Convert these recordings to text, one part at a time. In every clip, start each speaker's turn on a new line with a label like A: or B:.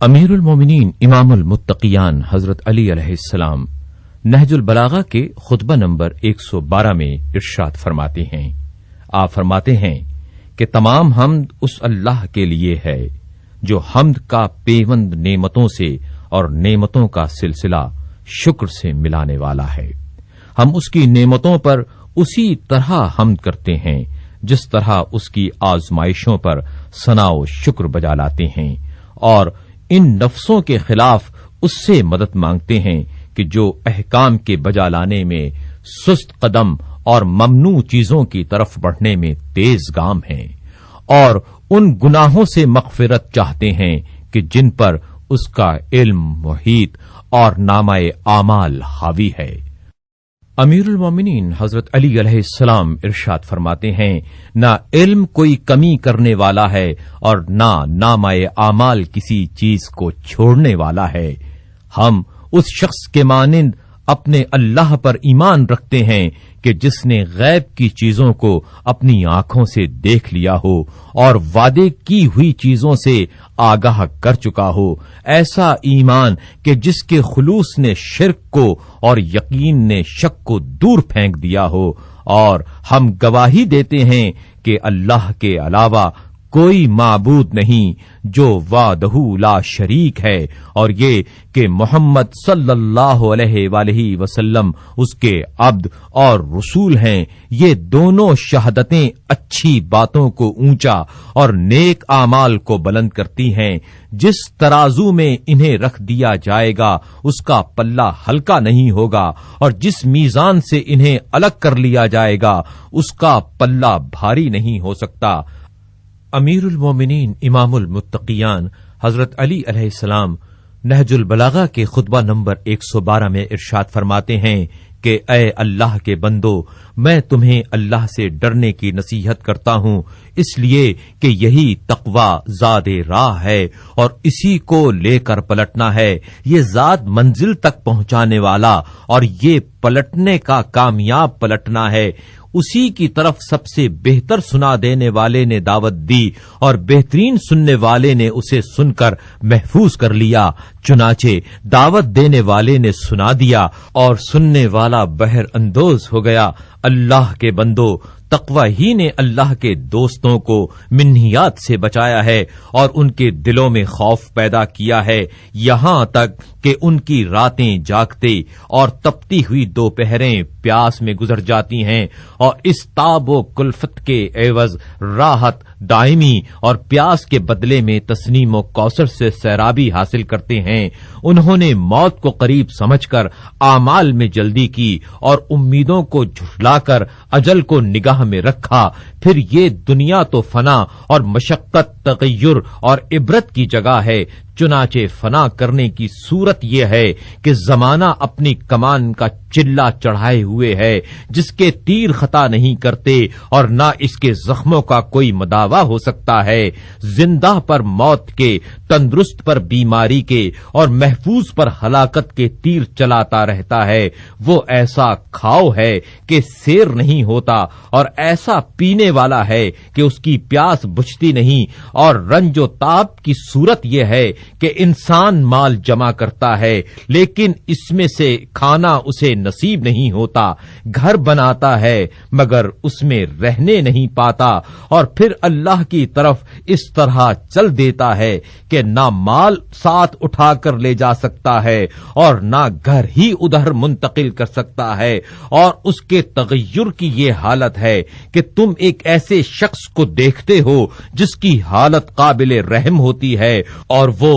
A: امیر المومنین امام المتقیان حضرت علی علیہ السلام نہج البلاغہ کے خطبہ نمبر 112 میں ارشاد فرماتے ہیں، آپ فرماتے ہیں کہ تمام حمد اس اللہ کے لیے ہے جو حمد کا پیوند نعمتوں سے اور نعمتوں کا سلسلہ شکر سے ملانے والا ہے۔ ہم اس کی نعمتوں پر اسی طرح حمد کرتے ہیں جس طرح اس کی آزمائشوں پر ثنا و شکر بجا لاتے ہیں، اور ان نفسوں کے خلاف اس سے مدد مانگتے ہیں کہ جو احکام کے بجا لانے میں سست قدم اور ممنوع چیزوں کی طرف بڑھنے میں تیز گام ہیں، اور ان گناہوں سے مغفرت چاہتے ہیں کہ جن پر اس کا علم محیط اور نامہ اعمال حاوی ہے۔ امیر المومنین حضرت علی علیہ السلام ارشاد فرماتے ہیں، نہ علم کوئی کمی کرنے والا ہے اور نہ نامہ اعمال کسی چیز کو چھوڑنے والا ہے۔ ہم اس شخص کے مانند اپنے اللہ پر ایمان رکھتے ہیں کہ جس نے غیب کی چیزوں کو اپنی آنکھوں سے دیکھ لیا ہو اور وعدے کی ہوئی چیزوں سے آگاہ کر چکا ہو، ایسا ایمان کہ جس کے خلوص نے شرک کو اور یقین نے شک کو دور پھینک دیا ہو، اور ہم گواہی دیتے ہیں کہ اللہ کے علاوہ کوئی معبود نہیں جو وحدہ لا شریک ہے، اور یہ کہ محمد صلی اللہ علیہ وآلہ وسلم اس کے عبد اور رسول ہیں۔ یہ دونوں شہادتیں اچھی باتوں کو اونچا اور نیک اعمال کو بلند کرتی ہیں۔ جس ترازو میں انہیں رکھ دیا جائے گا اس کا پلہ ہلکا نہیں ہوگا، اور جس میزان سے انہیں الگ کر لیا جائے گا اس کا پلہ بھاری نہیں ہو سکتا۔ امیر المومنین امام المتقیان حضرت علی علیہ السلام نہج البلاغہ کے خطبہ نمبر 112 میں ارشاد فرماتے ہیں کہ اے اللہ کے بندو، میں تمہیں اللہ سے ڈرنے کی نصیحت کرتا ہوں، اس لیے کہ یہی تقوی زاد راہ ہے اور اسی کو لے کر پلٹنا ہے۔ یہ ذات منزل تک پہنچانے والا اور یہ پلٹنے کا کامیاب پلٹنا ہے۔ اسی کی طرف سب سے بہتر سنا دینے والے نے دعوت دی اور بہترین سننے والے نے اسے سن کر محفوظ کر لیا۔ چنانچہ دعوت دینے والے نے سنا دیا اور سننے والا بہر اندوز ہو گیا۔ اللہ کے بندو، تقوی ہی نے اللہ کے دوستوں کو منہیات سے بچایا ہے اور ان کے دلوں میں خوف پیدا کیا ہے، یہاں تک کہ ان کی راتیں جاگتے اور تپتی ہوئی دوپہریں پیاس میں گزر جاتی ہیں، اور اس تاب و کلفت کے عوض راحت دائمی اور پیاس کے بدلے میں تسنیم و کوثر سے سیرابی حاصل کرتے ہیں۔ انہوں نے موت کو قریب سمجھ کر اعمال میں جلدی کی اور امیدوں کو جھٹلا کر اجل کو نگاہ میں رکھا۔ پھر یہ دنیا تو فنا اور مشقت، تغیر اور عبرت کی جگہ ہے، چنانچہ فنا کرنے کی صورت یہ ہے کہ زمانہ اپنی کمان کا چلہ چڑھائے ہوئے ہے، جس کے تیر خطا نہیں کرتے اور نہ اس کے زخموں کا کوئی مداوا ہو سکتا ہے۔ زندہ پر موت کے، تندرست پر بیماری کے اور محفوظ پر ہلاکت کے تیر چلاتا رہتا ہے۔ وہ ایسا کھاؤ ہے کہ سیر نہیں ہوتا، اور ایسا پینے والا ہے کہ اس کی پیاس بجھتی نہیں، اور رنج و تاب کی صورت یہ ہے کہ انسان مال جمع کرتا ہے لیکن اس میں سے کھانا اسے نصیب نہیں ہوتا، گھر بناتا ہے مگر اس میں رہنے نہیں پاتا، اور پھر اللہ کی طرف اس طرح چل دیتا ہے کہ نہ مال ساتھ اٹھا کر لے جا سکتا ہے اور نہ گھر ہی ادھر منتقل کر سکتا ہے، اور اس کے تغیر کی یہ حالت ہے کہ تم ایک ایسے شخص کو دیکھتے ہو جس کی حالت قابل رحم ہوتی ہے، اور وہ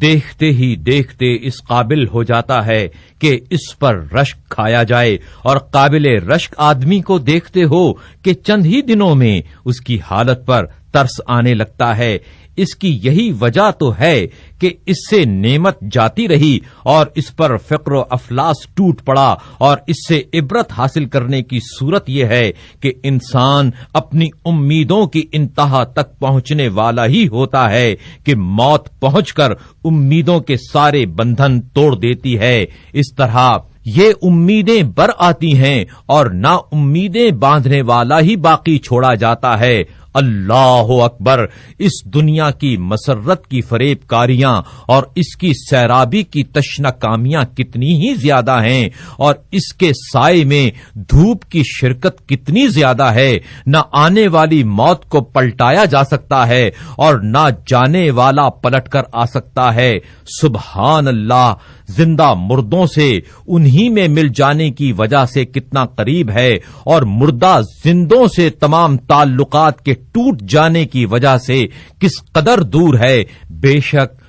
A: دیکھتے ہی دیکھتے اس قابل ہو جاتا ہے کہ اس پر رشک کھایا جائے، اور قابل رشک آدمی کو دیکھتے ہو کہ چند ہی دنوں میں اس کی حالت پر ترس آنے لگتا ہے۔ اس کی یہی وجہ تو ہے کہ اس سے نعمت جاتی رہی اور اس پر فقر و افلاس ٹوٹ پڑا، اور اس سے عبرت حاصل کرنے کی صورت یہ ہے کہ انسان اپنی امیدوں کی انتہا تک پہنچنے والا ہی ہوتا ہے کہ موت پہنچ کر امیدوں کے سارے بندھن توڑ دیتی ہے۔ اس طرح یہ امیدیں بر آتی ہیں اور نا امیدیں باندھنے والا ہی باقی چھوڑا جاتا ہے۔ اللہ اکبر! اس دنیا کی مسرت کی فریب کاریاں اور اس کی سیرابی کی تشنہ کامیاں کتنی ہی زیادہ ہیں، اور اس کے سائے میں دھوپ کی شرکت کتنی زیادہ ہے۔ نہ آنے والی موت کو پلٹایا جا سکتا ہے اور نہ جانے والا پلٹ کر آ سکتا ہے۔ سبحان اللہ! زندہ مردوں سے انہی میں مل جانے کی وجہ سے کتنا قریب ہے، اور مردہ زندوں سے تمام تعلقات کے ٹوٹ جانے کی وجہ سے کس قدر دور ہے۔ بے شک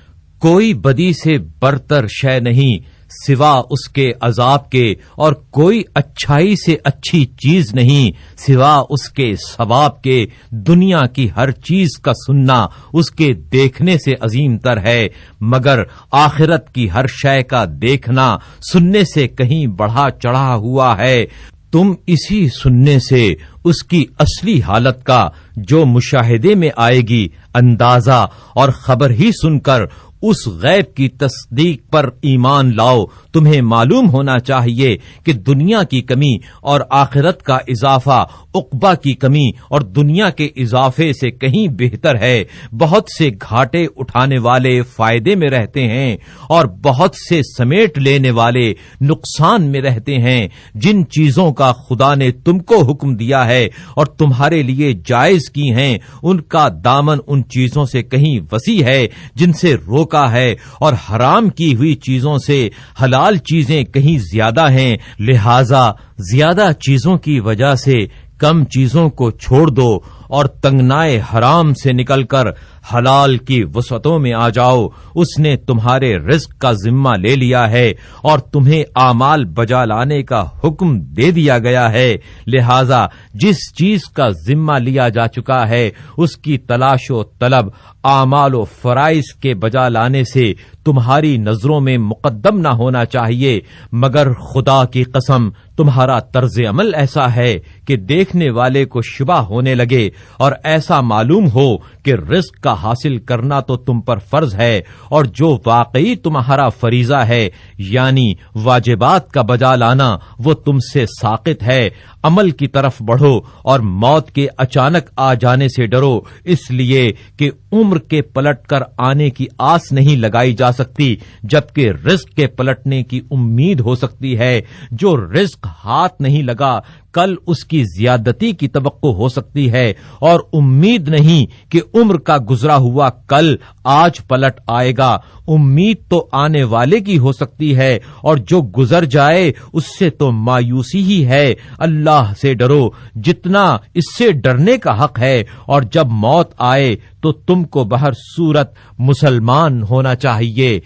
A: کوئی بدی سے برتر شے نہیں سوا اس کے عذاب کے، اور کوئی اچھائی سے اچھی چیز نہیں سوا اس کے ثواب کے۔ دنیا کی ہر چیز کا سننا اس کے دیکھنے سے عظیم تر ہے، مگر آخرت کی ہر شے کا دیکھنا سننے سے کہیں بڑھا چڑھا ہوا ہے۔ تم اسی سننے سے اس کی اصلی حالت کا جو مشاہدے میں آئے گی اندازہ اور خبر ہی سن کر اس غیب کی تصدیق پر ایمان لاؤ۔ تمہیں معلوم ہونا چاہیے کہ دنیا کی کمی اور آخرت کا اضافہ عقبہ کی کمی اور دنیا کے اضافے سے کہیں بہتر ہے۔ بہت سے گھاٹے اٹھانے والے فائدے میں رہتے ہیں اور بہت سے سمیٹ لینے والے نقصان میں رہتے ہیں۔ جن چیزوں کا خدا نے تم کو حکم دیا ہے اور تمہارے لیے جائز کی ہیں، ان کا دامن ان چیزوں سے کہیں وسیع ہے جن سے روکا ہے، اور حرام کی ہوئی چیزوں سے حلال چیزیں کہیں زیادہ ہیں۔ لہذا زیادہ چیزوں کی وجہ سے کم چیزوں کو چھوڑ دو اور تنگنائے حرام سے نکل کر حلال کی وسعتوں میں آ جاؤ۔ اس نے تمہارے رزق کا ذمہ لے لیا ہے اور تمہیں اعمال بجا لانے کا حکم دے دیا گیا ہے، لہذا جس چیز کا ذمہ لیا جا چکا ہے اس کی تلاش و طلب اعمال و فرائض کے بجا لانے سے تمہاری نظروں میں مقدم نہ ہونا چاہیے، مگر خدا کی قسم تمہارا طرز عمل ایسا ہے کہ دیکھنے والے کو شبہ ہونے لگے اور ایسا معلوم ہو کہ رزق کا حاصل کرنا تو تم پر فرض ہے، اور جو واقعی تمہارا فریضہ ہے یعنی واجبات کا بجا لانا وہ تم سے ساقط ہے۔ عمل کی طرف بڑھو اور موت کے اچانک آ جانے سے ڈرو، اس لیے کہ عمر کے پلٹ کر آنے کی آس نہیں لگائی جا سکتی، جبکہ رزق کے پلٹنے کی امید ہو سکتی ہے۔ جو رزق ہاتھ نہیں لگا کل اس کی زیادتی کی توقع ہو سکتی ہے، اور امید نہیں کہ عمر کا گزرا ہوا کل آج پلٹ آئے گا۔ امید تو آنے والے کی ہو سکتی ہے، اور جو گزر جائے اس سے تو مایوسی ہی ہے۔ اللہ سے ڈرو جتنا اس سے ڈرنے کا حق ہے، اور جب موت آئے تو تم کو بہر صورت مسلمان ہونا چاہیے۔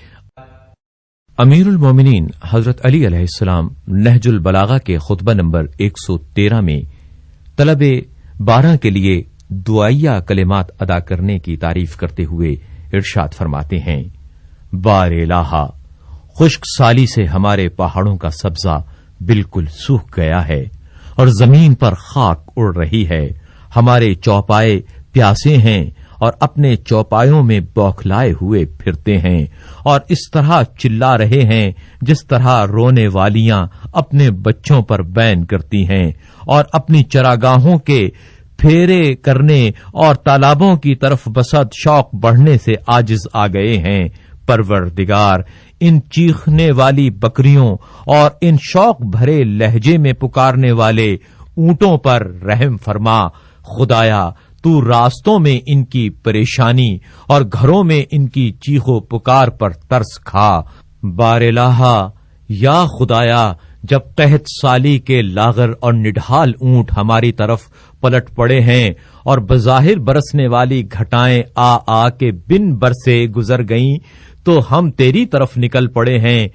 A: امیر المومنین حضرت علی علیہ السلام نہج البلاغہ کے خطبہ نمبر 113 میں طلب 12 کے لیے دعائیہ کلمات ادا کرنے کی تعریف کرتے ہوئے ارشاد فرماتے ہیں: بار الہا، خشک سالی سے ہمارے پہاڑوں کا سبزہ بالکل سوکھ گیا ہے اور زمین پر خاک اڑ رہی ہے۔ ہمارے چوپائے پیاسے ہیں اور اپنے چوپایوں میں بوکھلائے ہوئے پھرتے ہیں، اور اس طرح چلا رہے ہیں جس طرح رونے والیاں اپنے بچوں پر بین کرتی ہیں، اور اپنی چراگاہوں کے پھیرے کرنے اور تالابوں کی طرف بسط شوق بڑھنے سے عاجز آ گئے ہیں۔ پروردگار، ان چیخنے والی بکریوں اور ان شوق بھرے لہجے میں پکارنے والے اونٹوں پر رحم فرما۔ خدایا، تو راستوں میں ان کی پریشانی اور گھروں میں ان کی چیخ و پکار پر ترس کھا۔ بار الہا، یا خدایا، جب قحط سالی کے لاغر اور نڈھال اونٹ ہماری طرف پلٹ پڑے ہیں اور بظاہر برسنے والی گھٹائیں آ کے بن برسے گزر گئیں تو ہم تیری طرف نکل پڑے ہیں۔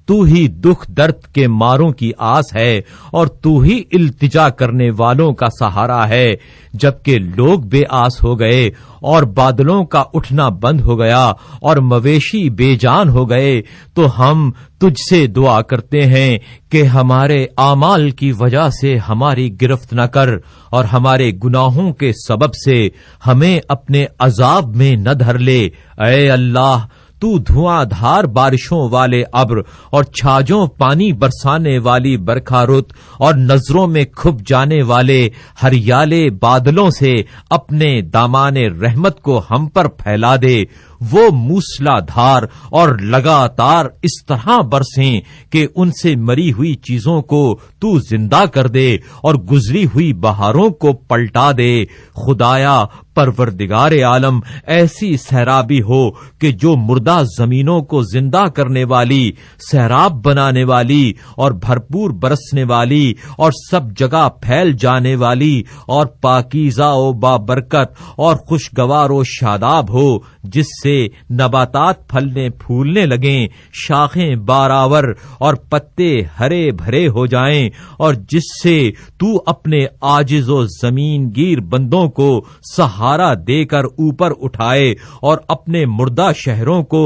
A: تو ہی دکھ درد کے ماروں کی آس ہے اور تو ہی التجا کرنے والوں کا سہارا ہے۔ جبکہ لوگ بے آس ہو گئے اور بادلوں کا اٹھنا بند ہو گیا اور مویشی بے جان ہو گئے، تو ہم تجھ سے دعا کرتے ہیں کہ ہمارے اعمال کی وجہ سے ہماری گرفت نہ کر، اور ہمارے گناہوں کے سبب سے ہمیں اپنے عذاب میں نہ دھر لے۔ اے اللہ، تو دھواں دھار بارشوں والے ابر اور چھاجوں پانی برسانے والی برکھا رت اور نظروں میں کھپ جانے والے ہریالے بادلوں سے اپنے دامان رحمت کو ہم پر پھیلا دے۔ وہ موسلا دھار اور لگاتار اس طرح برسیں کہ ان سے مری ہوئی چیزوں کو تو زندہ کر دے اور گزری ہوئی بہاروں کو پلٹا دے۔ خدایا پروردگار عالم، ایسی سیرابی ہو کہ جو مردہ زمینوں کو زندہ کرنے والی، سیراب بنانے والی اور بھرپور برسنے والی اور سب جگہ پھیل جانے والی اور پاکیزہ و بابرکت اور خوشگوار و شاداب ہو، جس سے نباتات پھلنے پھولنے لگیں، شاخیں باراور اور پتے ہرے بھرے ہو جائیں، اور جس سے تو اپنے عاجز و زمین گیر بندوں کو سہارا دے کر اوپر اٹھائے اور اپنے مردہ شہروں کو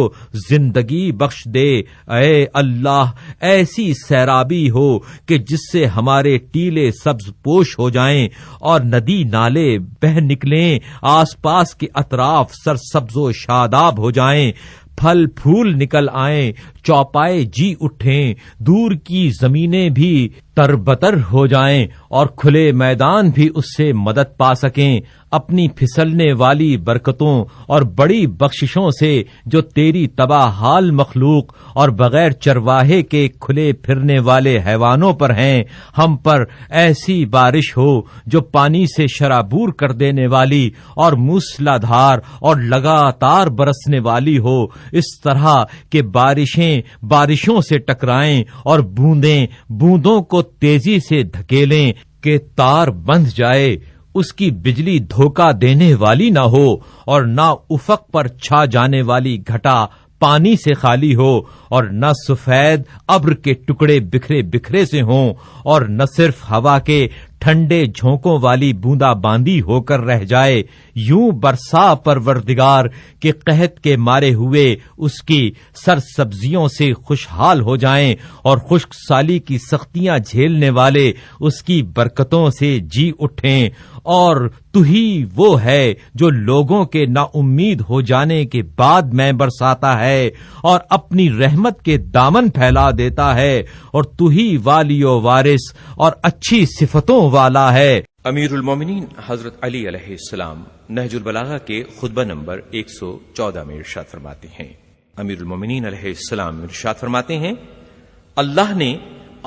A: زندگی بخش دے۔ اے اللہ، ایسی سیرابی ہو کہ جس سے ہمارے ٹیلے سبز پوش ہو جائیں اور ندی نالے بہ نکلیں، آس پاس کے اطراف سرسبز و شاداب ہو جائیں، پھل پھول نکل آئیں، چوپائے جی اٹھیں، دور کی زمینیں بھی تربتر ہو جائیں اور کھلے میدان بھی اس سے مدد پا سکیں، اپنی پھسلنے والی برکتوں اور بڑی بخششوں سے جو تیری تباہ حال مخلوق اور بغیر چرواہے کے کھلے پھرنے والے حیوانوں پر ہیں، ہم پر ایسی بارش ہو جو پانی سے شرابور کر دینے والی اور موسلا دھار اور لگاتار برسنے والی ہو، اس طرح کہ بارشیں بارشوں سے ٹکرائیں اور بوندیں بوندوں کو تیزی سے دھکیلیں کہ تار بندھ جائے، اس کی بجلی دھوکہ دینے والی نہ ہو اور نہ افق پر چھا جانے والی گھٹا پانی سے خالی ہو، اور نہ سفید ابر کے ٹکڑے بکھرے بکھرے سے ہوں، اور نہ صرف ہوا کے ٹھنڈے جھونکوں والی بوندا باندی ہو کر رہ جائے۔ یوں برسا پروردگار کہ قحط کے مارے ہوئے اس کی سرسبزیوں سے خوشحال ہو جائیں اور خشک سالی کی سختیاں جھیلنے والے اس کی برکتوں سے جی اٹھیں۔ اور تو ہی وہ ہے جو لوگوں کے نا امید ہو جانے کے بعد میں برساتا ہے اور اپنی رحمت کے دامن پھیلا دیتا ہے، اور تو ہی والی و وارث اور اچھی صفتوں والا ہے۔
B: امیر المومنین حضرت علی علیہ السلام نہج البلاغہ کے خطبہ نمبر 114 میں ارشاد فرماتے ہیں، امیر المومنین علیہ السلام ارشاد فرماتے ہیں، اللہ نے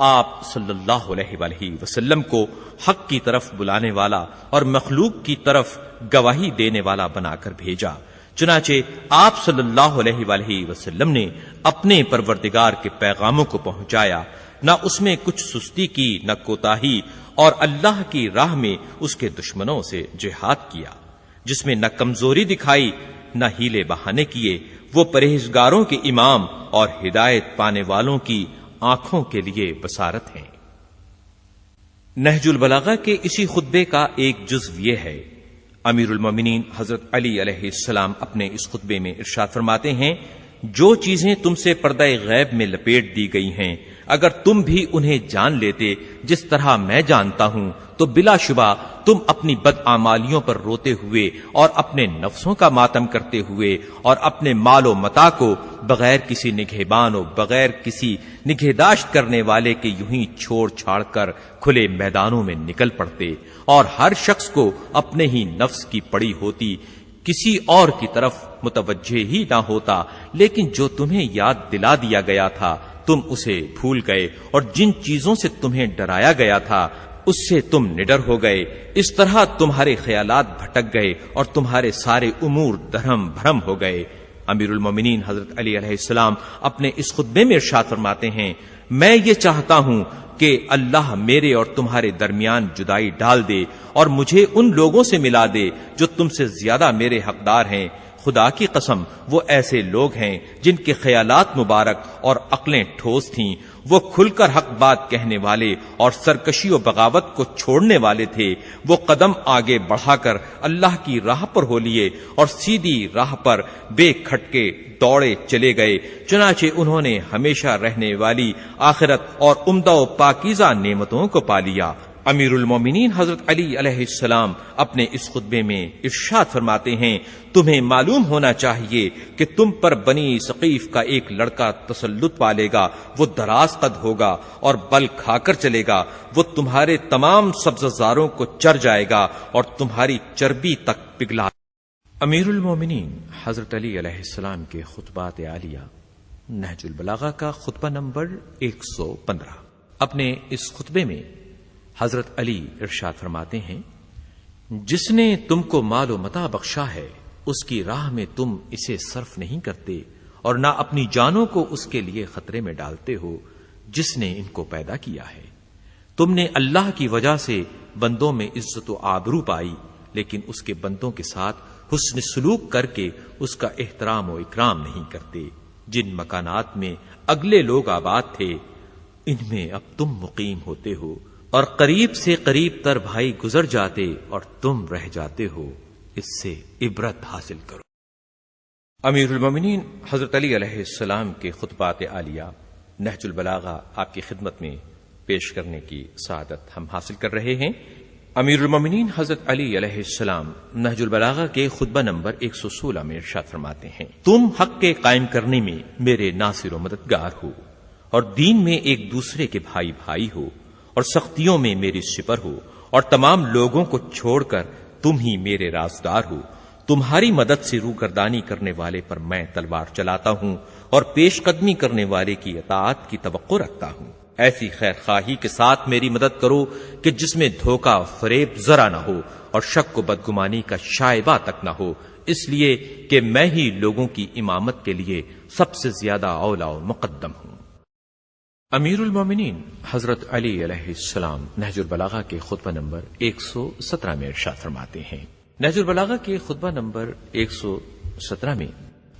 B: آپ صلی اللہ علیہ وآلہ وسلم کو حق کی طرف بلانے والا اور مخلوق کی طرف گواہی دینے والا بنا کر بھیجا۔ چنانچہ آپ صلی اللہ علیہ وآلہ وسلم نے اپنے پروردگار کے پیغاموں کو پہنچایا، نہ اس میں کچھ سستی کی نہ کوتاہی، اور اللہ کی راہ میں اس کے دشمنوں سے جہاد کیا، جس میں نہ کمزوری دکھائی نہ ہیلے بہانے کیے۔ وہ پرہیزگاروں کے امام اور ہدایت پانے والوں کی آنکھوں کے لیے بصارت ہیں۔ نہج البلاغہ کے اسی خطبے کا ایک جزو یہ ہے۔ امیر المومنین حضرت علی علیہ السلام اپنے اس خطبے میں ارشاد فرماتے ہیں، جو چیزیں تم سے پردہ غیب میں لپیٹ دی گئی ہیں، اگر تم بھی انہیں جان لیتے جس طرح میں جانتا ہوں، تو بلا شبہ تم اپنی بدعمالیوں پر روتے ہوئے اور اپنے نفسوں کا ماتم کرتے ہوئے اور اپنے مال و متاع کو بغیر کسی نگہبان و بغیر کسی نگہداشت کرنے والے کے یوں ہی چھوڑ چھاڑ کر کھلے میدانوں میں نکل پڑتے، اور ہر شخص کو اپنے ہی نفس کی پڑی ہوتی، کسی اور کی طرف متوجہ ہی نہ ہوتا۔ لیکن جو تمہیں یاد دلا دیا گیا تھا تم اسے بھول گئے، اور جن چیزوں سے تمہیں ڈرایا گیا تھا اس سے تم نڈر ہو گئے۔ اس طرح تمہارے خیالات بھٹک گئے اور تمہارے سارے امور درہم بھرم ہو گئے۔ امیر المومنین حضرت علی علیہ السلام اپنے اس خطبے میں ارشاد فرماتے ہیں، میں یہ چاہتا ہوں کہ اللہ میرے اور تمہارے درمیان جدائی ڈال دے اور مجھے ان لوگوں سے ملا دے جو تم سے زیادہ میرے حقدار ہیں۔ خدا کی قسم وہ ایسے لوگ ہیں جن کے خیالات مبارک اور عقلیں ٹھوس تھیں، وہ کھل کر حق بات کہنے والے اور سرکشی و بغاوت کو چھوڑنے والے تھے۔ وہ قدم آگے بڑھا کر اللہ کی راہ پر ہو لیے اور سیدھی راہ پر بے کھٹکے دوڑے چلے گئے، چنانچہ انہوں نے ہمیشہ رہنے والی آخرت اور عمدہ و پاکیزہ نعمتوں کو پا لیا۔ امیر المومنین حضرت علی علیہ السلام اپنے اس خطبے میں ارشاد فرماتے ہیں، تمہیں معلوم ہونا چاہیے کہ تم پر بنی ثقیف کا ایک لڑکا تسلط پالے گا، وہ دراز قد ہوگا اور بل کھا کر چلے گا، وہ تمہارے تمام سبززاروں کو چر جائے گا اور تمہاری چربی تک پگھلا۔ امیر المومنین حضرت علی علیہ السلام کے خطبات عالیہ نہج البلاغہ کا خطبہ نمبر 115۔ اپنے اس خطبے میں حضرت علی ارشاد فرماتے ہیں، جس نے تم کو مال و متاع بخشا ہے اس کی راہ میں تم اسے صرف نہیں کرتے اور نہ اپنی جانوں کو اس کے لیے خطرے میں ڈالتے ہو جس نے ان کو پیدا کیا ہے۔ تم نے اللہ کی وجہ سے بندوں میں عزت و آبرو پائی، لیکن اس کے بندوں کے ساتھ حسن سلوک کر کے اس کا احترام و اکرام نہیں کرتے۔ جن مکانات میں اگلے لوگ آباد تھے ان میں اب تم مقیم ہوتے ہو، اور قریب سے قریب تر بھائی گزر جاتے اور تم رہ جاتے ہو، اس سے عبرت حاصل کرو۔ امیر المومنین حضرت علی علیہ السلام کے خطبات عالیہ نہج البلاغہ آپ کی خدمت میں پیش کرنے کی سعادت ہم حاصل کر رہے ہیں۔ امیر المومنین حضرت علی علیہ السلام نہج البلاغہ کے خطبہ نمبر 116 میں ارشاد فرماتے ہیں، تم حق کے قائم کرنے میں میرے ناصر و مددگار ہو، اور دین میں ایک دوسرے کے بھائی بھائی ہو، اور سختیوں میں میری سپر ہو، اور تمام لوگوں کو چھوڑ کر تم ہی میرے رازدار ہو۔ تمہاری مدد سے روگردانی کرنے والے پر میں تلوار چلاتا ہوں اور پیش قدمی کرنے والے کی اطاعت کی توقع رکھتا ہوں۔ ایسی خیر خواہی کے ساتھ میری مدد کرو کہ جس میں دھوکہ فریب ذرا نہ ہو اور شک و بدگمانی کا شائبہ تک نہ ہو، اس لیے کہ میں ہی لوگوں کی امامت کے لیے سب سے زیادہ اولا و مقدم ہوں۔ امیر المومنین حضرت علی علیہ السلام نہج البلاغہ کے خطبہ نمبر 117 میں ارشاد فرماتے ہیں، نہج البلاغہ کے خطبہ نمبر 117 میں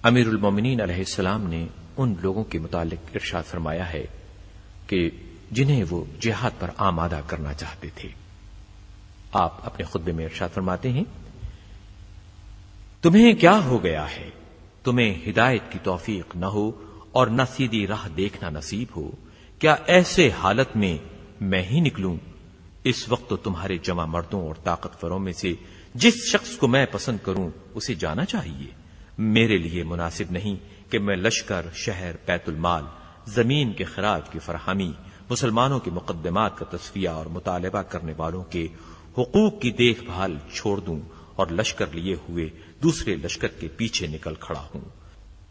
B: امیر المومنین علیہ السلام نے ان لوگوں کے متعلق ارشاد فرمایا ہے کہ جنہیں وہ جہاد پر آمادہ کرنا چاہتے تھے۔ آپ اپنے خطبے میں ارشاد فرماتے ہیں، تمہیں کیا ہو گیا ہے؟ تمہیں ہدایت کی توفیق نہ ہو اور نہ سیدھی راہ دیکھنا نصیب ہو؟ کیا ایسے حالت میں میں ہی نکلوں؟ اس وقت تو تمہارے جمع مردوں اور طاقتوروں میں سے جس شخص کو میں پسند کروں اسے جانا چاہیے۔ میرے لیے مناسب نہیں کہ میں لشکر، شہر، بیت المال، زمین کے خراج کی فراہمی، مسلمانوں کے مقدمات کا تصفیہ اور مطالبہ کرنے والوں کے حقوق کی دیکھ بھال چھوڑ دوں اور لشکر لیے ہوئے دوسرے لشکر کے پیچھے نکل کھڑا ہوں۔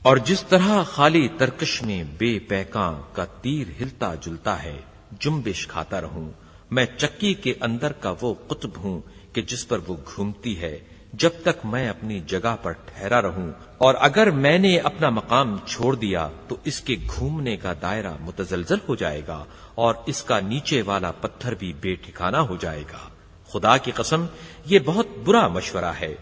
B: اور جس طرح خالی ترکش میں بے پیکاں کا تیر ہلتا جلتا ہے جنبش کھاتا رہوں، میں چکی کے اندر کا وہ قطب ہوں کہ جس پر وہ گھومتی ہے جب تک میں اپنی جگہ پر ٹھہرا رہوں، اور اگر میں نے اپنا مقام چھوڑ دیا تو اس کے گھومنے کا دائرہ متزلزل ہو جائے گا اور اس کا نیچے والا پتھر بھی بے ٹھکانہ ہو جائے گا۔ خدا کی قسم یہ بہت برا مشورہ ہے۔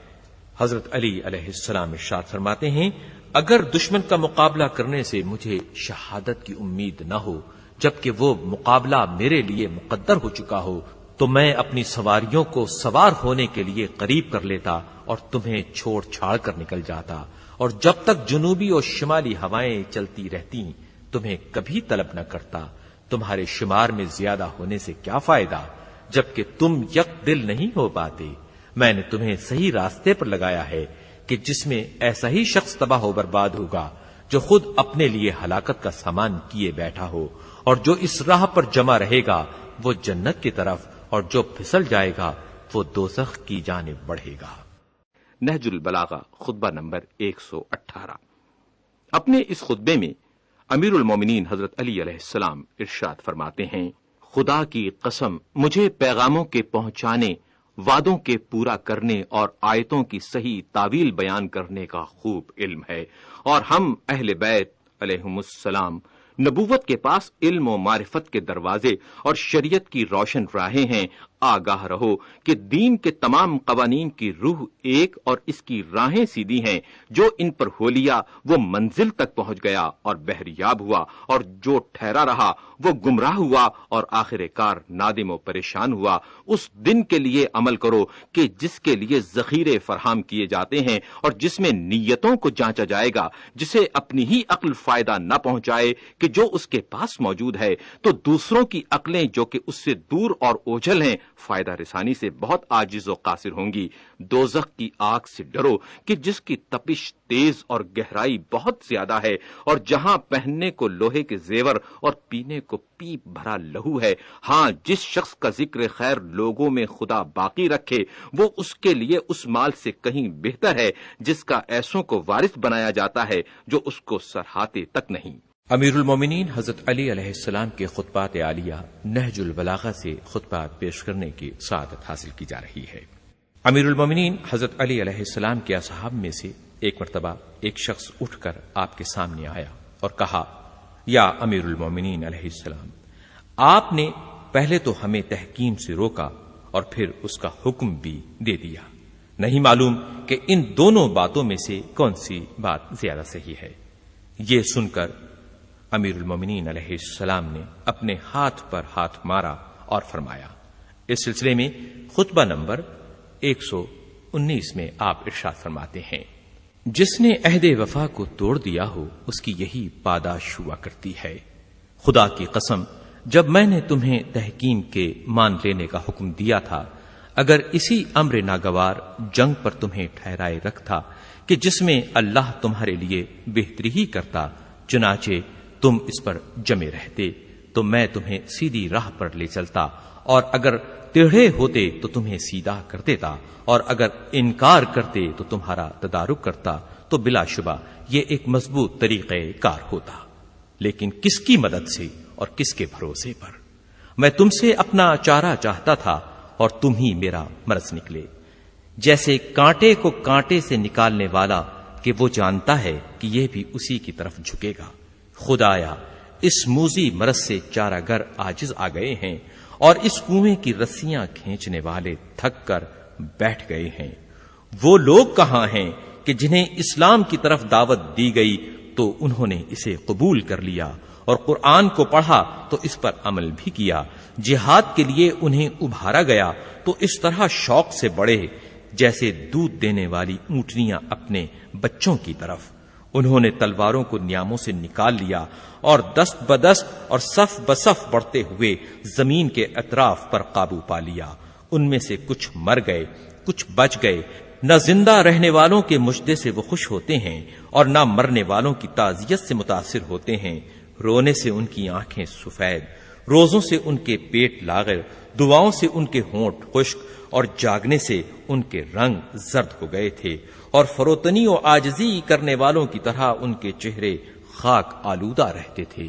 B: حضرت علی علیہ السلام ارشاد فرماتے ہیں، اگر دشمن کا مقابلہ کرنے سے مجھے شہادت کی امید نہ ہو جبکہ وہ مقابلہ میرے لیے مقدر ہو چکا ہو تو میں اپنی سواریوں کو سوار ہونے کے لیے قریب کر لیتا اور تمہیں چھوڑ چھاڑ کر نکل جاتا، اور جب تک جنوبی اور شمالی ہوائیں چلتی رہتی تمہیں کبھی طلب نہ کرتا۔ تمہارے شمار میں زیادہ ہونے سے کیا فائدہ جبکہ تم یک دل نہیں ہو پاتے۔ میں نے تمہیں صحیح راستے پر لگایا ہے کہ جس میں ایسا ہی شخص تباہ و برباد ہوگا جو خود اپنے لیے ہلاکت کا سامان کیے بیٹھا ہو، اور جو اس راہ پر جمع رہے گا وہ جنت کی طرف، اور جو پھسل جائے گا وہ دوزخ کی جانب بڑھے گا۔
C: نہج البلاغہ خطبہ نمبر 118۔ اپنے اس خطبے میں امیر المومنین حضرت علی علیہ السلام ارشاد فرماتے ہیں، خدا کی قسم مجھے پیغاموں کے پہنچانے، وعدوں کے پورا کرنے اور آیتوں کی صحیح تعویل بیان کرنے کا خوب علم ہے، اور ہم اہل بیت علیہم السلام نبوت کے پاس علم و معرفت کے دروازے اور شریعت کی روشن راہیں ہیں۔ آگاہ رہو کہ دین کے تمام قوانین کی روح ایک اور اس کی راہیں سیدھی ہیں. جو ان پر ہو لیا وہ منزل تک پہنچ گیا اور بحریاب ہوا، اور جو ٹھہرا رہا وہ گمراہ ہوا اور آخر کار نادم و پریشان ہوا. اس دن کے لیے عمل کرو کہ جس کے لیے ذخیرے فراہم کیے جاتے ہیں اور جس میں نیتوں کو جانچا جائے گا، جسے اپنی ہی عقل فائدہ نہ پہنچائے کہ جو اس کے پاس موجود ہے، تو دوسروں کی عقلیں جو کہ اس سے دور اور اوجھل ہیں فائدہ رسانی سے بہت عاجز و قاصر ہوں گی. دوزخ کی آگ سے ڈرو کہ جس کی تپش تیز اور گہرائی بہت زیادہ ہے، اور جہاں پہننے کو لوہے کے زیور اور پینے کو پیپ بھرا لہو ہے. ہاں، جس شخص کا ذکر خیر لوگوں میں خدا باقی رکھے وہ اس کے لیے اس مال سے کہیں بہتر ہے جس کا ایسوں کو وارث بنایا جاتا ہے جو اس کو سرہاتے تک نہیں.
B: امیر المومنین حضرت علی علیہ السلام کے خطبات عالیہ نہج البلاغہ سے خطبات پیش کرنے کی سعادت حاصل کی جا رہی ہے. امیر المومنین حضرت علی علیہ السلام کے اصحاب میں سے ایک مرتبہ ایک شخص اٹھ کر آپ کے سامنے آیا اور کہا، یا امیر المومنین علیہ السلام، آپ نے پہلے تو ہمیں تحکیم سے روکا اور پھر اس کا حکم بھی دے دیا. نہیں معلوم کہ ان دونوں باتوں میں سے کون سی بات زیادہ صحیح ہے. یہ سن کر امیر المومنین علیہ السلام نے اپنے ہاتھ پر ہاتھ مارا اور فرمایا. اس سلسلے میں خطبہ نمبر 119 میں آپ ارشاد فرماتے ہیں، جس نے عہد وفا کو توڑ دیا ہو اس کی یہی پاداش ہوا کرتی ہے. خدا کی قسم، جب میں نے تمہیں تحکیم کے مان لینے کا حکم دیا تھا، اگر اسی امر ناگوار جنگ پر تمہیں ٹھہرائے رکھتا کہ جس میں اللہ تمہارے لیے بہتری ہی کرتا، چنانچہ تم اس پر جمے رہتے، تو میں تمہیں سیدھی راہ پر لے چلتا، اور اگر ٹیڑھے ہوتے تو تمہیں سیدھا کر دیتا، اور اگر انکار کرتے تو تمہارا تدارک کرتا، تو بلا شبہ یہ ایک مضبوط طریقہ کار ہوتا. لیکن کس کی مدد سے اور کس کے بھروسے پر؟ میں تم سے اپنا چارہ چاہتا تھا اور تم ہی میرا مرض نکلے. جیسے کانٹے کو کانٹے سے نکالنے والا کہ وہ جانتا ہے کہ یہ بھی اسی کی طرف جھکے گا. خدایا، اس موذی مرض سے چارہ گر عاجز آ گئے ہیں اور اس کنویں کی رسیاں کھینچنے والے تھک کر بیٹھ گئے ہیں. وہ لوگ کہاں ہیں کہ جنہیں اسلام کی طرف دعوت دی گئی تو انہوں نے اسے قبول کر لیا اور قرآن کو پڑھا تو اس پر عمل بھی کیا. جہاد کے لیے انہیں ابھارا گیا تو اس طرح شوق سے بڑھے جیسے دودھ دینے والی اونٹنیاں اپنے بچوں کی طرف. انہوں نے تلواروں کو نیاموں سے نکال لیا اور دست بدست اور صف بصف بڑھتے ہوئے زمین کے اطراف پر قابو پا لیا. ان میں سے کچھ مر گئے، کچھ بچ گئے. نہ زندہ رہنے والوں کے مجدے سے وہ خوش ہوتے ہیں اور نہ مرنے والوں کی تعزیت سے متاثر ہوتے ہیں. رونے سے ان کی آنکھیں سفید، روزوں سے ان کے پیٹ لاغر، دعاؤں سے ان کے ہونٹ خشک اور جاگنے سے ان کے رنگ زرد ہو گئے تھے، اور فروتنی و عاجزی کرنے والوں کی طرح ان کے چہرے خاک آلودہ رہتے تھے.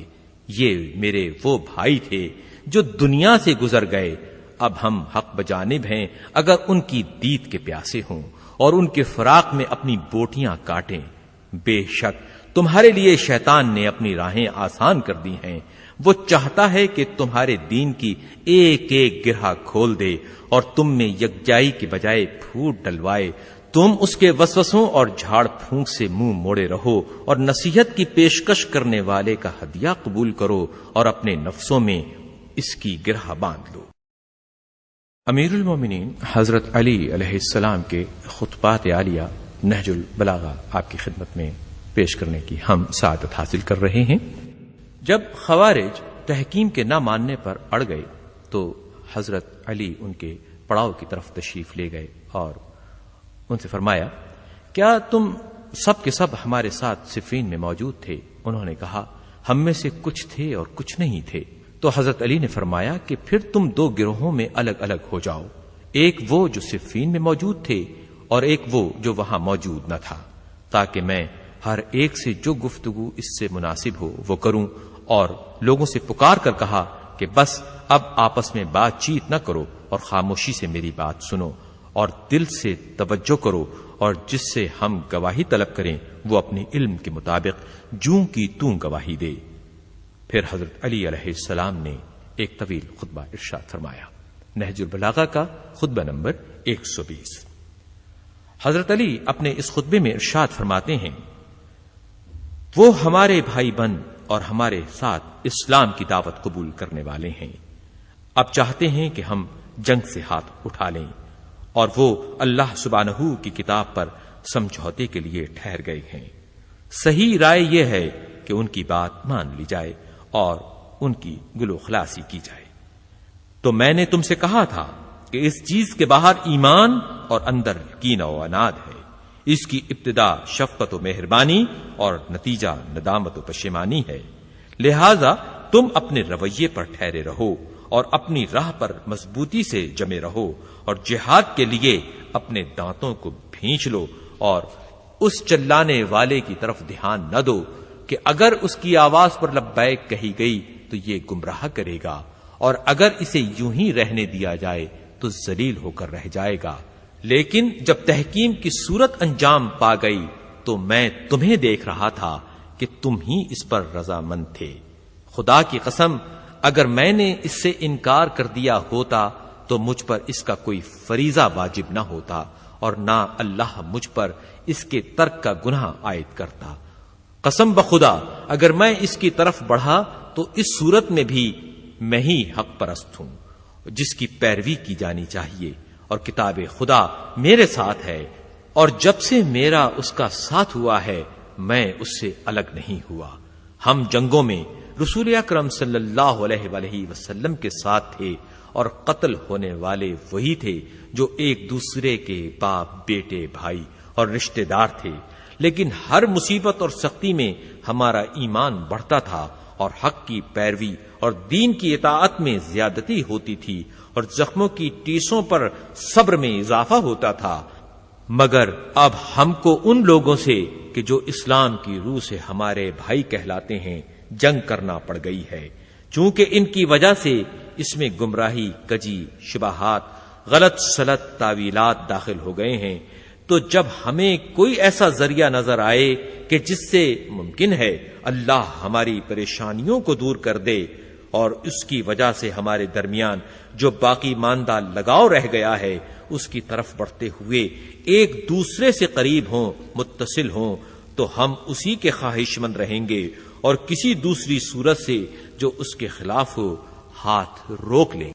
B: یہ میرے وہ بھائی تھے جو دنیا سے گزر گئے. اب ہم حق بجانب ہیں اگر ان کی دید کے پیاسے ہوں اور ان کے فراق میں اپنی بوٹیاں کاٹیں. بے شک تمہارے لیے شیطان نے اپنی راہیں آسان کر دی ہیں. وہ چاہتا ہے کہ تمہارے دین کی ایک ایک گرہ کھول دے اور تم میں یکجائی کے بجائے پھوٹ ڈلوائے. تم اس کے وسوسوں اور جھاڑ پھونک سے منہ موڑے رہو اور نصیحت کی پیشکش کرنے والے کا ہدیہ قبول کرو اور اپنے نفسوں میں اس کی گرہ باندھ لو. امیر المومنین حضرت علی علیہ السلام کے خطبات عالیہ نہج البلاغہ آپ کی خدمت میں پیش کرنے کی ہم سعادت حاصل کر رہے ہیں. جب خوارج تحکیم کے نہ ماننے پر اڑ گئے تو حضرت علی ان کے پڑاؤ کی طرف تشریف لے گئے اور ان سے فرمایا، کیا تم سب کے سب ہمارے ساتھ صفین میں موجود تھے؟ انہوں نے کہا، ہم میں سے کچھ تھے اور کچھ نہیں تھے. تو حضرت علی نے فرمایا کہ پھر تم دو گروہوں میں الگ الگ ہو جاؤ، ایک وہ جو صفین میں موجود تھے اور ایک وہ جو وہاں موجود نہ تھا، تاکہ میں ہر ایک سے جو گفتگو اس سے مناسب ہو وہ کروں. اور لوگوں سے پکار کر کہا کہ بس اب آپس میں بات چیت نہ کرو اور خاموشی سے میری بات سنو اور دل سے توجہ کرو، اور جس سے ہم گواہی طلب کریں وہ اپنے علم کے مطابق جوں کی توں گواہی دے. پھر حضرت علی علیہ السلام نے ایک طویل خطبہ ارشاد فرمایا. نہج البلاغہ کا خطبہ نمبر 120۔ حضرت علی اپنے اس خطبے میں ارشاد فرماتے ہیں، وہ ہمارے بھائی بن اور ہمارے ساتھ اسلام کی دعوت قبول کرنے والے ہیں، اب چاہتے ہیں کہ ہم جنگ سے ہاتھ اٹھا لیں، اور وہ اللہ سبحانہ کی کتاب پر سمجھوتے کے لیے ٹھہر گئے ہیں۔ صحیح رائے یہ ہے کہ ان کی بات مان لی جائے اور ان کی گلو خلاصی کی جائے۔ تو میں نے تم سے کہا تھا کہ اس چیز کے باہر ایمان اور اندر کینہ و عناد ہے، اس کی ابتدا شفقت و مہربانی اور نتیجہ ندامت و پشیمانی ہے، لہذا تم اپنے رویے پر ٹھہرے رہو اور اپنی راہ پر مضبوطی سے جمے رہو، اور جہاد کے لیے اپنے دانتوں کو بھینچ لو، اور اس چلانے والے کی طرف دھیان نہ دو کہ اگر اس کی آواز پر لبیک کہی گئی تو یہ گمراہ کرے گا، اور اگر اسے یوں ہی رہنے دیا جائے تو ذلیل ہو کر رہ جائے گا۔ لیکن جب تحکیم کی صورت انجام پا گئی تو میں تمہیں دیکھ رہا تھا کہ تم ہی اس پر رضامند تھے۔ خدا کی قسم، اگر میں نے اس سے انکار کر دیا ہوتا تو مجھ پر اس کا کوئی فریضہ واجب نہ ہوتا، اور نہ اللہ مجھ پر اس کے ترک کا گناہ عائد کرتا۔ قسم بخدا، اگر میں اس کی طرف بڑھا تو اس صورت میں بھی میں ہی حق پرست ہوں جس کی پیروی کی جانی چاہیے، اور کتاب خدا میرے ساتھ ہے، اور جب سے میرا اس کا ساتھ ہوا ہے میں اس سے الگ نہیں ہوا۔ ہم جنگوں میں رسول اکرم صلی اللہ علیہ وآلہ وسلم کے ساتھ تھے، اور قتل ہونے والے وہی تھے جو ایک دوسرے کے باپ، بیٹے، بھائی اور رشتہ دار تھے، لیکن ہر مصیبت اور سختی میں ہمارا ایمان بڑھتا تھا، اور حق کی پیروی اور دین کی اطاعت میں زیادتی ہوتی تھی، اور زخموں کی ٹیسوں پر صبر میں اضافہ ہوتا تھا۔ مگر اب ہم کو ان لوگوں سے کہ جو اسلام کی روح سے ہمارے بھائی کہلاتے ہیں جنگ کرنا پڑ گئی ہے، چونکہ ان کی وجہ سے اس میں گمراہی، کجی، شبہات، غلط سلط تعویلات داخل ہو گئے ہیں۔ تو جب ہمیں کوئی ایسا ذریعہ نظر آئے کہ جس سے ممکن ہے اللہ ہماری پریشانیوں کو دور کر دے، اور اس کی وجہ سے ہمارے درمیان جو باقی ماندہ لگاؤ رہ گیا ہے اس کی طرف بڑھتے ہوئے ایک دوسرے سے قریب ہوں، متصل ہوں، تو ہم اسی کے خواہش مند رہیں گے، اور کسی دوسری صورت سے جو اس کے خلاف ہو ہاتھ روک لیں۔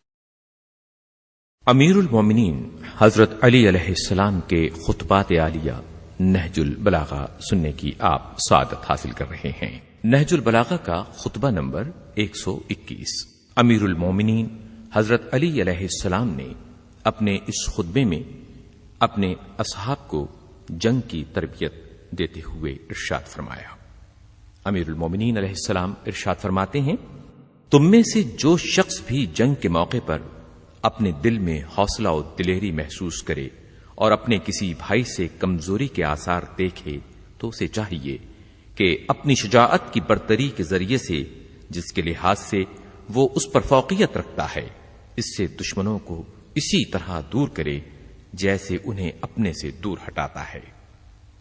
A: امیر المومنین حضرت علی علیہ السلام کے خطبات عالیہ نہج البلاغہ سننے کی آپ سعادت حاصل کر رہے ہیں۔ نہج البلاغہ کا خطبہ نمبر 121۔ امیر المومنین حضرت علی علیہ السلام نے اپنے اس خطبے میں اپنے اصحاب کو جنگ کی تربیت دیتے ہوئے ارشاد فرمایا۔ امیر المومنین علیہ السلام ارشاد فرماتے ہیں، تم میں سے جو شخص بھی جنگ کے موقع پر اپنے دل میں حوصلہ و دلیری محسوس کرے اور اپنے کسی بھائی سے کمزوری کے آثار دیکھے تو اسے چاہیے کہ اپنی شجاعت کی برتری کے ذریعے سے، جس کے لحاظ سے وہ اس پر فوقیت رکھتا ہے، اس سے دشمنوں کو اسی طرح دور کرے جیسے انہیں اپنے سے دور ہٹاتا ہے،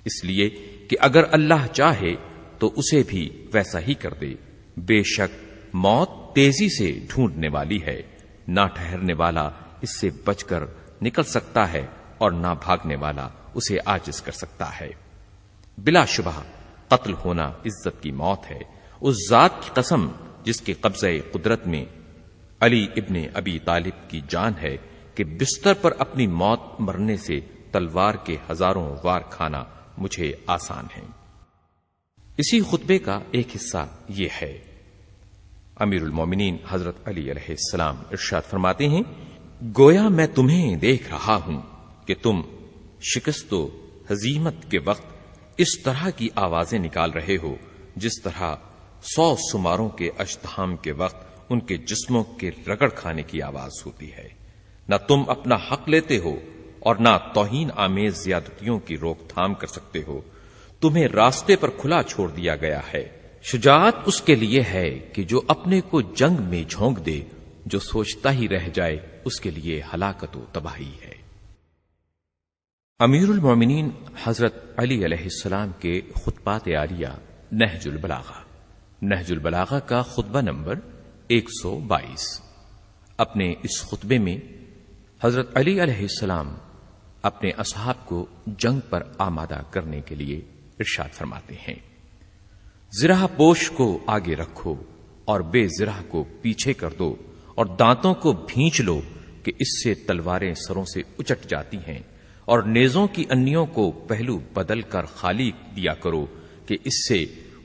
A: اس لیے کہ اگر اللہ چاہے تو اسے بھی ویسا ہی کر دے۔ بے شک موت تیزی سے ڈھونڈنے والی ہے، نہ ٹھہرنے والا اس سے بچ کر نکل سکتا ہے اور نہ بھاگنے والا اسے عاجز کر سکتا ہے۔ بلا شبہ قتل ہونا عزت کی موت ہے، اس ذات کی قسم جس کے قبضہ قدرت میں علی ابن ابی طالب کی جان ہے کہ بستر پر اپنی موت مرنے سے تلوار کے ہزاروں وار کھانا مجھے آسان ہے۔ اسی خطبے کا ایک حصہ یہ ہے۔ امیر المومنین حضرت علی علیہ السلام ارشاد فرماتے ہیں، گویا میں تمہیں دیکھ رہا ہوں کہ تم شکست و ہزیمت کے وقت اس طرح کی آوازیں نکال رہے ہو جس طرح 100 سماروں کے اجتحام کے وقت ان کے جسموں کے رگڑ کھانے کی آواز ہوتی ہے۔ نہ تم اپنا حق لیتے ہو اور نہ توہین آمیز زیادتیوں کی روک تھام کر سکتے ہو، تمہیں راستے پر کھلا چھوڑ دیا گیا ہے۔ شجاعت اس کے لیے ہے کہ جو اپنے کو جنگ میں جھونک دے، جو سوچتا ہی رہ جائے اس کے لیے ہلاکت و تباہی ہے۔ امیر المومنین حضرت علی علیہ السلام کے خطبات عالیہ نہج البلاغہ، نہج البلاغہ کا خطبہ نمبر 122۔ اپنے اس خطبے میں
B: حضرت علی علیہ السلام اپنے اصحاب کو جنگ پر آمادہ کرنے کے لیے ارشاد فرماتے ہیں، زرہ پوش کو آگے رکھو اور بے زرہ کو پیچھے کر دو، اور دانتوں کو بھینچ لو کہ اس سے تلواریں سروں سے اچٹ جاتی ہیں، اور نیزوں کی انیوں کو پہلو بدل کر خالی دیا کرو کہ اس سے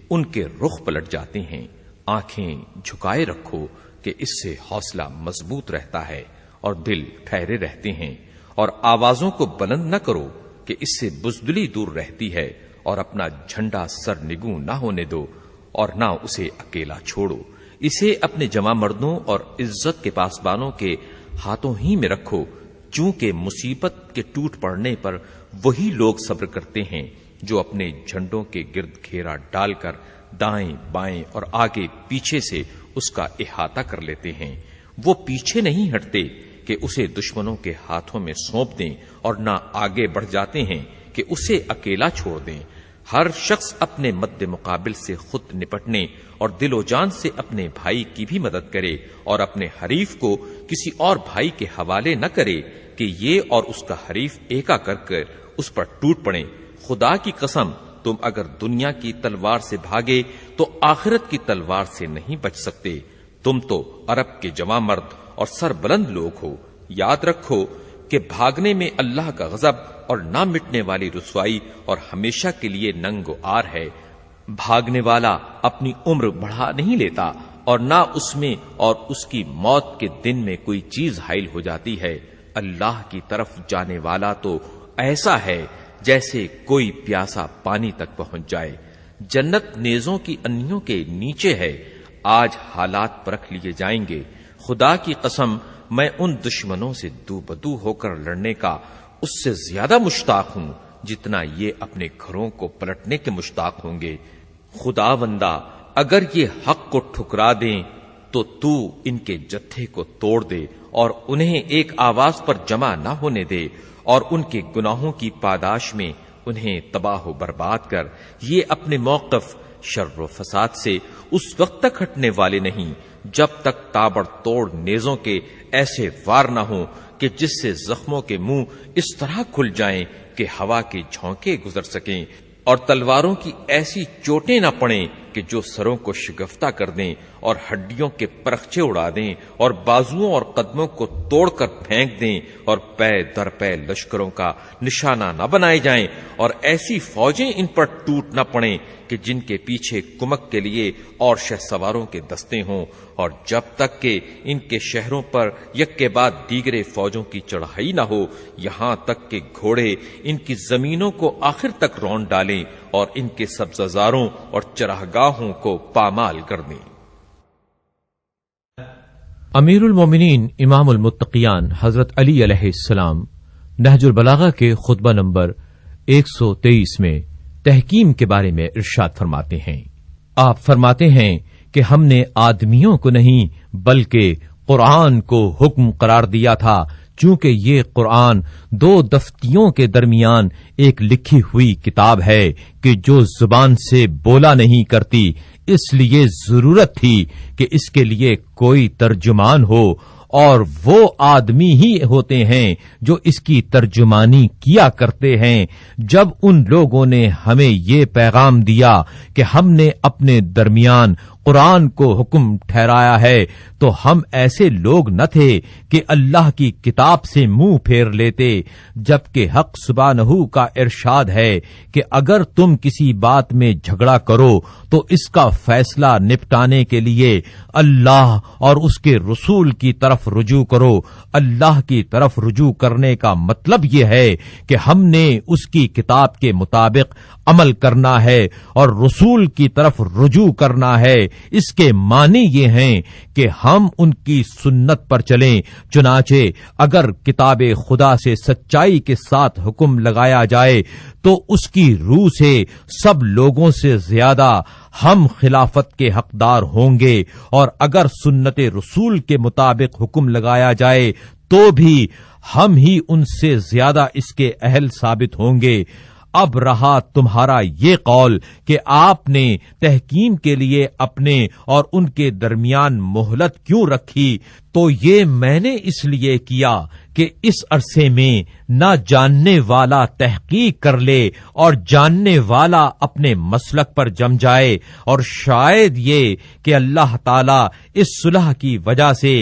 B: ان کے رخ پلٹ جاتے ہیں، آنکھیں جھکائے رکھو کہ اس سے حوصلہ مضبوط رہتا ہے اور دل ٹھہرے رہتے ہیں، اور آوازوں کو بلند نہ کرو کہ اس سے بزدلی دور رہتی ہے، اور اپنا جھنڈا سر نگوں نہ ہونے دو اور نہ اسے اکیلا چھوڑو، اسے اپنے جمع مردوں اور عزت کے پاسبانوں کے ہاتھوں ہی میں رکھو، چونکہ مصیبت کے ٹوٹ پڑنے پر وہی لوگ صبر کرتے ہیں جو اپنے جھنڈوں کے گرد گھیرا ڈال کر دائیں بائیں اور آگے پیچھے سے اس کا احاطہ کر لیتے ہیں، وہ پیچھے نہیں ہٹتے کہ اسے دشمنوں کے ہاتھوں میں سونپ دیں، اور نہ آگے بڑھ جاتے ہیں کہ اسے اکیلا چھوڑ دیں۔ ہر شخص اپنے مد مقابل سے خود نپٹنے اور دل و جان سے اپنے بھائی کی بھی مدد کرے، اور اپنے حریف کو کسی اور بھائی کے حوالے نہ کرے کہ یہ اور اس کا حریف ایکا کر کر اس پر ٹوٹ پڑے۔ خدا کی قسم، تم اگر دنیا کی تلوار سے بھاگے تو آخرت کی تلوار سے نہیں بچ سکتے۔ تم تو عرب کے جوان مرد اور سر بلند لوگ ہو، یاد رکھو کہ بھاگنے میں اللہ کا غضب اور نہ مٹنے والی رسوائی اور ہمیشہ کے لیے ننگ و عار ہے۔ بھاگنے والا اپنی عمر بڑھا نہیں لیتا، اور نہ اس میں اور اس کی موت کے دن میں کوئی چیز حائل ہو جاتی ہے۔ اللہ کی طرف جانے والا تو ایسا ہے جیسے کوئی پیاسا پانی تک پہنچ جائے۔ جنت نیزوں کی انیوں کے نیچے ہے، آج حالات پرکھ لیے جائیں گے۔ خدا کی قسم، میں ان دشمنوں سے دو بدو ہو کر لڑنے کا اس سے زیادہ مشتاق ہوں جتنا یہ اپنے گھروں کو پلٹنے کے مشتاق ہوں گے۔ خداوندا، اگر یہ حق کو ٹھکرا دیں تو تو ان کے جتھے کو توڑ دے اور انہیں ایک آواز پر جمع نہ ہونے دے، اور ان کے گناہوں کی پاداش میں انہیں تباہ و برباد کر۔ یہ اپنے موقف شر و فساد سے اس وقت تک ہٹنے والے نہیں جب تک تابڑ توڑ نیزوں کے ایسے وار نہ ہوں کہ جس سے زخموں کے منہ اس طرح کھل جائیں کہ ہوا کے جھونکے گزر سکیں، اور تلواروں کی ایسی چوٹیں نہ پڑیں کہ جو سروں کو شگفتہ کر دیں اور ہڈیوں کے پرخچے اڑا دیں، اور بازوؤں اور قدموں کو توڑ کر پھینک دیں، اور پے در پے لشکروں کا نشانہ نہ بنائے جائیں، اور ایسی فوجیں ان پر ٹوٹ نہ پڑیں کہ جن کے پیچھے کمک کے لیے اور شہ سواروں کے دستے ہوں، اور جب تک کہ ان کے شہروں پر یک کے بعد دیگرے فوجوں کی چڑھائی نہ ہو، یہاں تک کہ گھوڑے ان کی زمینوں کو آخر تک رون ڈالیں اور ان کے سبززاروں اور چراگاہوں کو پامال کر دیں۔
A: امیر المومنین امام المتقیان حضرت علی علیہ السلام نہج البلاغہ کے خطبہ نمبر 123 میں تحکیم کے بارے میں ارشاد فرماتے ہیں۔ آپ فرماتے ہیں کہ ہم نے آدمیوں کو نہیں بلکہ قرآن کو حکم قرار دیا تھا، چونکہ یہ قرآن دو دفتیوں کے درمیان ایک لکھی ہوئی کتاب ہے کہ جو زبان سے بولا نہیں کرتی، اس لیے ضرورت تھی کہ اس کے لیے کوئی ترجمان ہو، اور وہ آدمی ہی ہوتے ہیں جو اس کی ترجمانی کیا کرتے ہیں۔ جب ان لوگوں نے ہمیں یہ پیغام دیا کہ ہم نے اپنے درمیان قرآن کو حکم ٹھہرایا ہے، تو ہم ایسے لوگ نہ تھے کہ اللہ کی کتاب سے منہ پھیر لیتے، جبکہ حق سبحانہ کا ارشاد ہے کہ اگر تم کسی بات میں جھگڑا کرو تو اس کا فیصلہ نپٹانے کے لیے اللہ اور اس کے رسول کی طرف رجوع کرو۔ اللہ کی طرف رجوع کرنے کا مطلب یہ ہے کہ ہم نے اس کی کتاب کے مطابق عمل کرنا ہے، اور رسول کی طرف رجوع کرنا ہے۔ اس کے معنی یہ ہیں کہ ہم ان کی سنت پر چلیں۔ چنانچہ اگر کتاب خدا سے سچائی کے ساتھ حکم لگایا جائے تو اس کی روح سے سب لوگوں سے زیادہ ہم خلافت کے حقدار ہوں گے، اور اگر سنت رسول کے مطابق حکم لگایا جائے تو بھی ہم ہی ان سے زیادہ اس کے اہل ثابت ہوں گے۔ اب رہا تمہارا یہ قول کہ آپ نے تحکیم کے لیے اپنے اور ان کے درمیان مہلت کیوں رکھی، تو یہ میں نے اس لیے کیا کہ اس عرصے میں نہ جاننے والا تحقیق کر لے اور جاننے والا اپنے مسلک پر جم جائے، اور شاید یہ کہ اللہ تعالی اس صلح کی وجہ سے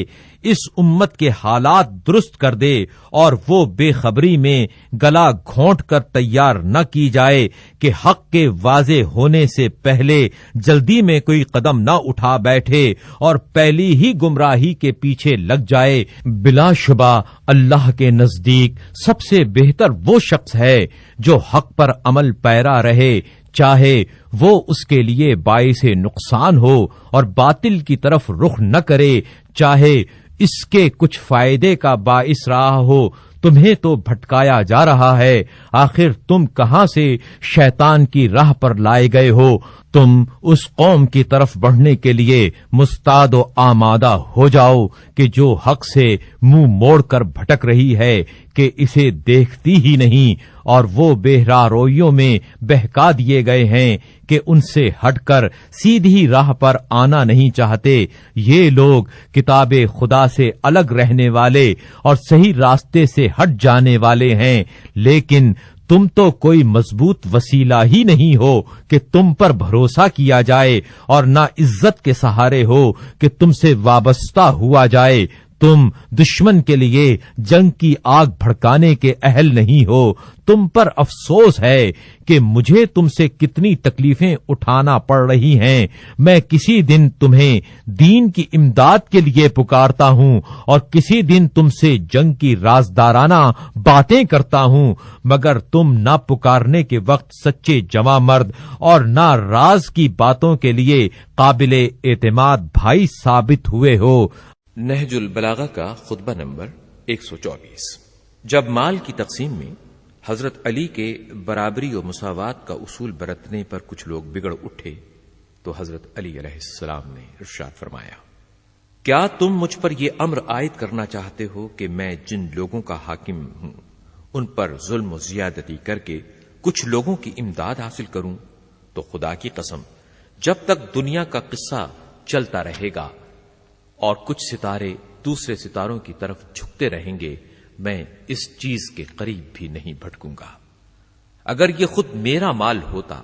A: اس امت کے حالات درست کر دے اور وہ بے خبری میں گلا گھونٹ کر تیار نہ کی جائے کہ حق کے واضح ہونے سے پہلے جلدی میں کوئی قدم نہ اٹھا بیٹھے اور پہلی ہی گمراہی کے پیچھے لگ جائے۔ بلا شبہ اللہ کے نزدیک سب سے بہتر وہ شخص ہے جو حق پر عمل پیرا رہے، چاہے وہ اس کے لیے باعث نقصان ہو اور باطل کی طرف رخ نہ کرے، چاہے اس کے کچھ فائدے کا باعث رہا ہو۔ تمہیں تو بھٹکایا جا رہا ہے، آخر تم کہاں سے شیطان کی راہ پر لائے گئے ہو؟ تم اس قوم کی طرف بڑھنے کے لیے مستعد و آمادہ ہو جاؤ کہ جو حق سے منہ موڑ کر بھٹک رہی ہے کہ اسے دیکھتی ہی نہیں، اور وہ بہرا رویوں میں بہکا دیے گئے ہیں کہ ان سے ہٹ کر سیدھی راہ پر آنا نہیں چاہتے۔ یہ لوگ کتاب خدا سے الگ رہنے والے اور صحیح راستے سے ہٹ جانے والے ہیں، لیکن تم تو کوئی مضبوط وسیلہ ہی نہیں ہو کہ تم پر بھروسہ کیا جائے، اور نہ عزت کے سہارے ہو کہ تم سے وابستہ ہوا جائے۔ تم دشمن کے لیے جنگ کی آگ بھڑکانے کے اہل نہیں ہو۔ تم پر افسوس ہے کہ مجھے تم سے کتنی تکلیفیں اٹھانا پڑ رہی ہیں۔ میں کسی دن تمہیں دین کی امداد کے لیے پکارتا ہوں اور کسی دن تم سے جنگ کی رازدارانہ باتیں کرتا ہوں، مگر تم نہ پکارنے کے وقت سچے جواں مرد اور نہ راز کی باتوں کے لیے قابل اعتماد بھائی ثابت ہوئے ہو۔
B: نہج البلاغہ کا خطبہ نمبر 124۔ جب مال کی تقسیم میں حضرت علی کے برابری و مساوات کا اصول برتنے پر کچھ لوگ بگڑ اٹھے تو حضرت علی علیہ السلام نے ارشاد فرمایا، کیا تم مجھ پر یہ امر عائد کرنا چاہتے ہو کہ میں جن لوگوں کا حاکم ہوں ان پر ظلم و زیادتی کر کے کچھ لوگوں کی امداد حاصل کروں؟ تو خدا کی قسم، جب تک دنیا کا قصہ چلتا رہے گا اور کچھ ستارے دوسرے ستاروں کی طرف جھکتے رہیں گے، میں اس چیز کے قریب بھی نہیں بھٹکوں گا۔ اگر یہ خود میرا مال ہوتا،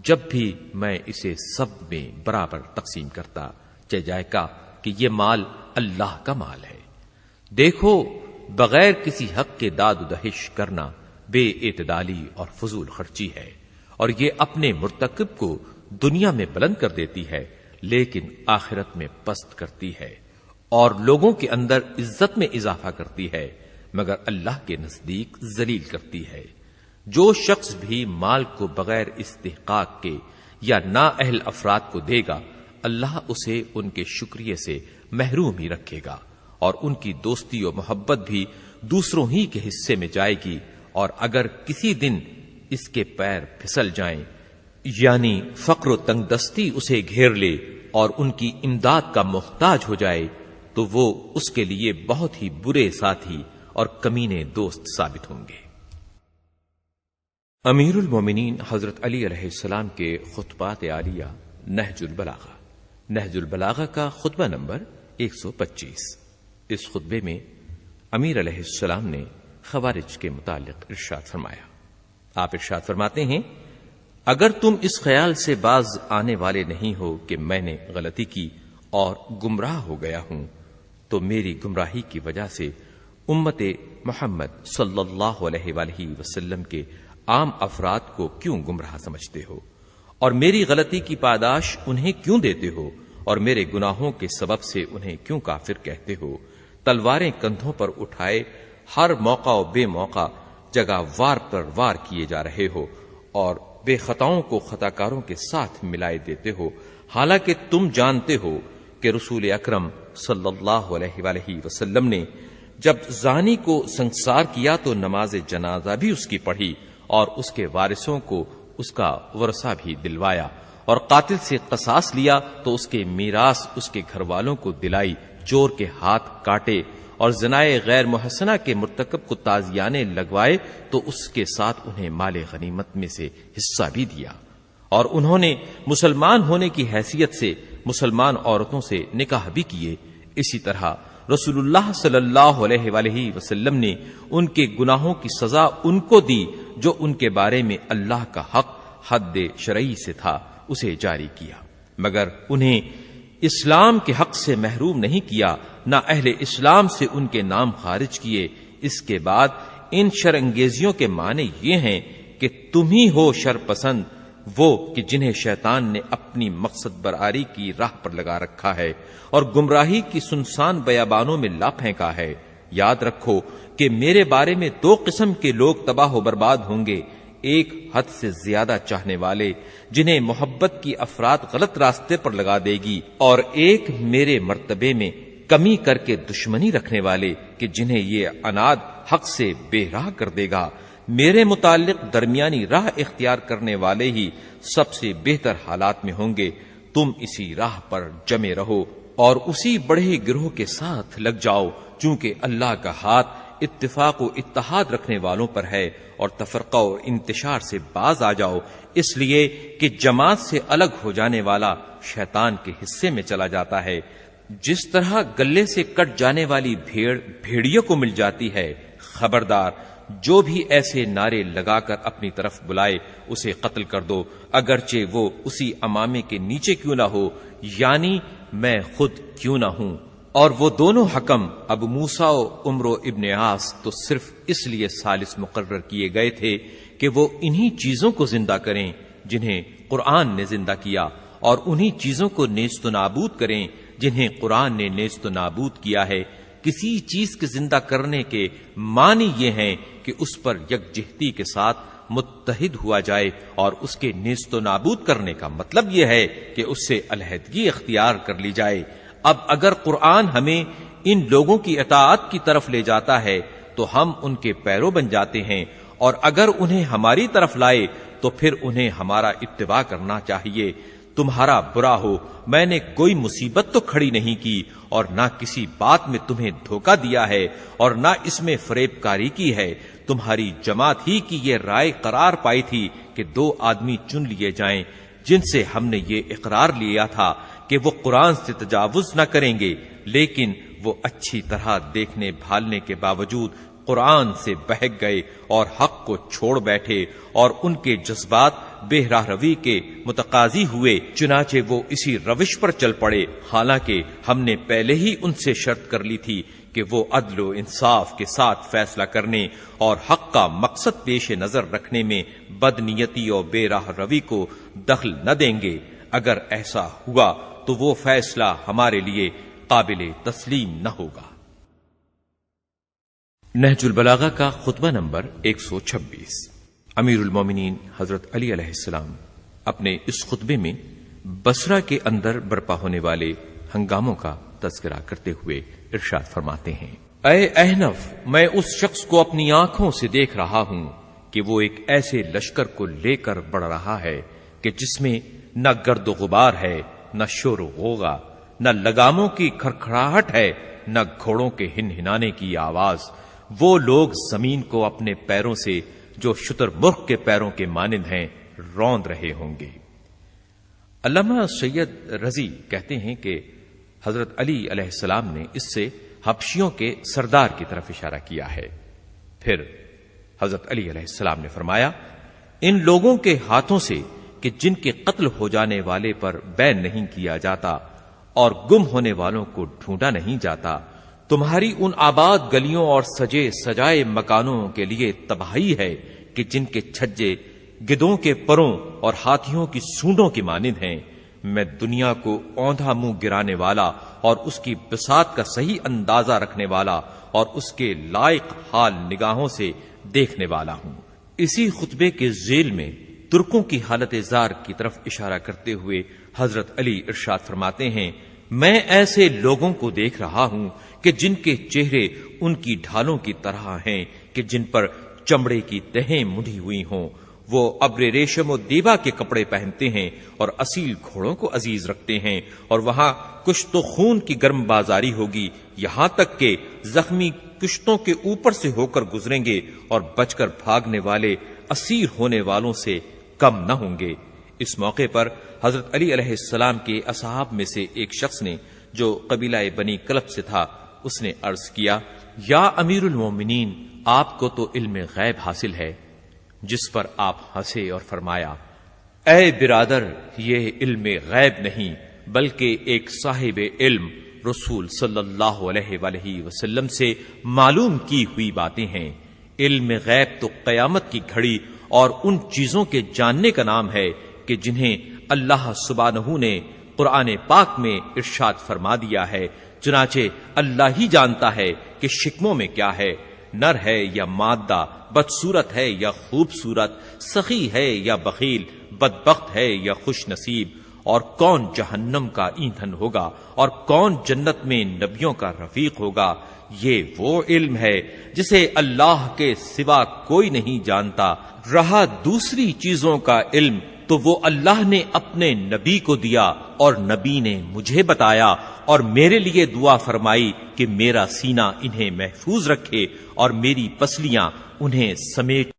B: جب بھی میں اسے سب میں برابر تقسیم کرتا، جائے گا کہ یہ مال اللہ کا مال ہے۔ دیکھو، بغیر کسی حق کے داد و دہش کرنا بے اعتدالی اور فضول خرچی ہے، اور یہ اپنے مرتکب کو دنیا میں بلند کر دیتی ہے لیکن آخرت میں پست کرتی ہے، اور لوگوں کے اندر عزت میں اضافہ کرتی ہے مگر اللہ کے نزدیک ذلیل کرتی ہے۔ جو شخص بھی مال کو بغیر استحقاق کے یا نااہل افراد کو دے گا، اللہ اسے ان کے شکریہ سے محروم ہی رکھے گا، اور ان کی دوستی و محبت بھی دوسروں ہی کے حصے میں جائے گی، اور اگر کسی دن اس کے پیر پھسل جائیں یعنی فقر و تنگ دستی اسے گھیر لے اور ان کی امداد کا محتاج ہو جائے تو وہ اس کے لیے بہت ہی برے ساتھی اور کمینے دوست ثابت ہوں گے۔ امیر المومنین حضرت علی علیہ السلام کے خطبات عالیہ نہج البلاغہ۔ نہج البلاغہ کا خطبہ نمبر 125۔ اس خطبے میں امیر علیہ السلام نے خوارج کے متعلق ارشاد فرمایا۔ آپ ارشاد فرماتے ہیں، اگر تم اس خیال سے باز آنے والے نہیں ہو کہ میں نے غلطی کی اور گمراہ ہو گیا ہوں تو میری گمراہی کی وجہ سے امت محمد صلی اللہ علیہ وآلہ وسلم کے عام افراد کو کیوں گمراہ سمجھتے ہو، اور میری غلطی کی پاداش انہیں کیوں دیتے ہو، اور میرے گناہوں کے سبب سے انہیں کیوں کافر کہتے ہو؟ تلواریں کندھوں پر اٹھائے ہر موقع و بے موقع جگہ وار پر وار کیے جا رہے ہو، اور بے خطاؤں کو خطاکاروں کے ساتھ ملائے دیتے ہو، حالانکہ تم جانتے ہو کہ رسول اکرم صلی اللہ علیہ وآلہ وسلم نے جب زانی کو سنسار کیا تو نماز جنازہ بھی اس کی پڑھی، اور اس کے وارثوں کو اس کا ورثہ بھی دلوایا، اور قاتل سے قصاص لیا تو اس کے میراث اس کے گھر والوں کو دلائی، چور کے ہاتھ کاٹے اور زنائے غیر محسنہ کے مرتکب کو تازیانے لگوائے تو اس کے ساتھ انہیں مال غنیمت میں سے حصہ بھی دیا، اور انہوں نے مسلمان ہونے کی حیثیت سے مسلمان عورتوں سے نکاح بھی کیے۔ اسی طرح رسول اللہ صلی اللہ علیہ وآلہ وسلم نے ان کے گناہوں کی سزا ان کو دی جو ان کے بارے میں اللہ کا حق حد شرعی سے تھا اسے جاری کیا، مگر انہیں اسلام کے حق سے محروم نہیں کیا، نہ اہل اسلام سے ان کے نام خارج کیے۔ اس کے بعد ان شر انگیزیوں کے معنی یہ ہیں کہ تم ہی ہو شر پسند وہ کہ جنہیں شیطان نے اپنی مقصد برآری کی راہ پر لگا رکھا ہے اور گمراہی کی سنسان بیابانوں میں لا پھینکا ہے۔ یاد رکھو کہ میرے بارے میں دو قسم کے لوگ تباہ و برباد ہوں گے، ایک حد سے زیادہ چاہنے والے جنہیں محبت کی افراد غلط راستے پر لگا دے گی، اور ایک میرے مرتبے میں کمی کر کے دشمنی رکھنے والے کہ جنہیں یہ عناد حق سے بے راہ کر دے گا۔ میرے متعلق درمیانی راہ اختیار کرنے والے ہی سب سے بہتر حالات میں ہوں گے۔ تم اسی راہ پر جمے رہو اور اسی بڑے گروہ کے ساتھ لگ جاؤ، چونکہ اللہ کا ہاتھ اتفاق و اتحاد رکھنے والوں پر ہے، اور تفرقہ و انتشار سے باز آ جاؤ، اس لیے کہ جماعت سے الگ ہو جانے والا شیطان کے حصے میں چلا جاتا ہے۔ جس طرح گلے سے کٹ جانے والی بھیڑ بھیڑیے کو مل جاتی ہے، خبردار جو بھی ایسے نعرے لگا کر اپنی طرف بلائے اسے قتل کر دو، اگرچہ وہ اسی امامے کے نیچے کیوں نہ ہو، یعنی میں خود کیوں نہ ہوں۔ اور وہ دونوں حکم ابو موسیٰ و عمرو ابن عاص تو صرف اس لیے ثالث مقرر کیے گئے تھے کہ وہ انہی چیزوں کو زندہ کریں جنہیں قرآن نے زندہ کیا، اور انہی چیزوں کو نیست و نابود کریں جنہیں قرآن نے نیست و نابود کیا ہے۔ کسی چیز کے زندہ کرنے کے معنی یہ ہیں کہ اس پر یکجہتی کے ساتھ متحد ہوا جائے، اور اس کے نیست و نابود کرنے کا مطلب یہ ہے کہ اس سے علیحدگی اختیار کر لی جائے۔ اب اگر قرآن ہمیں ان لوگوں کی اطاعت کی طرف لے جاتا ہے تو ہم ان کے پیرو بن جاتے ہیں، اور اگر انہیں ہماری طرف لائے تو پھر انہیں ہمارا اتباع کرنا چاہیے۔ تمہارا برا ہو، میں نے کوئی مصیبت تو کھڑی نہیں کی، اور نہ کسی بات میں تمہیں دھوکہ دیا ہے، اور نہ اس میں فریب کاری کی ہے۔ تمہاری جماعت ہی کی یہ رائے قرار پائی تھی کہ دو آدمی چن لیے جائیں جن سے ہم نے یہ اقرار لیا تھا کہ وہ قرآن سے تجاوز نہ کریں گے، لیکن وہ اچھی طرح دیکھنے بھالنے کے باوجود قرآن سے بہک گئے اور حق کو چھوڑ بیٹھے، اور ان کے جذبات بے راہ روی کے متقاضی ہوئے، چنانچہ وہ اسی روش پر چل پڑے، حالانکہ ہم نے پہلے ہی ان سے شرط کر لی تھی کہ وہ عدل و انصاف کے ساتھ فیصلہ کرنے اور حق کا مقصد پیش نظر رکھنے میں بدنیتی اور بے راہ روی کو دخل نہ دیں گے۔ اگر ایسا ہوا تو وہ فیصلہ ہمارے لیے قابل تسلیم نہ ہوگا۔
A: نہج البلاغہ کا خطبہ نمبر 126۔ امیر المومنین حضرت علی علیہ السلام اپنے اس خطبے میں بصرہ کے اندر برپا ہونے والے ہنگاموں کا تذکرہ کرتے ہوئے ارشاد فرماتے ہیں:
B: اے احنف، میں اس شخص کو اپنی آنکھوں سے دیکھ رہا ہوں کہ وہ ایک ایسے لشکر کو لے کر بڑھ رہا ہے کہ جس میں نہ گرد و غبار ہے، نہ شور و غوغا، نہ لگاموں کی کھڑکھڑاہٹ ہے، نہ گھوڑوں کے ہنہنانے کی آواز۔ وہ لوگ زمین کو اپنے پیروں سے جو شتر مرغ کے پیروں کے مانند ہیں روند رہے ہوں گے۔ علامہ سید رضی کہتے ہیں کہ حضرت علی علیہ السلام نے اس سے حبشیوں کے سردار کی طرف اشارہ کیا ہے۔ پھر حضرت علی علیہ السلام نے فرمایا: ان لوگوں کے ہاتھوں سے کہ جن کے قتل ہو جانے والے پر بین نہیں کیا جاتا اور گم ہونے والوں کو ڈھونڈا نہیں جاتا، تمہاری ان آباد گلیوں اور سجے سجائے مکانوں کے لیے تباہی ہے کہ جن کے چھجے گدوں کے پروں اور ہاتھیوں کی سونڈوں کی مانند ہیں۔ میں دنیا کو اوندھا منہ گرانے والا اور اس کی بساط کا صحیح اندازہ رکھنے والا اور اس کے لائق حال نگاہوں سے دیکھنے والا ہوں۔ اسی خطبے کے ذیل میں ترکوں کی حالت زار کی طرف اشارہ کرتے ہوئے حضرت علی ارشاد فرماتے ہیں: میں ایسے لوگوں کو دیکھ رہا ہوں کہ جن کے چہرے ان کی ڈھالوں کی طرح ہیں کہ جن پر چمڑے کی تہیں مڑی ہوئی ہوں۔ وہ ابر ریشم و دیبا کے کپڑے پہنتے ہیں اور اصیل گھوڑوں کو عزیز رکھتے ہیں، اور وہاں کشت و خون کی گرم بازاری ہوگی، یہاں تک کہ زخمی کشتوں کے اوپر سے ہو کر گزریں گے اور بچ کر بھاگنے والے اسیر ہونے والوں سے کم نہ ہوں گے۔ اس موقع پر حضرت علی علیہ السلام کے اصحاب میں سے ایک شخص نے جو قبیلہ بنی کلب سے تھا اس نے عرض کیا، یا امیر المومنین، آپ کو تو علم غیب حاصل ہے؟ جس پر آپ ہنسے اور فرمایا، اے برادر، یہ علم غیب نہیں بلکہ ایک صاحب علم رسول صلی اللہ علیہ وآلہ وسلم سے معلوم کی ہوئی باتیں ہیں۔ علم غیب تو قیامت کی گھڑی اور ان چیزوں کے جاننے کا نام ہے کہ جنہیں اللہ سبحانہ نے قرآن پاک میں ارشاد فرما دیا ہے، چنانچہ اللہ ہی جانتا ہے کہ شکموں میں کیا ہے، نر ہے یا مادہ، بدصورت ہے یا خوبصورت، سخی ہے یا بخیل، بدبخت ہے یا خوش نصیب، اور کون جہنم کا ایندھن ہوگا اور کون جنت میں نبیوں کا رفیق ہوگا۔ یہ وہ علم ہے جسے اللہ کے سوا کوئی نہیں جانتا۔ رہا دوسری چیزوں کا علم تو وہ اللہ نے اپنے نبی کو دیا، اور نبی نے مجھے بتایا اور میرے لیے دعا فرمائی کہ میرا سینہ انہیں محفوظ رکھے اور میری پسلیاں انہیں سمیٹ۔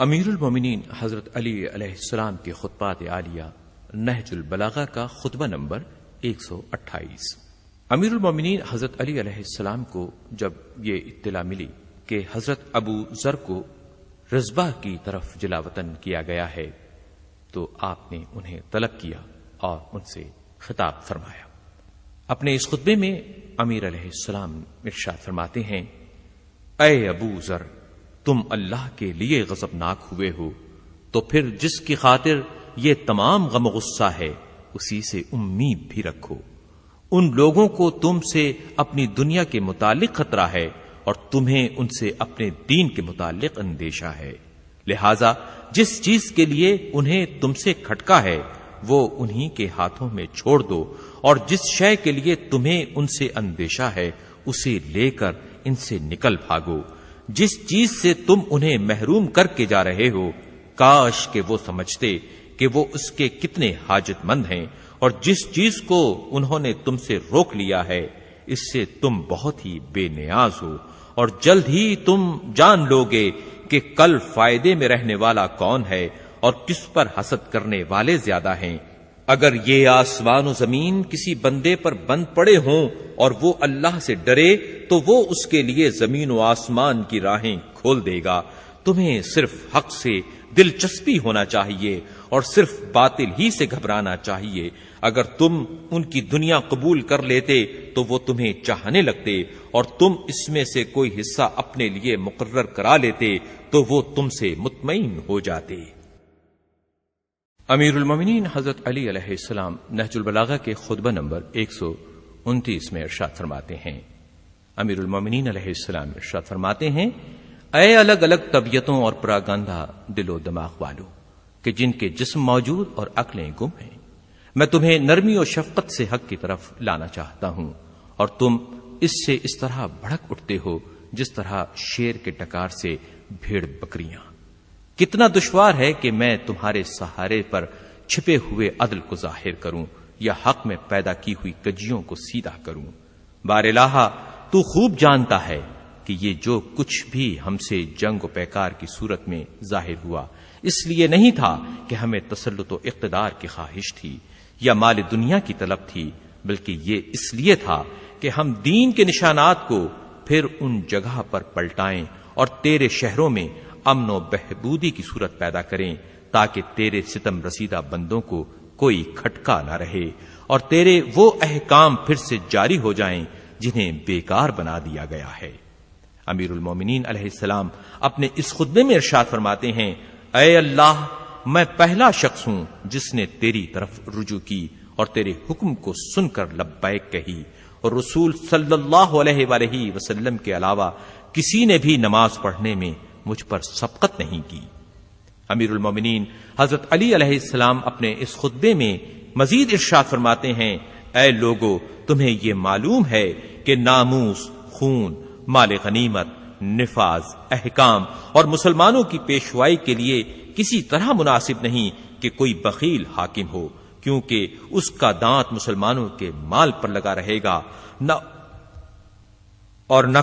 A: امیر المومنین حضرت علی علیہ السلام کے خطبات عالیہ، نہج البلاغہ کا خطبہ نمبر 128۔ امیر المومنین حضرت علی علیہ السلام کو جب یہ اطلاع ملی کہ حضرت ابو ذر کو رزبہ کی طرف جلا وطن کیا گیا ہے تو آپ نے انہیں طلب کیا اور ان سے خطاب فرمایا۔ اپنے اس خطبے میں امیر علیہ السلام ارشاد فرماتے ہیں، اے ابو ذر، تم اللہ کے لیے غضبناک ہوئے ہو تو پھر جس کی خاطر یہ تمام غم و غصہ ہے اسی سے امید بھی رکھو۔ ان لوگوں کو تم سے اپنی دنیا کے متعلق خطرہ ہے اور تمہیں ان سے اپنے دین کے متعلق اندیشہ ہے، لہذا جس چیز کے لیے انہیں تم سے کھٹکا ہے وہ انہی کے ہاتھوں میں چھوڑ دو، اور جس شے کے لیے تمہیں ان سے اندیشہ ہے اسے لے کر ان سے نکل بھاگو۔ جس چیز سے تم انہیں محروم کر کے جا رہے ہو، کاش کہ وہ سمجھتے کہ وہ اس کے کتنے حاجت مند ہیں، اور جس چیز کو انہوں نے تم سے روک لیا ہے اس سے تم بہت ہی بے نیاز ہو، اور جلد ہی تم جان لوگے کہ کل فائدے میں رہنے والا کون ہے اور کس پر حسد کرنے والے زیادہ ہیں۔ اگر یہ آسمان و زمین کسی بندے پر بند پڑے ہوں اور وہ اللہ سے ڈرے تو وہ اس کے لیے زمین و آسمان کی راہیں کھول دے گا۔ تمہیں صرف حق سے دلچسپی ہونا چاہیے اور صرف باطل ہی سے گھبرانا چاہیے۔ اگر تم ان کی دنیا قبول کر لیتے تو وہ تمہیں چاہنے لگتے، اور تم اس میں سے کوئی حصہ اپنے لیے مقرر کرا لیتے تو وہ تم سے مطمئن ہو جاتے۔
B: امیر المومنین حضرت علی علیہ السلام نہج البلاغہ کے خطبہ نمبر 129 میں ارشاد فرماتے ہیں۔ امیر المومنین علیہ السلام ارشاد فرماتے ہیں، اے الگ الگ طبیعتوں اور پراگندہ دل و دماغ والو کہ جن کے جسم موجود اور عقلیں گم ہیں، میں تمہیں نرمی و شفقت سے حق کی طرف لانا چاہتا ہوں، اور تم اس سے اس طرح بھڑک اٹھتے ہو جس طرح شیر کے ڈکار سے بھیڑ بکریاں۔ کتنا دشوار ہے کہ میں تمہارے سہارے پر چھپے ہوئے عدل کو ظاہر کروں یا حق میں پیدا کی ہوئی کجیوں کو سیدھا کروں۔ بار الہ، تو خوب جانتا ہے کہ یہ جو کچھ بھی ہم سے جنگ و پیکار کی صورت میں ظاہر ہوا اس لیے نہیں تھا کہ ہمیں تسلط و اقتدار کی خواہش تھی یا مال دنیا کی طلب تھی، بلکہ یہ اس لیے تھا کہ ہم دین کے نشانات کو پھر ان جگہ پر پلٹائیں اور تیرے شہروں میں امن و بہبودی کی صورت پیدا کریں، تاکہ تیرے ستم رسیدہ بندوں کو کوئی کھٹکا نہ رہے اور تیرے وہ احکام پھر سے جاری ہو جائیں جنہیں بیکار بنا دیا گیا ہے۔ امیر المومنین علیہ السلام اپنے اس خطبے میں ارشاد فرماتے ہیں، اے اللہ، میں پہلا شخص ہوں جس نے تیری طرف رجوع کی اور تیرے حکم کو سن کر لبیک کہی، اور رسول صلی اللہ علیہ وآلہ وسلم کے علاوہ کسی نے بھی نماز پڑھنے میں مجھ پر سبقت نہیں کی۔ امیر المومنین حضرت علی علیہ السلام اپنے اس خطبے میں مزید ارشاد فرماتے ہیں، اے لوگو، تمہیں یہ معلوم ہے کہ ناموس، خون، مال غنیمت، نفاذ، احکام اور مسلمانوں کی پیشوائی کے لیے کسی طرح مناسب نہیں کہ کوئی بخیل حاکم ہو، کیونکہ اس کا دانت مسلمانوں کے مال پر لگا رہے گا، نہ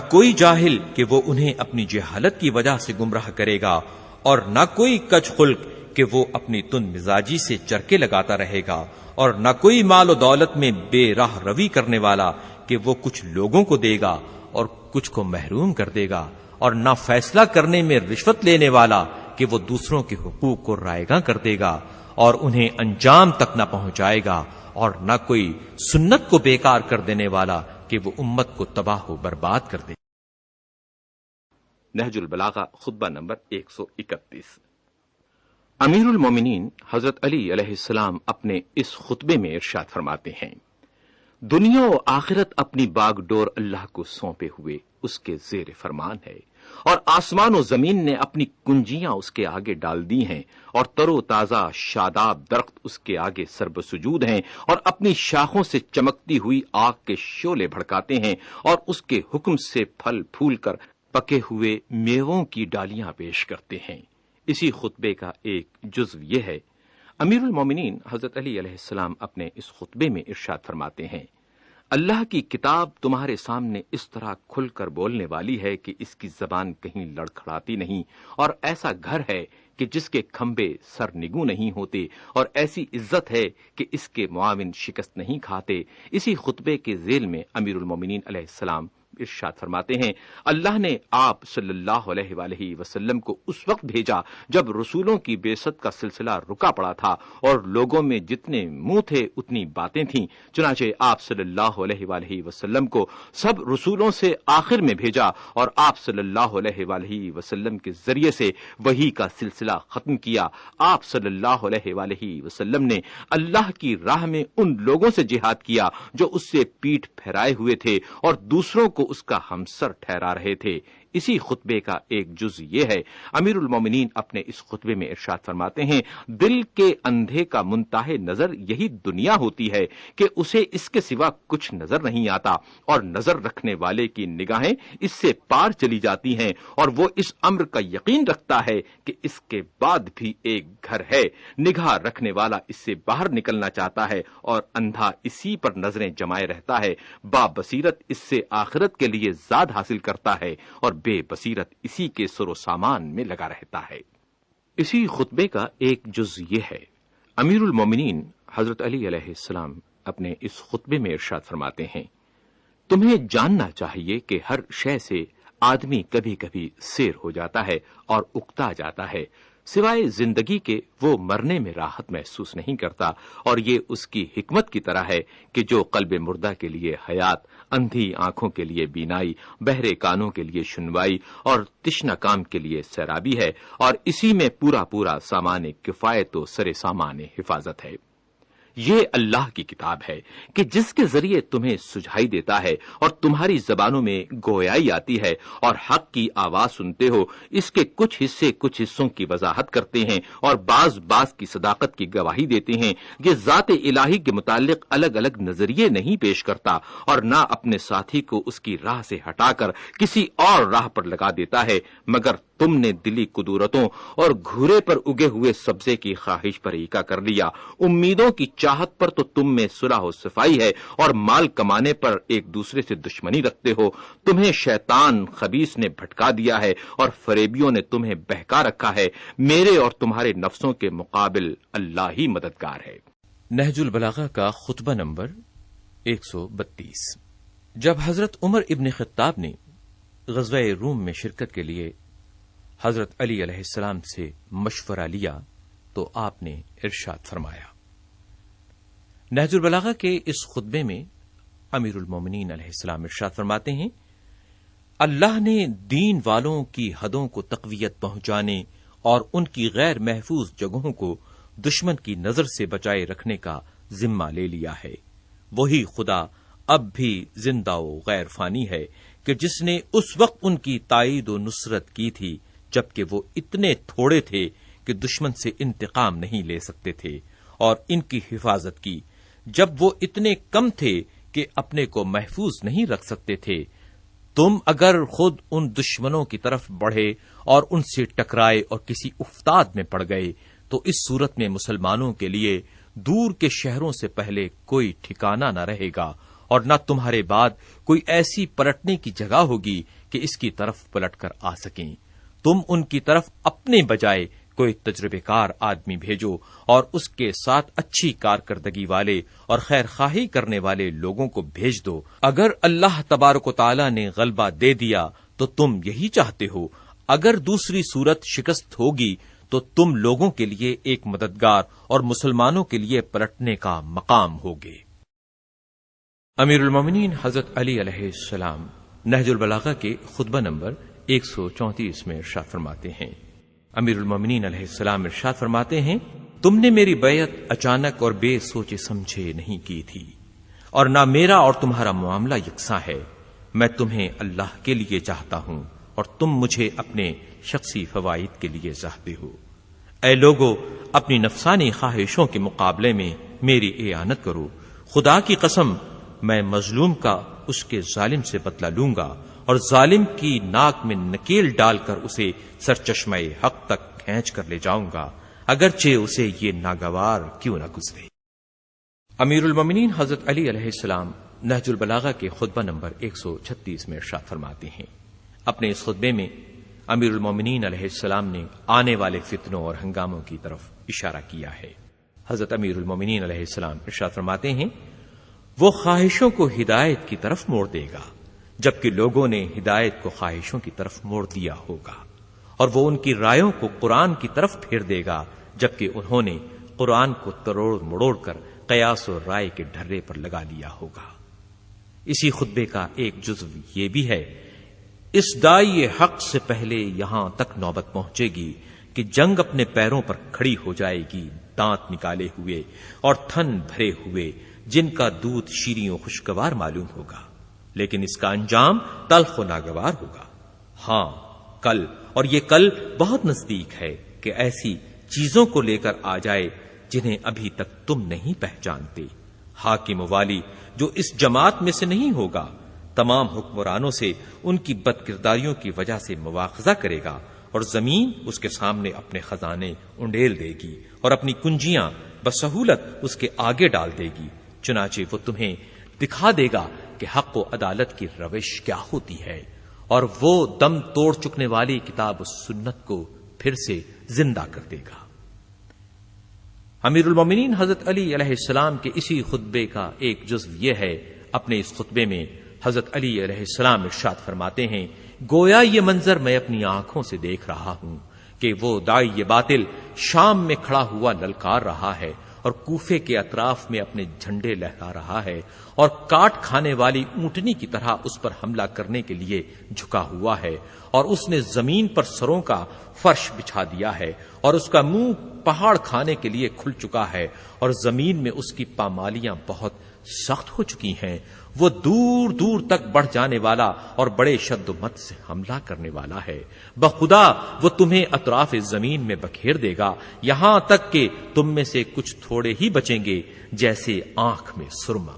B: کوئی جاہل کہ وہ انہیں اپنی جہالت کی وجہ سے گمراہ کرے گا، اور نہ کوئی کج خلق کہ وہ اپنی تند مزاجی سے چرکے لگاتا رہے گا، اور نہ کوئی مال و دولت میں بے راہ روی کرنے والا کہ وہ کچھ لوگوں کو دے گا اور کچھ کو محروم کر دے گا، اور نہ فیصلہ کرنے میں رشوت لینے والا کہ وہ دوسروں کے حقوق کو رائیگاں کر دے گا اور انہیں انجام تک نہ پہنچائے گا، اور نہ کوئی سنت کو بیکار کر دینے والا کہ وہ امت کو تباہ و برباد کر دے۔
C: نہج البلاغہ خطبہ نمبر 131۔ امیر المومنین حضرت علی علیہ السلام اپنے اس خطبے میں ارشاد فرماتے ہیں، دنیا و آخرت اپنی باغ ڈور اللہ کو سونپے ہوئے اس کے زیر فرمان ہے، اور آسمان و زمین نے اپنی کنجیاں اس کے آگے ڈال دی ہیں، اور تر و تازہ شاداب درخت اس کے آگے سرب سجود ہیں، اور اپنی شاخوں سے چمکتی ہوئی آگ کے شعلے بھڑکاتے ہیں، اور اس کے حکم سے پھل پھول کر پکے ہوئے میووں کی ڈالیاں پیش کرتے ہیں۔ اسی خطبے کا ایک جزو یہ ہے۔ امیر المومنین حضرت علی علیہ السلام اپنے اس خطبے میں ارشاد فرماتے ہیں، اللہ کی کتاب تمہارے سامنے اس طرح کھل کر بولنے والی ہے کہ اس کی زبان کہیں لڑکھڑاتی نہیں، اور ایسا گھر ہے کہ جس کے کھمبے سر نگوں نہیں ہوتے، اور ایسی عزت ہے کہ اس کے معاون شکست نہیں کھاتے۔ اسی خطبے کے ذیل میں امیر المومنین علیہ السلام ارشاد فرماتے ہیں، اللہ نے آپ صلی اللہ علیہ وآلہ وسلم کو اس وقت بھیجا جب رسولوں کی بعثت کا سلسلہ رکا پڑا تھا اور لوگوں میں جتنے منہ تھے اتنی باتیں تھیں، چنانچہ آپ صلی اللہ علیہ وآلہ وسلم کو سب رسولوں سے آخر میں بھیجا، اور آپ صلی اللہ علیہ وآلہ وسلم کے ذریعے سے وحی کا سلسلہ ختم کیا۔ آپ صلی اللہ علیہ وآلہ وسلم نے اللہ کی راہ میں ان لوگوں سے جہاد کیا جو اس سے پیٹھ پھیرائے ہوئے تھے اور دوسروں کو اس کا ہمسر ٹھہرا رہے تھے۔ اسی خطبے کا ایک جز یہ ہے۔ امیر المومنین اپنے اس خطبے میں ارشاد فرماتے ہیں، دل کے اندھے کا منتہا نظر یہی دنیا ہوتی ہے کہ اسے اس کے سوا کچھ نظر نہیں آتا، اور نظر رکھنے والے کی نگاہیں اس سے پار چلی جاتی ہیں، اور وہ اس امر کا یقین رکھتا ہے کہ اس کے بعد بھی ایک گھر ہے۔ نگاہ رکھنے والا اس سے باہر نکلنا چاہتا ہے، اور اندھا اسی پر نظریں جمائے رہتا ہے۔ با بصیرت اس سے آخرت کے لیے زاد حاصل کرتا ہے، اور بے بصیرت اسی کے سر و سامان میں لگا رہتا ہے۔ اسی خطبے کا ایک جز یہ ہے۔ امیر المومنین حضرت علی علیہ السلام اپنے اس خطبے میں ارشاد فرماتے ہیں، تمہیں جاننا چاہیے کہ ہر شے سے آدمی کبھی کبھی سیر ہو جاتا ہے اور اکتا جاتا ہے، سوائے زندگی کے وہ مرنے میں راحت محسوس نہیں کرتا، اور یہ اس کی حکمت کی طرح ہے کہ جو قلب مردہ کے لیے حیات، اندھی آنکھوں کے لیے بینائی، بہرے کانوں کے لیے سنوائی، اور تشنہ کام کے لیے سیرابی ہے، اور اسی میں پورا پورا سامان کفایت و سر سامان حفاظت ہے۔ یہ اللہ کی کتاب ہے کہ جس کے ذریعے تمہیں سجھائی دیتا ہے اور تمہاری زبانوں میں گویائی آتی ہے اور حق کی آواز سنتے ہو۔ اس کے کچھ حصے کچھ حصوں کی وضاحت کرتے ہیں اور بعض بعض کی صداقت کی گواہی دیتے ہیں۔ یہ ذات الہی کے متعلق الگ الگ نظریے نہیں پیش کرتا اور نہ اپنے ساتھی کو اس کی راہ سے ہٹا کر کسی اور راہ پر لگا دیتا ہے، مگر تم نے دلی قدورتوں اور گھورے پر اگے ہوئے سبزے کی خواہش پر ایکا کر لیا۔ امیدوں کی چاہت پر تو تم میں صلح و صفائی ہے اور مال کمانے پر ایک دوسرے سے دشمنی رکھتے ہو۔ تمہیں شیطان خبیث نے بھٹکا دیا ہے اور فریبیوں نے تمہیں بہکا رکھا ہے۔ میرے اور تمہارے نفسوں کے مقابل اللہ ہی مددگار ہے۔
B: نہج البلاغہ کا خطبہ نمبر 132۔ جب حضرت عمر ابن خطاب نے غزوہ روم میں شرکت کے لیے حضرت علی علیہ السلام سے مشورہ لیا تو آپ نے ارشاد فرمایا۔ نہج البلاغہ کے اس خطبے میں امیر المومنین علیہ السلام ارشاد فرماتے ہیں، اللہ نے دین والوں کی حدوں کو تقویت پہنچانے اور ان کی غیر محفوظ جگہوں کو دشمن کی نظر سے بچائے رکھنے کا ذمہ لے لیا ہے۔ وہی خدا اب بھی زندہ و غیر فانی ہے کہ جس نے اس وقت ان کی تائید و نصرت کی تھی جبکہ وہ اتنے تھوڑے تھے کہ دشمن سے انتقام نہیں لے سکتے تھے، اور ان کی حفاظت کی جب وہ اتنے کم تھے کہ اپنے کو محفوظ نہیں رکھ سکتے تھے۔ تم اگر خود ان دشمنوں کی طرف بڑھے اور ان سے ٹکرائے اور کسی افتاد میں پڑ گئے تو اس صورت میں مسلمانوں کے لیے دور کے شہروں سے پہلے کوئی ٹھکانہ نہ رہے گا، اور نہ تمہارے بعد کوئی ایسی پلٹنے کی جگہ ہوگی کہ اس کی طرف پلٹ کر آ سکیں۔ تم ان کی طرف اپنے بجائے کوئی تجربے کار آدمی بھیجو اور اس کے ساتھ اچھی کارکردگی والے اور خیر خواہی کرنے والے لوگوں کو بھیج دو۔ اگر اللہ تبارک و تعالی نے غلبہ دے دیا تو تم یہی چاہتے ہو، اگر دوسری صورت شکست ہوگی تو تم لوگوں کے لیے ایک مددگار اور مسلمانوں کے لیے پلٹنے کا مقام ہوگے۔ امیر المومنین حضرت علی علیہ السلام نہج البلاغہ کے خطبہ نمبر 134 میں ارشاد فرماتے ہیں، امیر المومنین علیہ السلام ارشاد فرماتے ہیں، تم نے میری بیعت اچانک اور بے سوچے سمجھے نہیں کی تھی، اور نہ میرا اور تمہارا معاملہ یکساں ہے۔ میں تمہیں اللہ کے لیے چاہتا ہوں اور تم مجھے اپنے شخصی فوائد کے لیے چاہتے ہو۔ اے لوگو، اپنی نفسانی خواہشوں کے مقابلے میں میری اعانت کرو۔ خدا کی قسم، میں مظلوم کا اس کے ظالم سے بدلہ لوں گا اور ظالم کی ناک میں نکیل ڈال کر اسے سرچشمہ حق تک کھینچ کر لے جاؤں گا، اگرچہ اسے یہ ناگوار کیوں نہ گزرے۔ امیر المومنین حضرت علی علیہ السلام نہج البلاغہ کے خطبہ نمبر 136 میں ارشاد فرماتے ہیں، اپنے اس خطبے میں امیر المومنین علیہ السلام نے آنے والے فتنوں اور ہنگاموں کی طرف اشارہ کیا ہے۔ حضرت امیر المومنین علیہ السلام ارشاد فرماتے ہیں، وہ خواہشوں کو ہدایت کی طرف موڑ دے گا، جبکہ لوگوں نے ہدایت کو خواہشوں کی طرف موڑ دیا ہوگا، اور وہ ان کی رائوں کو قرآن کی طرف پھیر دے گا، جبکہ انہوں نے قرآن کو تروڑ مڑوڑ کر قیاس اور رائے کے ڈھرے پر لگا لیا ہوگا۔ اسی خطبے کا ایک جزو یہ بھی ہے، اس دائی حق سے پہلے یہاں تک نوبت پہنچے گی کہ جنگ اپنے پیروں پر کھڑی ہو جائے گی، دانت نکالے ہوئے اور تھن بھرے ہوئے، جن کا دودھ شیریں و خوشگوار معلوم ہوگا، لیکن اس کا انجام تلخ و ناگوار ہوگا۔ ہاں، کل، اور یہ کل بہت نزدیک ہے کہ ایسی چیزوں کو لے کر آ جائے جنہیں ابھی تک تم نہیں پہچانتے۔ حاکم و والی جو اس جماعت میں سے نہیں ہوگا، تمام حکمرانوں سے ان کی بد کرداریوں کی وجہ سے مواخذہ کرے گا، اور زمین اس کے سامنے اپنے خزانے انڈیل دے گی اور اپنی کنجیاں بسہولت اس کے آگے ڈال دے گی۔ چنانچہ وہ تمہیں دکھا دے گا کہ حق و عدالت کی روش کیا ہوتی ہے، اور وہ دم توڑ چکنے والی کتاب و سنت کو پھر سے زندہ کر دے گا۔ امیر المومنین حضرت علی علیہ السلام کے اسی خطبے کا ایک جزو یہ ہے، اپنے اس خطبے میں حضرت علی علیہ السلام ارشاد فرماتے ہیں، گویا یہ منظر میں اپنی آنکھوں سے دیکھ رہا ہوں کہ وہ داعی باطل شام میں کھڑا ہوا للکار رہا ہے اور کوفے کے اطراف میں اپنے جھنڈے لہرا رہا ہے، اور کاٹ کھانے والی اونٹنی کی طرح اس پر حملہ کرنے کے لیے جھکا ہوا ہے، اور اس نے زمین پر سروں کا فرش بچھا دیا ہے، اور اس کا منہ پہاڑ کھانے کے لیے کھل چکا ہے، اور زمین میں اس کی پامالیاں بہت سخت ہو چکی ہیں۔ وہ دور دور تک بڑھ جانے والا اور بڑے شد و مت سے حملہ کرنے والا ہے۔ بخدا وہ تمہیں اطراف زمین میں بکھیر دے گا، یہاں تک کہ تم میں سے کچھ تھوڑے ہی بچیں گے، جیسے آنکھ میں سرما۔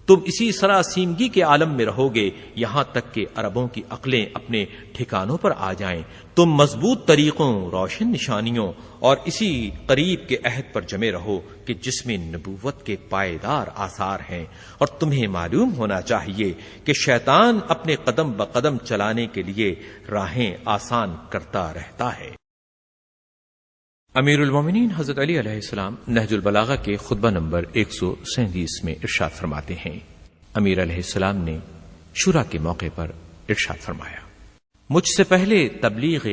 B: تم اسی سراسیمگی کے عالم میں رہو گے یہاں تک کہ عربوں کی عقلیں اپنے ٹھکانوں پر آ جائیں۔ تم مضبوط طریقوں، روشن نشانیوں اور اسی قریب کے عہد پر جمے رہو کہ جس میں نبوت کے پائیدار آثار ہیں، اور تمہیں معلوم ہونا چاہیے کہ شیطان اپنے قدم بقدم چلانے کے لیے راہیں آسان کرتا رہتا ہے۔ امیر المومنین حضرت علی علیہ السلام نہج البلاغہ کے خطبہ نمبر 137 میں ارشاد فرماتے ہیں، امیر علیہ السلام نے شورا کے موقع پر ارشاد فرمایا، مجھ سے پہلے تبلیغ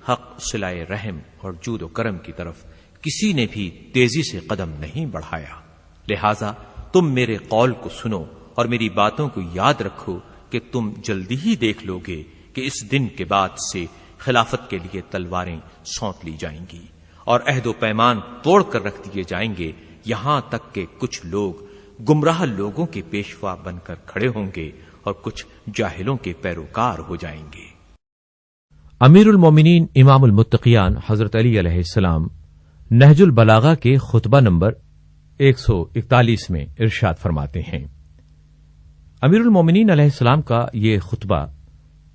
B: حق، صلہ رحم اور جود و کرم کی طرف کسی نے بھی تیزی سے قدم نہیں بڑھایا، لہذا تم میرے قول کو سنو اور میری باتوں کو یاد رکھو کہ تم جلدی ہی دیکھ لو گے کہ اس دن کے بعد سے خلافت کے لیے تلواریں سونپ لی جائیں گی اور عہد و پیمان توڑ کر رکھ دیے جائیں گے، یہاں تک کہ کچھ لوگ گمراہ لوگوں کے پیشوا بن کر کھڑے ہوں گے اور کچھ جاہلوں کے پیروکار ہو جائیں گے۔
A: امیر المومنین امام المتقیان حضرت علی علیہ السلام نہج البلاغہ کے خطبہ نمبر 141 میں ارشاد فرماتے ہیں، امیر المومنین علیہ السلام کا یہ خطبہ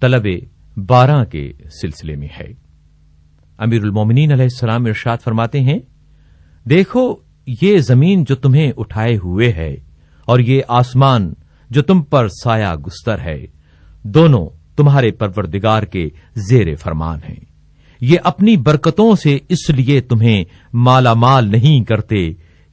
A: طلب 12 کے سلسلے میں ہے۔ امیر المومنین علیہ السلام ارشاد فرماتے ہیں، دیکھو یہ زمین جو تمہیں اٹھائے ہوئے ہے اور یہ آسمان جو تم پر سایہ گستر ہے، دونوں تمہارے پروردگار کے زیر فرمان ہیں۔ یہ اپنی برکتوں سے اس لیے تمہیں مالا مال نہیں کرتے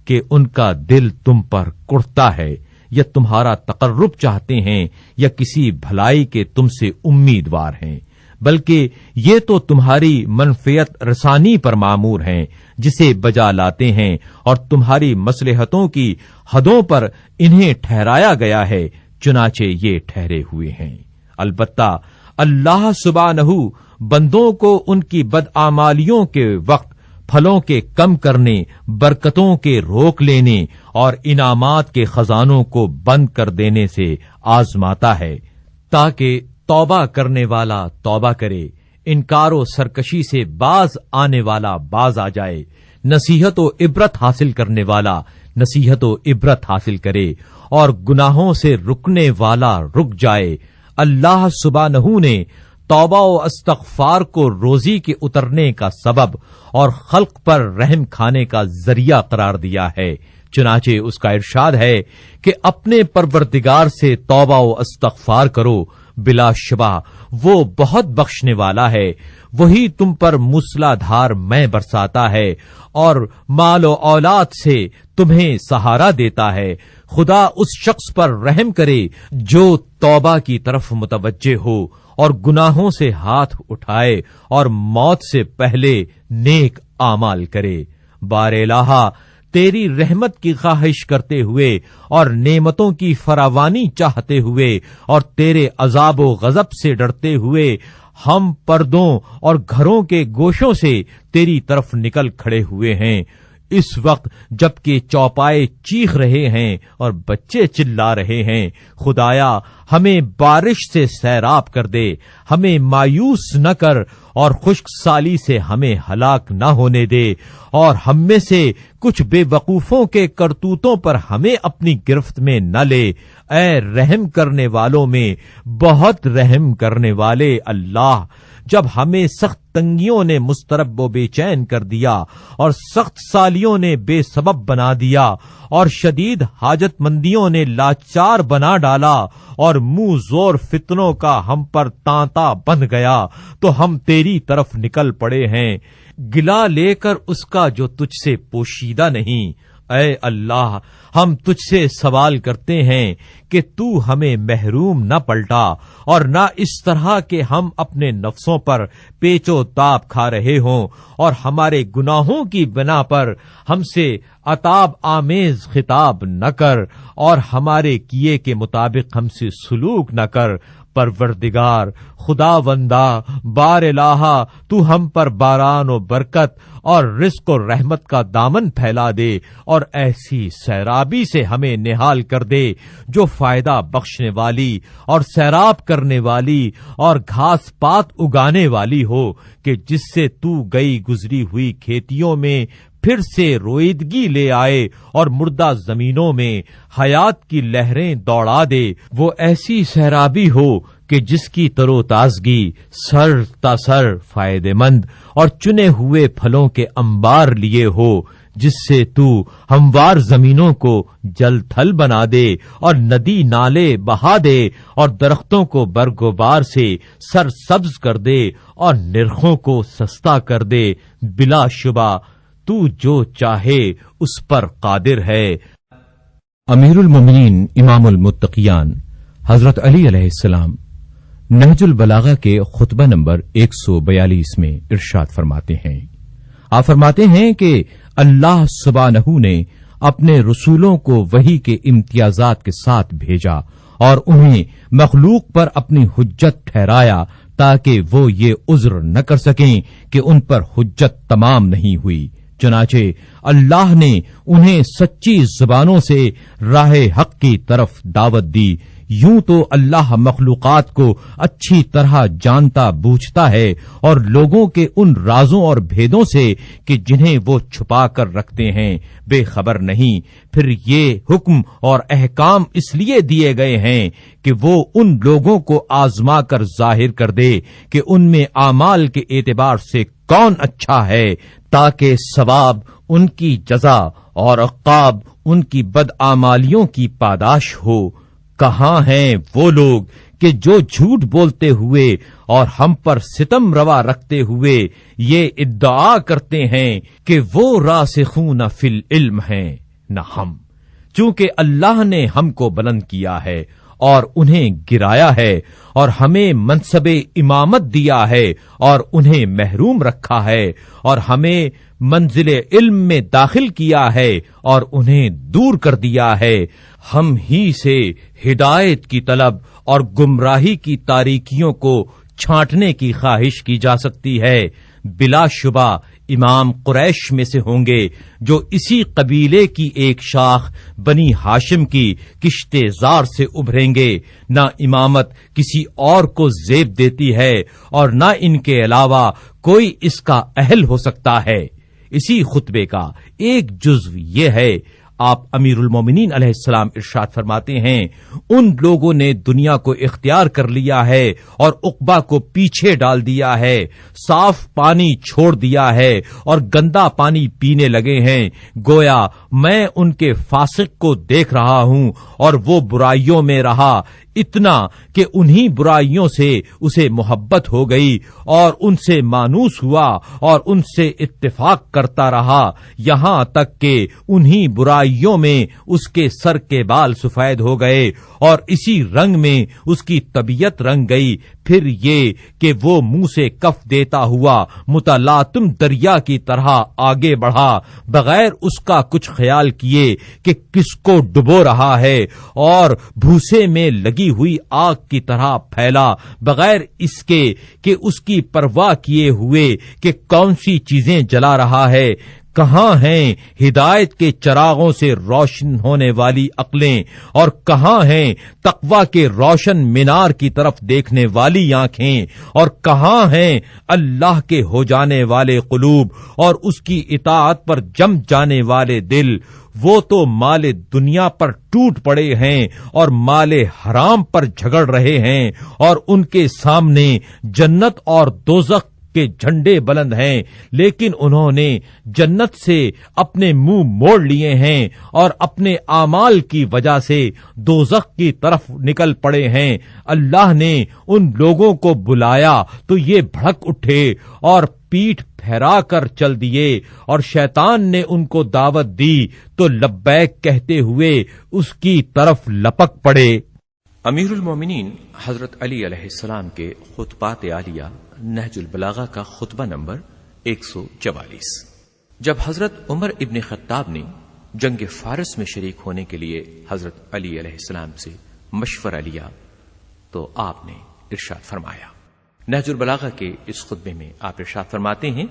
A: کہ ان کا دل تم پر کڑتا ہے یا تمہارا تقرب چاہتے ہیں یا کسی بھلائی کے تم سے امیدوار ہیں، بلکہ یہ تو تمہاری منفعت رسانی پر معمور ہیں جسے بجا لاتے ہیں، اور تمہاری مصلحتوں کی حدوں پر انہیں ٹھہرایا گیا ہے، چنانچہ یہ ٹھہرے ہوئے ہیں۔ البتہ اللہ سبحانہ بندوں کو ان کی بدعمالیوں کے وقت پھلوں کے کم کرنے، برکتوں کے روک لینے اور انعامات کے خزانوں کو بند کر دینے سے آزماتا ہے، تاکہ توبہ کرنے والا توبہ کرے، انکار و سرکشی سے باز آنے والا باز آ جائے، نصیحت و عبرت حاصل کرنے والا نصیحت و عبرت حاصل کرے، اور گناہوں سے رکنے والا رک جائے۔ اللہ سبحانہ نے توبہ و استغفار کو روزی کے اترنے کا سبب اور خلق پر رحم کھانے کا ذریعہ قرار دیا ہے، چنانچہ اس کا ارشاد ہے کہ اپنے پروردگار سے توبہ و استغفار کرو، بلا شبہ وہ بہت بخشنے والا ہے، وہی تم پر موسلا دھار میں برساتا ہے اور مال و اولاد سے تمہیں سہارا دیتا ہے۔ خدا اس شخص پر رحم کرے جو توبہ کی طرف متوجہ ہو اور گناہوں سے ہاتھ اٹھائے اور موت سے پہلے نیک اعمال کرے۔ بار الہ، تیری رحمت کی خواہش کرتے ہوئے اور نعمتوں کی فراوانی چاہتے ہوئے اور تیرے عذاب و غضب سے ڈرتے ہوئے ہم پردوں اور گھروں کے گوشوں سے تیری طرف نکل کھڑے ہوئے ہیں، اس وقت جبکہ چوپائے چیخ رہے ہیں اور بچے چلا رہے ہیں۔ خدایا، ہمیں بارش سے سیراب کر دے، ہمیں مایوس نہ کر اور خشک سالی سے ہمیں ہلاک نہ ہونے دے، اور ہم میں سے کچھ بے وقوفوں کے کرتوتوں پر ہمیں اپنی گرفت میں نہ لے۔ اے رحم کرنے والوں میں بہت رحم کرنے والے اللہ، جب ہمیں سخت تنگیوں نے مضطرب و بے چین کر دیا اور سخت سالیوں نے بے سبب بنا دیا اور شدید حاجت مندیوں نے لاچار بنا ڈالا اور منہ زور فتنوں کا ہم پر تانتا بندھ گیا، تو ہم تیری طرف نکل پڑے ہیں، گلا لے کر اس کا جو تجھ سے پوشیدہ نہیں۔ اے اللہ، ہم تجھ سے سوال کرتے ہیں کہ تو ہمیں محروم نہ پلٹا اور نہ اس طرح کہ ہم اپنے نفسوں پر پیچ و تاب کھا رہے ہوں اور ہمارے گناہوں کی بنا پر ہم سے عتاب آمیز خطاب نہ کر اور ہمارے کیے کے مطابق ہم سے سلوک نہ کر۔ پروردگار خدا وندہ بار الہ، تو ہم پر باران و برکت اور رزق و رحمت کا دامن پھیلا دے اور ایسی سیرابی سے ہمیں نہال کر دے جو فائدہ بخشنے والی اور سیراب کرنے والی اور گھاس پات اگانے والی ہو، کہ جس سے تو گئی گزری ہوئی کھیتیوں میں پھر سے رویدگی لے آئے اور مردہ زمینوں میں حیات کی لہریں دوڑا دے۔ وہ ایسی سیرابی ہو کہ جس کی تر و تازگی سر تا سر فائدہ مند اور چنے ہوئے پھلوں کے انبار لیے ہو، جس سے تو ہموار زمینوں کو جل تھل بنا دے اور ندی نالے بہا دے اور درختوں کو برگ و بار سے سر سبز کر دے اور نرخوں کو سستا کر دے۔ بلا شبہ تو جو چاہے اس پر قادر ہے۔
B: امیر المومنین امام المتقیان حضرت علی علیہ السلام نہج البلاغہ کے خطبہ نمبر 142 میں ارشاد فرماتے ہیں، آپ فرماتے ہیں کہ اللہ سبحانہ نے اپنے رسولوں کو وحی کے امتیازات کے ساتھ بھیجا اور انہیں مخلوق پر اپنی حجت ٹھہرایا تاکہ وہ یہ عذر نہ کر سکیں کہ ان پر حجت تمام نہیں ہوئی۔ چنانچہ اللہ نے انہیں سچی زبانوں سے راہ حق کی طرف دعوت دی۔ یوں تو اللہ مخلوقات کو اچھی طرح جانتا بوجھتا ہے اور لوگوں کے ان رازوں اور بھیدوں سے کہ جنہیں وہ چھپا کر رکھتے ہیں بے خبر نہیں۔ پھر یہ حکم اور احکام اس لیے دیے گئے ہیں کہ وہ ان لوگوں کو آزما کر ظاہر کر دے کہ ان میں اعمال کے اعتبار سے کون اچھا ہے، تاکہ ثواب ان کی جزا اور عقاب ان کی بدعمالیوں کی پاداش ہو۔ کہاں ہیں وہ لوگ
A: کہ جو جھوٹ بولتے ہوئے اور ہم پر ستم روا رکھتے ہوئے یہ ادعا کرتے ہیں کہ وہ راسخون فی العلم ہیں، نہ ہم، چونکہ اللہ نے ہم کو بلند کیا ہے اور انہیں گرایا ہے اور ہمیں منصب امامت دیا ہے اور انہیں محروم رکھا ہے اور ہمیں منزل علم میں داخل کیا ہے اور انہیں دور کر دیا ہے، ہم ہی سے ہدایت کی طلب اور گمراہی کی تاریکیوں کو چھانٹنے کی خواہش کی جا سکتی ہے۔ بلا شبہ امام قریش میں سے ہوں گے جو اسی قبیلے کی ایک شاخ بنی ہاشم کی کشت زار سے ابھریں گے۔ نہ امامت کسی اور کو زیب دیتی ہے اور نہ ان کے علاوہ کوئی اس کا اہل ہو سکتا ہے۔ اسی خطبے کا ایک جزو یہ ہے، آپ امیر المومنین علیہ السلام ارشاد فرماتے ہیں، ان لوگوں نے دنیا کو اختیار کر لیا ہے اور عقبہ کو پیچھے ڈال دیا ہے، صاف پانی چھوڑ دیا ہے اور گندا پانی پینے لگے ہیں، گویا میں ان کے فاسق کو دیکھ رہا ہوں اور وہ برائیوں میں رہا، اتنا کہ انہی برائیوں سے اسے محبت ہو گئی اور ان سے مانوس ہوا اور ان سے اتفاق کرتا رہا، یہاں تک کہ انہی برائیوں میں اس کے سر کے بال سفید ہو گئے اور اسی رنگ میں اس کی طبیعت رنگ گئی۔ پھر یہ کہ وہ منہ سے کف دیتا ہوا متلاطم دریا کی طرح آگے بڑھا بغیر اس کا کچھ خیال کیے کہ کس کو ڈبو رہا ہے، اور بھوسے میں لگی ہوئی آگ کی طرح پھیلا بغیر اس کے کہ اس کی پرواہ کیے ہوئے کہ کون سی چیزیں جلا رہا ہے۔ کہاں ہیں ہدایت کے چراغوں سے روشن ہونے والی عقلیں، اور کہاں ہیں تقوی کے روشن مینار کی طرف دیکھنے والی آنکھیں، اور کہاں ہیں اللہ کے ہو جانے والے قلوب اور اس کی اطاعت پر جم جانے والے دل؟ وہ تو مال دنیا پر ٹوٹ پڑے ہیں اور مال حرام پر جھگڑ رہے ہیں، اور ان کے سامنے جنت اور دوزخ کے جھنڈے بلند ہیں، لیکن انہوں نے جنت سے اپنے منہ موڑ لیے ہیں اور اپنے اعمال کی وجہ سے دوزخ کی طرف نکل پڑے ہیں۔ اللہ نے ان لوگوں کو بلایا تو یہ بھڑک اٹھے اور پیٹھ پھیرا کر چل دیے، اور شیطان نے ان کو دعوت دی تو لبیک کہتے ہوئے اس کی طرف لپک پڑے۔
B: امیر المومنین حضرت علی علیہ السلام کے خطبات عالیہ نہج البلاغہ کا خطبہ نمبر 144۔ جب حضرت عمر ابن خطاب نے جنگ فارس میں شریک ہونے کے لیے حضرت علی علیہ السلام سے مشورہ لیا تو آپ نے ارشاد فرمایا، نہج البلاغہ کے اس خطبے میں آپ ارشاد فرماتے ہیں،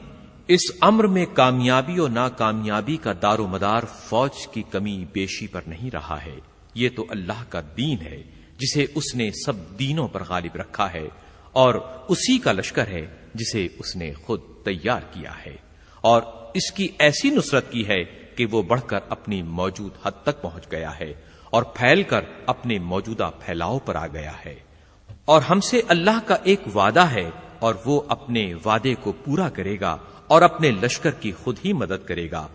B: اس امر میں کامیابی اور ناکامیابی کا دار و مدار فوج کی کمی بیشی پر نہیں رہا ہے، یہ تو اللہ کا دین ہے جسے اس نے سب دینوں پر غالب رکھا ہے، اور اسی کا لشکر ہے جسے اس نے خود تیار کیا ہے، اور اس کی ایسی نصرت کی ہے کہ وہ بڑھ کر اپنی موجود حد تک پہنچ گیا ہے اور پھیل کر اپنے موجودہ پھیلاؤ پر آ گیا ہے، اور ہم سے اللہ کا ایک وعدہ ہے اور وہ اپنے وعدے کو پورا کرے گا اور اپنے لشکر کی خود ہی مدد کرے گا۔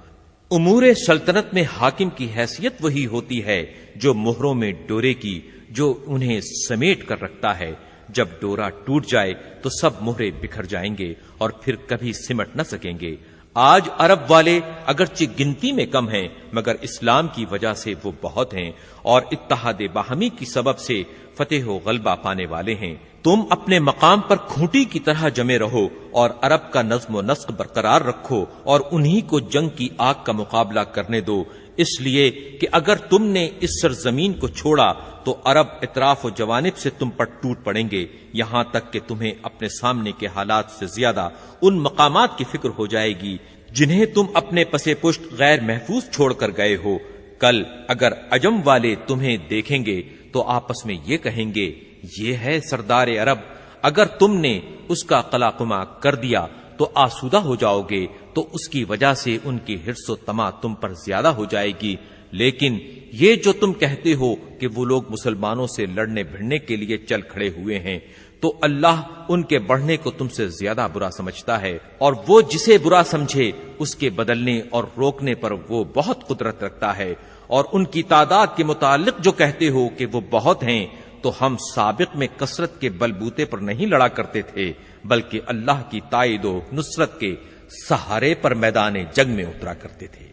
B: امور سلطنت میں حاکم کی حیثیت وہی ہوتی ہے جو مہروں میں ڈورے کی جو انہیں سمیٹ کر رکھتا ہے، جب ڈورا ٹوٹ جائے تو سب مہرے بکھر جائیں گے اور پھر کبھی سمٹ نہ سکیں گے۔ آج عرب والے اگرچہ گنتی میں کم ہیں مگر اسلام کی وجہ سے وہ بہت ہیں اور اتحاد باہمی کی سبب سے فتح و غلبہ پانے والے ہیں۔ تم اپنے مقام پر کھوٹی کی طرح جمے رہو اور عرب کا نظم و نسق برقرار رکھو اور انہی کو جنگ کی آگ کا مقابلہ کرنے دو، اس لیے کہ اگر تم نے اس سرزمین کو چھوڑا تو عرب اطراف و جوانب سے تم پر ٹوٹ پڑیں گے، یہاں تک کہ تمہیں اپنے سامنے کے حالات سے زیادہ ان مقامات کی فکر ہو جائے گی جنہیں تم اپنے پسے پشت غیر محفوظ چھوڑ کر گئے ہو۔ کل اگر عجم والے تمہیں دیکھیں گے تو آپس میں یہ کہیں گے، یہ ہے سردار عرب، اگر تم نے اس کا قلاقمہ کر دیا تو آسودہ ہو جاؤ گے، تو اس کی وجہ سے ان کی حرص و طمع تم پر زیادہ ہو جائے گی۔ لیکن یہ جو تم کہتے ہو کہ وہ لوگ مسلمانوں سے لڑنے بھڑنے کے لیے چل کھڑے ہوئے ہیں، تو اللہ ان کے بڑھنے کو تم سے زیادہ برا سمجھتا ہے، اور وہ جسے برا سمجھے اس کے بدلنے اور روکنے پر وہ بہت قدرت رکھتا ہے۔ اور ان کی تعداد کے متعلق جو کہتے ہو کہ وہ بہت ہیں، تو ہم سابق میں کثرت کے بلبوتے پر نہیں لڑا کرتے تھے، بلکہ اللہ کی تائید و نصرت کے سہارے پر میدان جنگ میں اترا کرتے تھے۔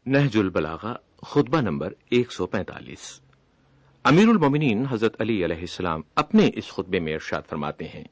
C: نہج البلاغہ خطبہ نمبر 145۔ امیر المومنین حضرت علی علیہ السلام اپنے اس خطبے میں ارشاد فرماتے ہیں،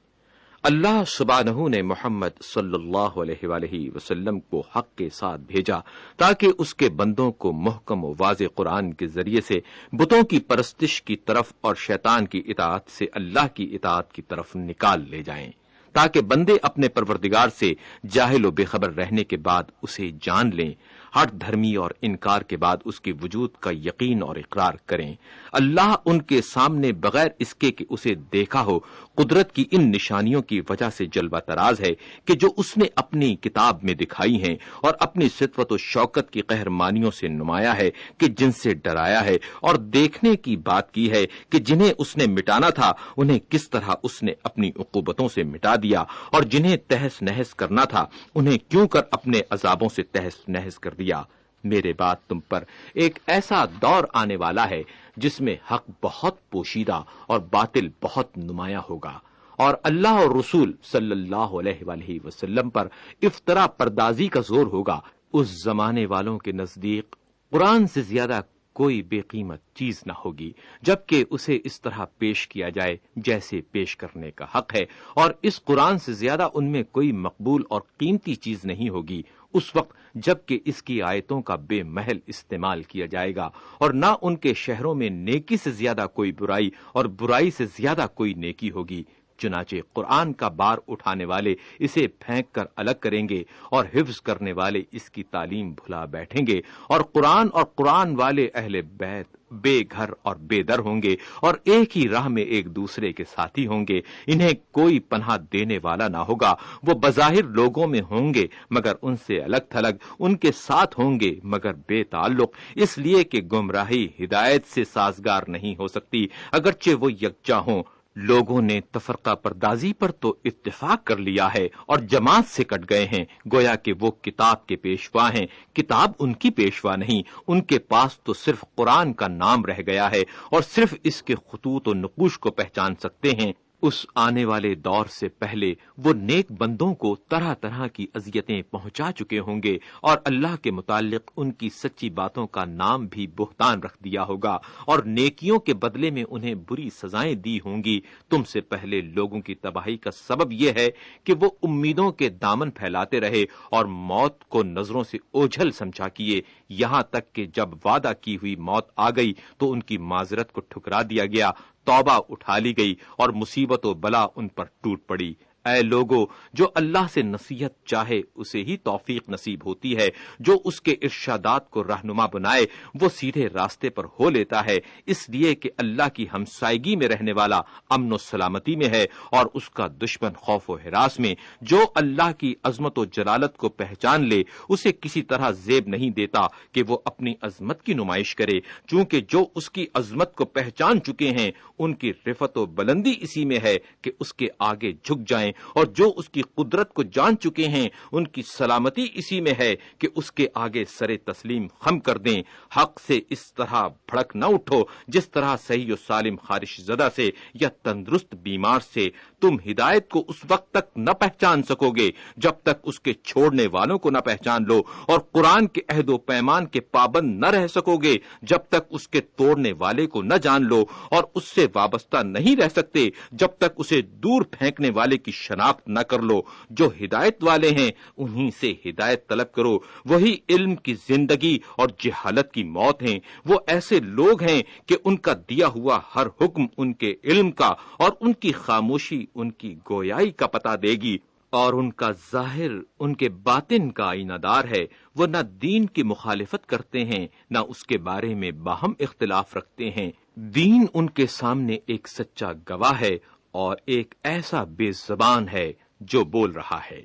C: اللہ سبحانہ نے محمد صلی اللہ علیہ وآلہ وسلم کو حق کے ساتھ بھیجا تاکہ اس کے بندوں کو محکم و واضح قرآن کے ذریعے سے بتوں کی پرستش کی طرف اور شیطان کی اطاعت سے اللہ کی اطاعت کی طرف نکال لے جائیں، تاکہ بندے اپنے پروردگار سے جاہل و بے خبر رہنے کے بعد اسے جان لیں، ہٹ دھرمی اور انکار کے بعد اس کے وجود کا یقین اور اقرار کریں۔ اللہ ان کے سامنے بغیر اس کے کہ اسے دیکھا ہو قدرت کی ان نشانیوں کی وجہ سے جلوہ تراز ہے کہ جو اس نے اپنی کتاب میں دکھائی ہیں، اور اپنی صفت و شوکت کی قہرمانیوں سے نمایا ہے کہ جن سے ڈرایا ہے، اور دیکھنے کی بات کی ہے کہ جنہیں اس نے مٹانا تھا انہیں کس طرح اس نے اپنی عقوبتوں سے مٹا دیا، اور جنہیں تہس نہس کرنا تھا انہیں کیوں کر اپنے عذابوں سے تہس نہس کر دیا۔ میرے بعد تم پر ایک ایسا دور آنے والا ہے جس میں حق بہت پوشیدہ اور باطل بہت نمایاں ہوگا، اور اللہ اور رسول صلی اللہ علیہ وآلہ وسلم پر افطرا پردازی کا زور ہوگا۔ اس زمانے والوں کے نزدیک قرآن سے زیادہ کوئی بے قیمت چیز نہ ہوگی، جبکہ اسے اس طرح پیش کیا جائے جیسے پیش کرنے کا حق ہے، اور اس قرآن سے زیادہ ان میں کوئی مقبول اور قیمتی چیز نہیں ہوگی اس وقت جبکہ اس کی آیتوں کا بے محل استعمال کیا جائے گا، اور نہ ان کے شہروں میں نیکی سے زیادہ کوئی برائی اور برائی سے زیادہ کوئی نیکی ہوگی۔ چنانچہ قرآن کا بار اٹھانے والے اسے پھینک کر الگ کریں گے، اور حفظ کرنے والے اس کی تعلیم بھلا بیٹھیں گے، اور قرآن والے اہل بیت بے گھر اور بے در ہوں گے، اور ایک ہی راہ میں ایک دوسرے کے ساتھی ہوں گے۔ انہیں کوئی پناہ دینے والا نہ ہوگا، وہ بظاہر لوگوں میں ہوں گے مگر ان سے الگ تھلگ، ان کے ساتھ ہوں گے مگر بے تعلق، اس لیے کہ گمراہی ہدایت سے سازگار نہیں ہو سکتی اگرچہ وہ یکجا ہوں۔ لوگوں نے تفرقہ پردازی پر تو اتفاق کر لیا ہے اور جماعت سے کٹ گئے ہیں، گویا کہ وہ کتاب کے پیشوا ہیں۔ کتاب ان کی پیشوا نہیں، ان کے پاس تو صرف قرآن کا نام رہ گیا ہے، اور صرف اس کے خطوط و نقوش کو پہچان سکتے ہیں۔ اس آنے والے دور سے پہلے وہ نیک بندوں کو طرح طرح کی اذیتیں پہنچا چکے ہوں گے، اور اللہ کے متعلق ان کی سچی باتوں کا نام بھی بہتان رکھ دیا ہوگا، اور نیکیوں کے بدلے میں انہیں بری سزائیں دی ہوں گی۔ تم سے پہلے لوگوں کی تباہی کا سبب یہ ہے کہ وہ امیدوں کے دامن پھیلاتے رہے اور موت کو نظروں سے اوجھل سمجھا کیے، یہاں تک کہ جب وعدہ کی ہوئی موت آ گئی تو ان کی معذرت کو ٹھکرا دیا گیا، توبہ اٹھا لی گئی اور مصیبت و بلا ان پر ٹوٹ پڑی۔ اے لوگو، جو اللہ سے نصیحت چاہے اسے ہی توفیق نصیب ہوتی ہے، جو اس کے ارشادات کو رہنما بنائے وہ سیدھے راستے پر ہو لیتا ہے، اس لیے کہ اللہ کی ہمسائیگی میں رہنے والا امن و سلامتی میں ہے، اور اس کا دشمن خوف و ہراس میں۔ جو اللہ کی عظمت و جلالت کو پہچان لے اسے کسی طرح زیب نہیں دیتا کہ وہ اپنی عظمت کی نمائش کرے، چونکہ جو اس کی عظمت کو پہچان چکے ہیں ان کی رفعت و بلندی اسی میں ہے کہ اس کے آگے جھک جائیں، اور جو اس کی قدرت کو جان چکے ہیں ان کی سلامتی اسی میں ہے کہ اس کے آگے سر تسلیم خم کر دیں۔ حق سے اس طرح بھڑک نہ اٹھو جس طرح صحیح و سالم خارش زدہ سے یا تندرست بیمار سے تم ہدایت کو اس وقت تک نہ پہچان سکو گے جب تک اس کے چھوڑنے والوں کو نہ پہچان لو، اور قرآن کے عہد و پیمان کے پابند نہ رہ سکو گے جب تک اس کے توڑنے والے کو نہ جان لو، اور اس سے وابستہ نہیں رہ سکتے جب تک اسے دور پھینکنے والے کی شناخت نہ کر لو۔ جو ہدایت والے ہیں انہی سے ہدایت طلب کرو، وہی علم کی زندگی اور جہالت کی موت ہیں۔ وہ ایسے لوگ ہیں کہ ان کا دیا ہوا ہر حکم ان کے علم کا، اور ان کی خاموشی ان کی گویائی کا پتہ دے گی، اور ان کا ظاہر ان کے باطن کا آئینہ دار ہے۔ وہ نہ دین کی مخالفت کرتے ہیں نہ اس کے بارے میں باہم اختلاف رکھتے ہیں۔ دین ان کے سامنے ایک سچا گواہ ہے اور ایک ایسا بے زبان ہے جو بول رہا ہے۔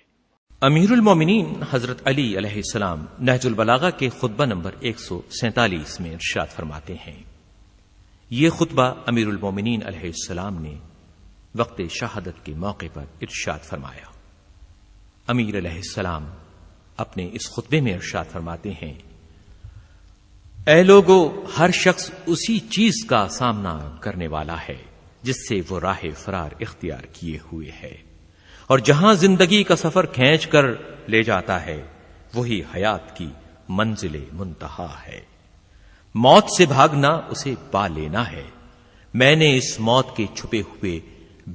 B: امیر المومنین حضرت علی علیہ السلام نہج البلاغہ کے خطبہ نمبر 147 میں ارشاد فرماتے ہیں، یہ خطبہ امیر المومنین علیہ السلام نے وقت شہادت کے موقع پر ارشاد فرمایا۔ امیر علیہ السلام اپنے اس خطبے میں ارشاد فرماتے ہیں، اے لوگو، ہر شخص اسی چیز کا سامنا کرنے والا ہے جس سے وہ راہ فرار اختیار کیے ہوئے ہے، اور جہاں زندگی کا سفر کھینچ کر لے جاتا ہے وہی حیات کی منزل منتہا ہے۔ موت سے بھاگنا اسے پا لینا ہے۔ میں نے اس موت کے چھپے ہوئے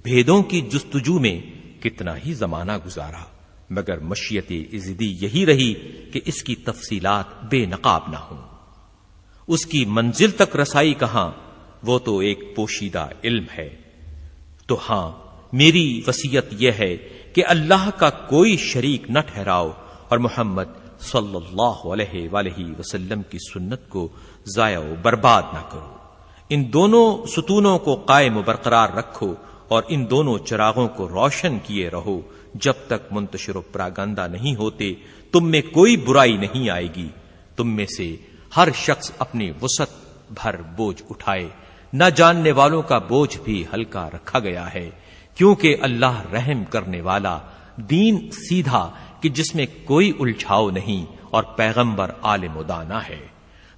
B: بھیدوں کی جستجو میں کتنا ہی زمانہ گزارا، مگر مشیت ازدی یہی رہی کہ اس کی تفصیلات بے نقاب نہ ہوں۔ اس کی منزل تک رسائی کہاں، وہ تو ایک پوشیدہ علم ہے۔ تو ہاں، میری وصیت یہ ہے کہ اللہ کا کوئی شریک نہ ٹھہراؤ اور محمد صلی اللہ علیہ وآلہ وسلم کی سنت کو ضائع و برباد نہ کرو۔ ان دونوں ستونوں کو قائم و برقرار رکھو اور ان دونوں چراغوں کو روشن کیے رہو جب تک منتشر و پراگندہ نہیں ہوتے۔ تم میں کوئی برائی نہیں آئے گی۔ تم میں سے ہر شخص اپنی وسعت بھر بوجھ اٹھائے، نہ جاننے والوں کا بوجھ بھی ہلکا رکھا گیا ہے، کیونکہ اللہ رحم کرنے والا، دین سیدھا کہ جس میں کوئی الجھاؤ نہیں، اور پیغمبر عالم و دانا ہے۔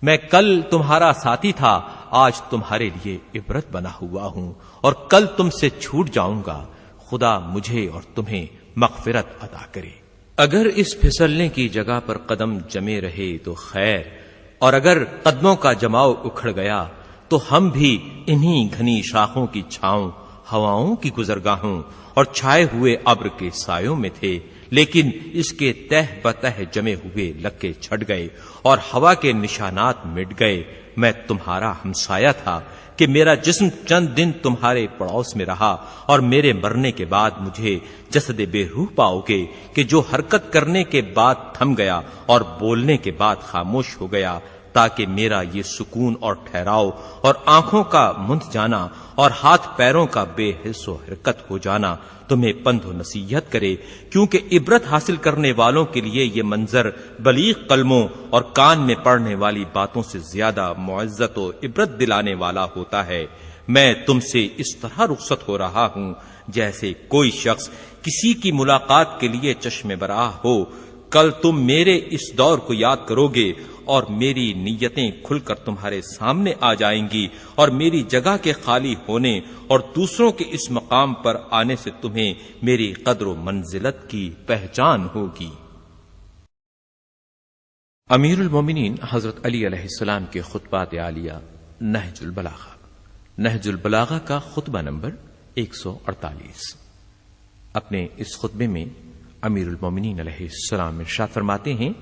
B: میں کل تمہارا ساتھی تھا، آج تمہارے لیے عبرت بنا ہوا ہوں، اور کل تم سے چھوٹ جاؤں گا۔ خدا مجھے اور تمہیں مغفرت عطا کرے۔ اگر اس پھسلنے کی جگہ پر قدم جمے رہے تو خیر، اور اگر قدموں کا جماؤ اکھڑ گیا تو ہم بھی انہی گھنی شاخوں کی چھاؤں، ہواؤں کی گزرگاہوں اور چھائے ہوئے ابر کے سایوں میں تھے، لیکن اس کے تہ بتہ جمے ہوئے لکے چھٹ گئے اور ہوا کے نشانات مٹ گئے۔ میں تمہارا ہمسایہ تھا کہ میرا جسم چند دن تمہارے پڑوس میں رہا، اور میرے مرنے کے بعد مجھے جسد بے روح پاؤ گے کہ جو حرکت کرنے کے بعد تھم گیا اور بولنے کے بعد خاموش ہو گیا، تاکہ میرا یہ سکون اور ٹھہراؤ اور آنکھوں کا مند جانا اور ہاتھ پیروں کا بے حس و حرکت ہو جانا تمہیں پند و نصیحت کرے، کیونکہ عبرت حاصل کرنے والوں کے لیے یہ منظر بلیغ قلموں اور کان میں پڑنے والی باتوں سے زیادہ معزت و عبرت دلانے والا ہوتا ہے۔ میں تم سے اس طرح رخصت ہو رہا ہوں جیسے کوئی شخص کسی کی ملاقات کے لیے چشم براہ ہو۔ کل تم میرے اس دور کو یاد کرو گے اور میری نیتیں کھل کر تمہارے سامنے آ جائیں گی، اور میری جگہ کے خالی ہونے اور دوسروں کے اس مقام پر آنے سے تمہیں میری قدر و منزلت کی پہچان ہوگی۔
A: امیر المومنین حضرت علی علیہ السلام کے خطبات عالیہ نہج البلاغہ۔ نہج البلاغہ کا خطبہ نمبر 148۔ اپنے اس خطبے میں امیر المومنین علیہ السلام ارشاد فرماتے ہیں،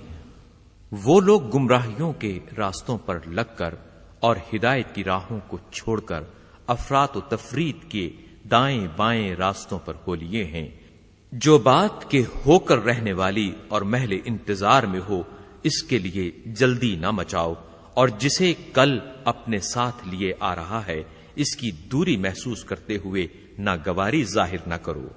A: وہ لوگ گمراہیوں کے راستوں پر لگ کر اور ہدایت کی راہوں کو چھوڑ کر افراط و تفرید کے دائیں بائیں راستوں پر ہو لیے ہیں۔ جو بات کے ہو کر رہنے والی اور محل انتظار میں ہو، اس کے لیے جلدی نہ مچاؤ، اور جسے کل اپنے ساتھ لیے آ رہا ہے اس کی دوری محسوس کرتے ہوئے ناگواری ظاہر نہ کرو۔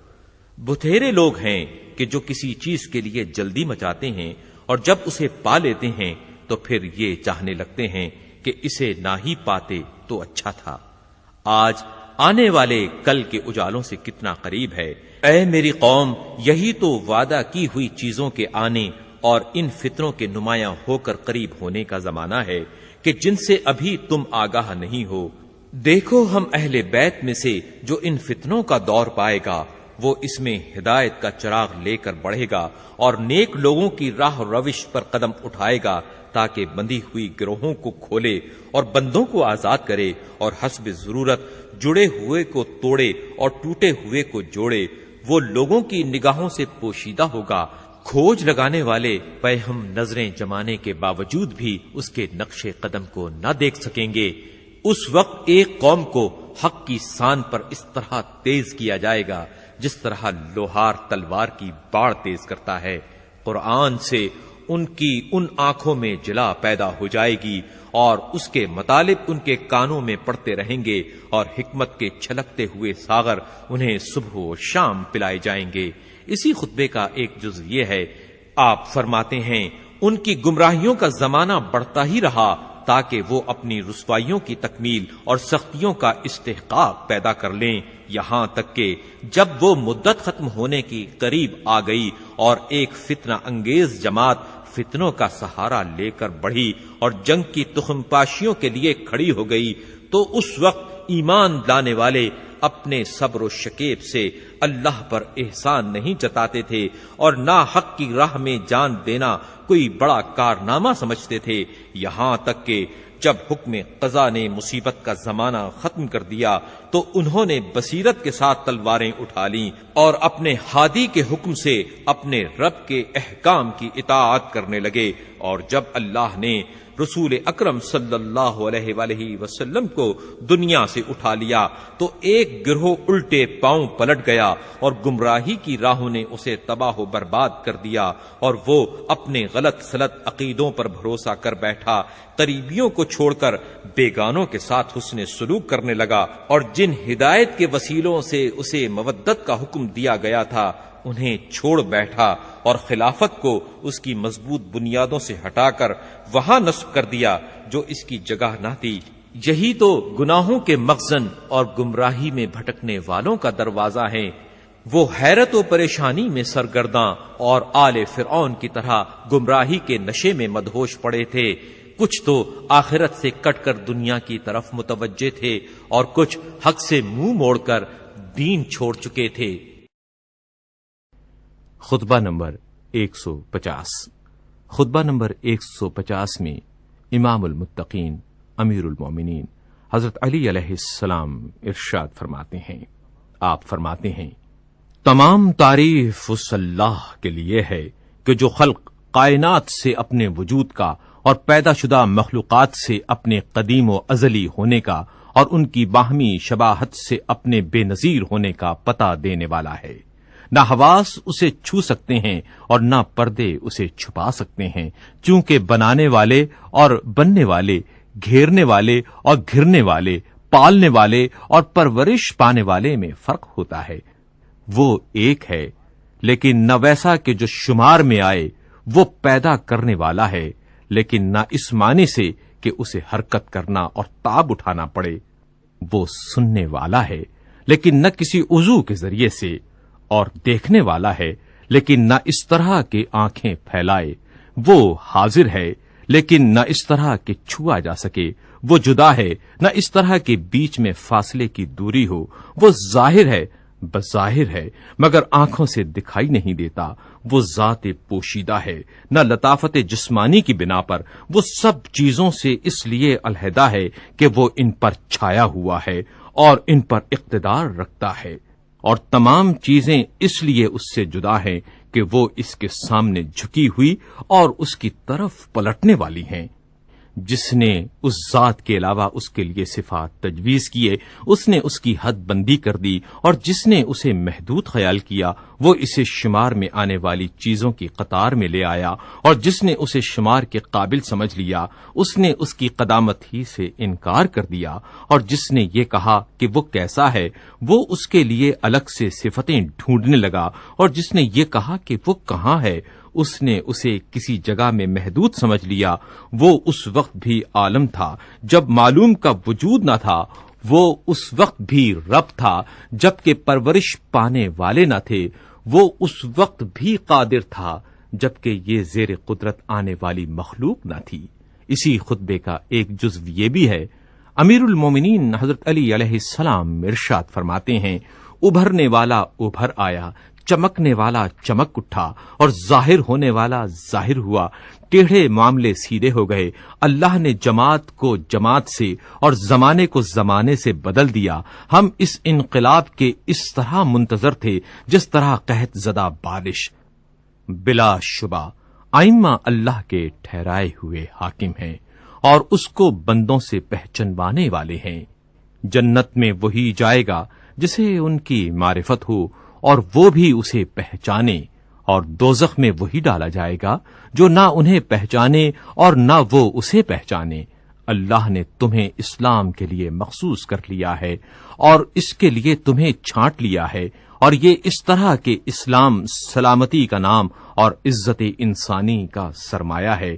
A: بتھیرے لوگ ہیں کہ جو کسی چیز کے لیے جلدی مچاتے ہیں اور جب اسے پا لیتے ہیں تو پھر یہ چاہنے لگتے ہیں کہ اسے نہ ہی پاتے تو اچھا تھا۔ آج آنے والے کل کے اجالوں سے کتنا قریب ہے۔ اے میری قوم، یہی تو وعدہ کی ہوئی چیزوں کے آنے اور ان فتنوں کے نمایاں ہو کر قریب ہونے کا زمانہ ہے کہ جن سے ابھی تم آگاہ نہیں ہو۔ دیکھو، ہم اہل بیت میں سے جو ان فتنوں کا دور پائے گا وہ اس میں ہدایت کا چراغ لے کر بڑھے گا اور نیک لوگوں کی راہ روش پر قدم اٹھائے گا، تاکہ بندھی ہوئی گروہوں کو کھولے اور بندوں کو آزاد کرے، اور حسب ضرورت جڑے ہوئے کو توڑے اور ٹوٹے ہوئے کو جوڑے۔ وہ لوگوں کی نگاہوں سے پوشیدہ ہوگا، کھوج لگانے والے پیہم نظریں جمانے کے باوجود بھی اس کے نقش قدم کو نہ دیکھ سکیں گے۔ اس وقت ایک قوم کو حق کی سان پر اس طرح تیز کیا جائے گا جس طرح لوہار تلوار کی باڑ تیز کرتا ہے۔ قرآن سے ان کی ان آنکھوں میں جلا پیدا ہو جائے گی اور اس کے مطالب ان کے کانوں میں پڑتے رہیں گے، اور حکمت کے چھلکتے ہوئے ساغر انہیں صبح و شام پلائے جائیں گے۔ اسی خطبے کا ایک جزو یہ ہے، آپ فرماتے ہیں ان کی گمراہیوں کا زمانہ بڑھتا ہی رہا تاکہ وہ اپنی رسوائیوں کی تکمیل اور سختیوں کا استحقاق پیدا کر لیں، یہاں تک کہ جب وہ مدت ختم ہونے کی قریب آ گئی اور ایک فتنہ انگیز جماعت
B: فتنوں کا سہارا لے کر بڑھی اور جنگ کی تخم پاشیوں کے لیے کھڑی ہو گئی تو اس وقت ایمان لانے والے اپنے صبر و شکیب سے اللہ پر احسان نہیں جتاتے تھے اور ناحق کی راہ میں جان دینا کوئی بڑا کارنامہ سمجھتے تھے، یہاں تک کہ جب حکم قضا نے مصیبت کا زمانہ ختم کر دیا تو انہوں نے بصیرت کے ساتھ تلواریں اٹھا لیں اور اپنے ہادی کے حکم سے اپنے رب کے احکام کی اطاعت کرنے لگے، اور جب اللہ نے رسول اکرم صلی اللہ علیہ وآلہ وسلم کو دنیا سے اٹھا لیا تو ایک گروہ الٹے پاؤں پلٹ گیا اور گمراہی کی راہوں نے اسے تباہ و برباد کر دیا، اور وہ اپنے غلط سلط عقیدوں پر بھروسہ کر بیٹھا، قریبیوں کو چھوڑ کر بیگانوں کے ساتھ حسن سلوک کرنے لگا، اور جن ہدایت کے وسیلوں سے اسے مودت کا حکم دیا گیا تھا انہیں چھوڑ بیٹھا، اور خلافت کو اس کی مضبوط بنیادوں سے ہٹا کر وہاں نصب کر دیا جو اس کی جگہ نہ تھی۔ یہی تو گناہوں کے مخزن اور گمراہی میں بھٹکنے والوں کا دروازہ ہے۔ وہ حیرت و پریشانی میں سرگرداں اور آل فرعون کی طرح گمراہی کے نشے میں مدہوش پڑے تھے، کچھ تو آخرت سے کٹ کر دنیا کی طرف متوجہ تھے اور کچھ حق سے منہ موڑ کر دین چھوڑ چکے تھے۔
C: خطبہ نمبر 150۔ خطبہ نمبر 150 میں امام المتقین امیر المومنین حضرت علی علیہ السلام ارشاد فرماتے ہیں، آپ فرماتے ہیں، تمام تعریف اس اللہ کے لیے ہے کہ جو خلق کائنات سے اپنے وجود کا اور پیدا شدہ مخلوقات سے اپنے قدیم و ازلی ہونے کا اور ان کی باہمی شباہت سے اپنے بے نظیر ہونے کا پتہ دینے والا ہے۔ نہ حواس اسے چھو سکتے ہیں اور نہ پردے اسے چھپا سکتے ہیں، چونکہ بنانے والے اور بننے والے، گھیرنے والے اور گھرنے والے، پالنے والے اور پرورش پانے والے میں فرق ہوتا ہے۔ وہ ایک ہے لیکن نہ ویسا کہ جو شمار میں آئے، وہ پیدا کرنے والا ہے لیکن نہ اس معنی سے کہ اسے حرکت کرنا اور تاب اٹھانا پڑے۔ وہ سننے والا ہے لیکن نہ کسی عضو کے ذریعے سے، اور دیکھنے والا ہے لیکن نہ اس طرح کے آنکھیں پھیلائے۔ وہ حاضر ہے لیکن نہ اس طرح کہ چھوا جا سکے، وہ جدا ہے نہ اس طرح کے بیچ میں فاصلے کی دوری ہو، وہ ظاہر ہے بظاہر ہے مگر آنکھوں سے دکھائی نہیں دیتا، وہ ذات پوشیدہ ہے نہ لطافت جسمانی کی بنا پر، وہ سب چیزوں سے اس لیے علیحدہ ہے کہ وہ ان پر چھایا ہوا ہے اور ان پر اقتدار رکھتا ہے، اور تمام چیزیں اس لیے اس سے جدا ہیں کہ وہ اس کے سامنے جھکی ہوئی اور اس کی طرف پلٹنے والی ہیں۔ جس نے اس ذات کے علاوہ اس کے لیے صفات تجویز کیے، اس نے اس کی حد بندی کر دی، اور جس نے اسے محدود خیال کیا وہ اسے شمار میں آنے والی چیزوں کی قطار میں لے آیا، اور جس نے اسے شمار کے قابل سمجھ لیا اس نے اس کی قدامت ہی سے انکار کر دیا، اور جس نے یہ کہا کہ وہ کیسا ہے وہ اس کے لیے الگ سے صفتیں ڈھونڈنے لگا، اور جس نے یہ کہا کہ وہ کہاں ہے اس نے اسے کسی جگہ میں محدود سمجھ لیا۔ وہ اس وقت بھی عالم تھا جب معلوم کا وجود نہ تھا، وہ اس وقت بھی رب تھا جبکہ پرورش پانے والے نہ تھے، وہ اس وقت بھی قادر تھا جبکہ یہ زیر قدرت آنے والی مخلوق نہ تھی۔ اسی خطبے کا ایک جزو یہ بھی ہے، امیر المومنین حضرت علی علیہ السلام ارشاد فرماتے ہیں، ابھرنے والا ابھر آیا، چمکنے والا چمک اٹھا، اور ظاہر ہونے والا ظاہر ہوا، ٹیڑھے معاملے سیدھے ہو گئے، اللہ نے جماعت کو جماعت سے اور زمانے کو زمانے سے بدل دیا۔ ہم اس انقلاب کے اس طرح منتظر تھے جس طرح قحط زدہ بارش۔ بلا شبہ ائمہ اللہ کے ٹھہرائے ہوئے حاکم ہیں اور اس کو بندوں سے پہچنوانے والے ہیں۔ جنت میں وہی جائے گا جسے ان کی معرفت ہو اور وہ بھی اسے پہچانے، اور دوزخ میں وہی ڈالا جائے گا جو نہ انہیں پہچانے اور نہ وہ اسے پہچانے۔ اللہ نے تمہیں اسلام کے لیے مخصوص کر لیا ہے اور اس کے لیے تمہیں چھانٹ لیا ہے، اور یہ اس طرح کہ اسلام سلامتی کا نام اور عزت انسانی کا سرمایہ ہے۔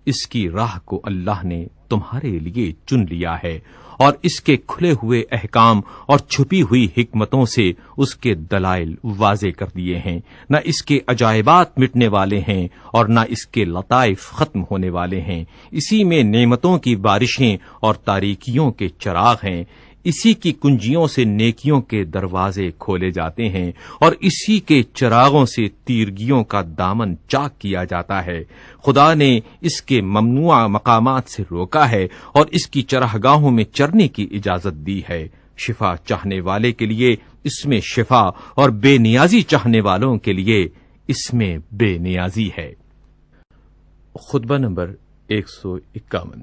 C: اس کی راہ کو اللہ نے تمہارے لیے چن لیا ہے اور اس کے کھلے ہوئے احکام اور چھپی ہوئی حکمتوں سے اس کے دلائل واضح کر دیے ہیں، نہ اس کے عجائبات مٹنے والے ہیں اور نہ اس کے لطائف ختم ہونے والے ہیں، اسی میں نعمتوں کی بارشیں اور تاریکیوں کے چراغ ہیں، اسی کی کنجیوں سے نیکیوں کے دروازے کھولے جاتے ہیں اور اسی کے چراغوں سے تیرگیوں کا دامن چاک کیا جاتا ہے۔ خدا نے اس کے ممنوع مقامات سے روکا ہے اور اس کی چراگاہوں میں چرنے کی اجازت دی ہے۔ شفا چاہنے والے کے لیے اس میں شفا اور بے نیازی چاہنے والوں کے لیے اس میں بے نیازی ہے۔
A: خطبہ نمبر 151۔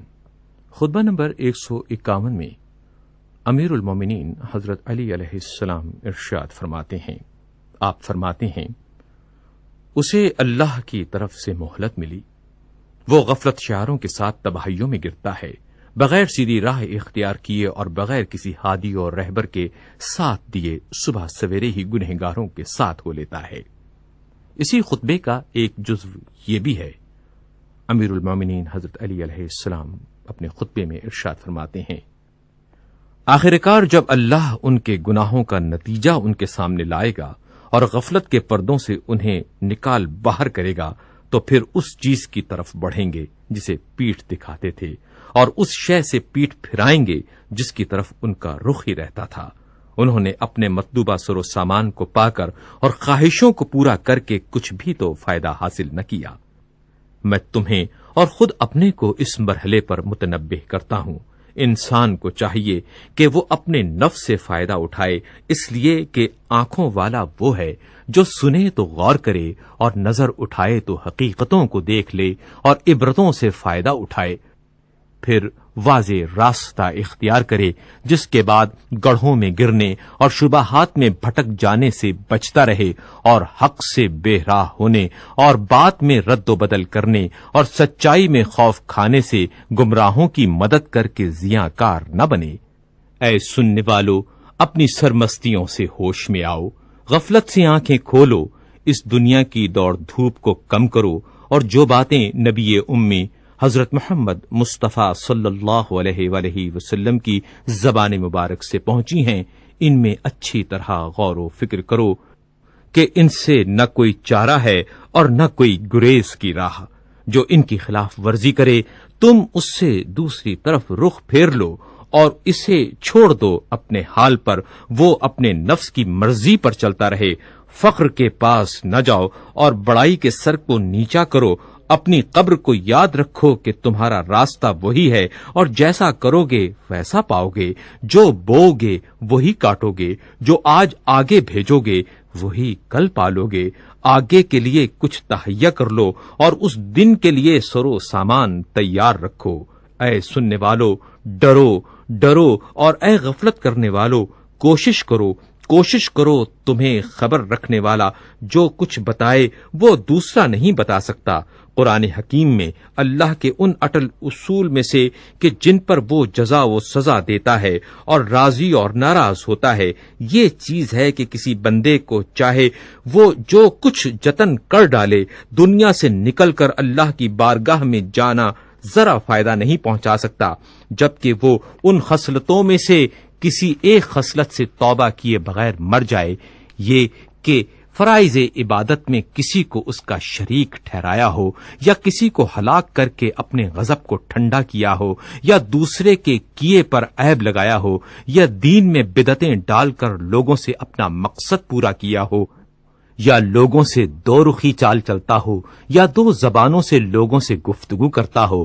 A: خطبہ نمبر 151 میں امیر المومنین حضرت علی علیہ السلام ارشاد فرماتے ہیں، آپ فرماتے ہیں، اسے اللہ کی طرف سے مہلت ملی، وہ غفلت شعاروں کے ساتھ تباہیوں میں گرتا ہے، بغیر سیدھی راہ اختیار کیے اور بغیر کسی ہادی اور رہبر کے ساتھ دیے صبح سویرے ہی گنہگاروں کے ساتھ ہو لیتا ہے۔ اسی خطبے کا ایک جزو یہ بھی ہے۔ امیر المومنین حضرت علی علیہ السلام اپنے خطبے میں ارشاد فرماتے ہیں، آخرکار جب اللہ ان کے گناہوں کا نتیجہ ان کے سامنے لائے گا اور غفلت کے پردوں سے انہیں نکال باہر کرے گا تو پھر اس چیز کی طرف بڑھیں گے جسے پیٹھ دکھاتے تھے اور اس شے سے پیٹھ پھرائیں گے جس کی طرف ان کا رخ ہی رہتا تھا۔ انہوں نے اپنے مطلوبہ سر و سامان کو پا کر اور خواہشوں کو پورا کر کے کچھ بھی تو فائدہ حاصل نہ کیا۔ میں تمہیں اور خود اپنے کو اس مرحلے پر متنبہ کرتا ہوں، انسان کو چاہیے کہ وہ اپنے نفس سے فائدہ اٹھائے، اس لیے کہ آنکھوں والا وہ ہے جو سنے تو غور کرے اور نظر اٹھائے تو حقیقتوں کو دیکھ لے اور عبرتوں سے فائدہ اٹھائے، پھر واضح راستہ اختیار کرے، جس کے بعد گڑھوں میں گرنے اور شبہات میں بھٹک جانے سے بچتا رہے اور حق سے بے راہ ہونے اور بات میں رد و بدل کرنے اور سچائی میں خوف کھانے سے گمراہوں کی مدد کر کے زیاں کار نہ بنے۔ اے سننے والو، اپنی سرمستیوں سے ہوش میں آؤ، غفلت سے آنکھیں کھولو، اس دنیا کی دوڑ دھوپ کو کم کرو اور جو باتیں نبی امی حضرت محمد مصطفیٰ صلی اللہ علیہ وآلہ وسلم کی زبان مبارک سے پہنچی ہیں، ان میں اچھی طرح غور و فکر کرو کہ ان سے نہ کوئی چارہ ہے اور نہ کوئی گریز کی راہ۔ جو ان کی خلاف ورزی کرے تم اس سے دوسری طرف رخ پھیر لو اور اسے چھوڑ دو اپنے حال پر، وہ اپنے نفس کی مرضی پر چلتا رہے۔ فقر کے پاس نہ جاؤ اور بڑائی کے سر کو نیچا کرو، اپنی قبر کو یاد رکھو کہ تمہارا راستہ وہی ہے اور جیسا کرو گے ویسا پاؤ گے، جو بو گے وہی کاٹو گے، جو آج آگے بھیجو گے وہی کل پالو گے۔ آگے کے لیے کچھ تہیا کر لو اور اس دن کے لیے سر و سامان تیار رکھو۔ اے سننے والو، ڈرو ڈرو اور اے غفلت کرنے والو، کوشش کرو، تمہیں خبر رکھنے والا جو کچھ بتائے وہ دوسرا نہیں بتا سکتا۔ قرآن حکیم میں اللہ کے ان اٹل اصول میں سے کہ جن پر وہ جزا و سزا دیتا ہے اور راضی اور ناراض ہوتا ہے، یہ چیز ہے کہ کسی بندے کو چاہے وہ جو کچھ جتن کر ڈالے، دنیا سے نکل کر اللہ کی بارگاہ میں جانا ذرا فائدہ نہیں پہنچا سکتا، جبکہ وہ ان خصلتوں میں سے کسی ایک خصلت سے توبہ کیے بغیر مر جائے، یہ کہ فرائض عبادت میں کسی کو اس کا شریک ٹھہرایا ہو، یا کسی کو ہلاک کر کے اپنے غضب کو ٹھنڈا کیا ہو، یا دوسرے کے کیے پر عیب لگایا ہو، یا دین میں بدعتیں ڈال کر لوگوں سے اپنا مقصد پورا کیا ہو، یا لوگوں سے دو رخی چال چلتا ہو، یا دو زبانوں سے لوگوں سے گفتگو کرتا ہو۔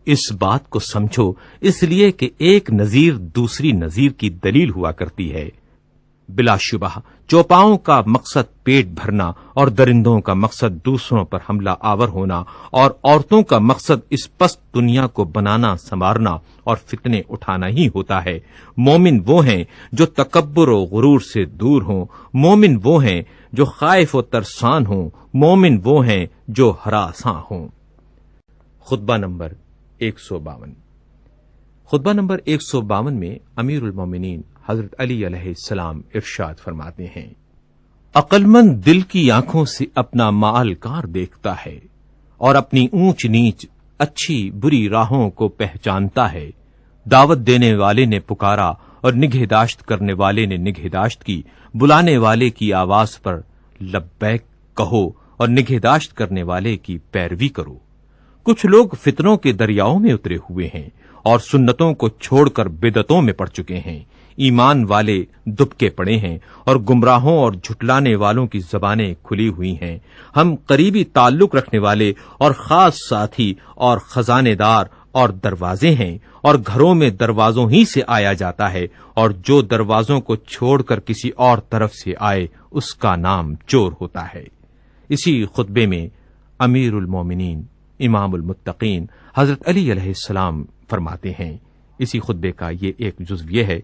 A: اس بات کو سمجھو، اس لیے کہ ایک نظیر دوسری نظیر کی دلیل ہوا کرتی ہے۔ بلا شبہ چوپاؤں کا مقصد پیٹ بھرنا اور درندوں کا مقصد دوسروں پر حملہ آور ہونا اور عورتوں کا مقصد اس پست دنیا کو بنانا سنوارنا اور فتنے اٹھانا ہی ہوتا ہے۔ مومن وہ ہیں جو تکبر و غرور سے دور ہوں، مومن وہ ہیں جو خائف و ترسان ہوں، مومن وہ ہیں جو ہراساں ہوں۔ خطبہ نمبر 152۔ خطبہ نمبر 152 میں امیر المومنین حضرت علی علیہ السلام ارشاد فرماتے ہیں، عقلمند دل کی آنکھوں سے اپنا مال کار دیکھتا ہے اور اپنی اونچ نیچ، اچھی بری راہوں کو پہچانتا ہے۔
C: دعوت دینے والے نے پکارا اور نگہداشت کرنے والے نے نگہداشت کی، بلانے والے کی آواز پر لبیک کہو اور نگہداشت کرنے والے کی پیروی کرو۔ کچھ لوگ فتنوں کے دریاؤں میں اترے ہوئے ہیں اور سنتوں کو چھوڑ کر بدعتوں میں پڑ چکے ہیں۔ ایمان والے دبکے پڑے ہیں اور گمراہوں اور جھٹلانے والوں کی زبانیں کھلی ہوئی ہیں۔ ہم قریبی تعلق رکھنے والے اور خاص ساتھی اور خزانے دار اور دروازے ہیں، اور گھروں میں دروازوں ہی سے آیا جاتا ہے، اور جو دروازوں کو چھوڑ کر کسی اور طرف سے آئے اس کا نام چور ہوتا ہے۔ اسی خطبے میں امیر المومنین امام المتقین حضرت علی علیہ السلام فرماتے ہیں، اسی خطبے کا یہ ایک جزو یہ ہے،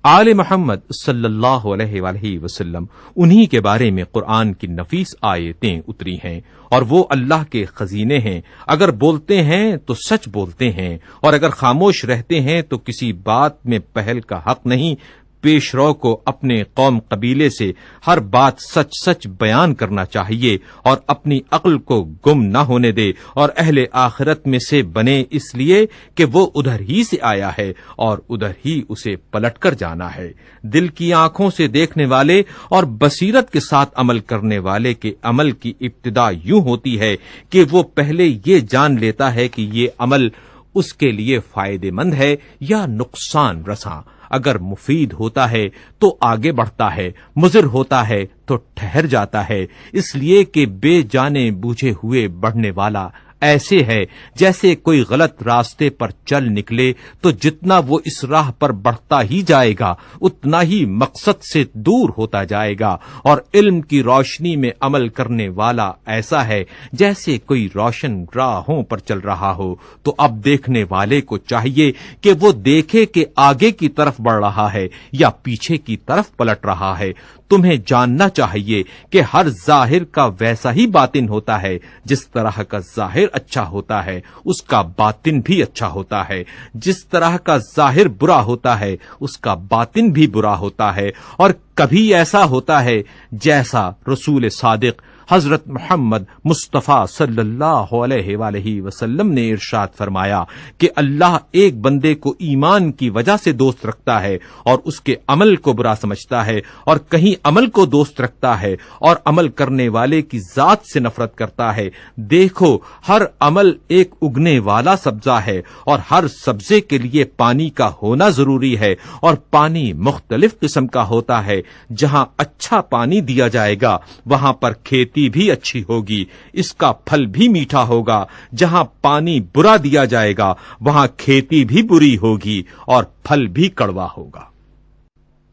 C: آل محمد صلی اللہ علیہ وآلہ وسلم انہی کے بارے میں قرآن کی نفیس آیتیں اتری ہیں، اور وہ اللہ کے خزینے ہیں۔ اگر بولتے ہیں تو سچ بولتے ہیں، اور اگر خاموش رہتے ہیں تو کسی بات میں پہل کا حق نہیں۔ پیش رو کو اپنے قوم قبیلے سے ہر بات سچ سچ بیان کرنا چاہیے، اور اپنی عقل کو گم نہ ہونے دے، اور اہل آخرت میں سے بنے اس لیے کہ وہ ادھر ہی سے آیا ہے اور ادھر ہی اسے پلٹ کر جانا ہے۔ دل کی آنکھوں سے دیکھنے والے اور بصیرت کے ساتھ عمل کرنے والے کے عمل کی ابتدا یوں ہوتی ہے کہ وہ پہلے یہ جان لیتا ہے کہ یہ عمل اس کے لیے فائدہ مند ہے یا نقصان رساں۔ اگر مفید ہوتا ہے تو آگے بڑھتا ہے، مضر ہوتا ہے تو ٹھہر جاتا ہے، اس لیے کہ بے جانے بوجھے ہوئے بڑھنے والا ایسے ہے جیسے کوئی غلط راستے پر چل نکلے تو جتنا وہ اس راہ پر بڑھتا ہی جائے گا اتنا ہی مقصد سے دور ہوتا جائے گا، اور علم کی روشنی میں عمل کرنے والا ایسا ہے جیسے کوئی روشن راہوں پر چل رہا ہو۔ تو اب دیکھنے والے کو چاہیے کہ وہ دیکھے کہ آگے کی طرف بڑھ رہا ہے یا پیچھے کی طرف پلٹ رہا ہے۔ تمہیں جاننا چاہیے کہ ہر ظاہر کا ویسا ہی باطن ہوتا ہے، جس طرح کا ظاہر اچھا ہوتا ہے اس کا باطن بھی اچھا ہوتا ہے، جس طرح کا ظاہر برا ہوتا ہے اس کا باطن بھی برا ہوتا ہے، اور کبھی ایسا ہوتا ہے جیسا رسول صادق حضرت محمد مصطفیٰ صلی اللہ علیہ وآلہ وسلم نے ارشاد فرمایا کہ اللہ ایک بندے کو ایمان کی وجہ سے دوست رکھتا ہے اور اس کے عمل کو برا سمجھتا ہے، اور کہیں عمل کو دوست رکھتا ہے اور عمل کرنے والے کی ذات سے نفرت کرتا ہے۔ دیکھو، ہر عمل ایک اگنے والا سبزہ ہے، اور ہر سبزے کے لیے پانی کا ہونا ضروری ہے، اور پانی مختلف قسم کا ہوتا ہے۔ جہاں اچھا پانی دیا جائے گا وہاں پر کھیتی بھی اچھی ہوگی، اس کا پھل بھی میٹھا ہوگا۔ جہاں پانی برا دیا جائے گا وہاں کھیتی بھی بری ہوگی اور پھل بھی کڑوا ہوگا۔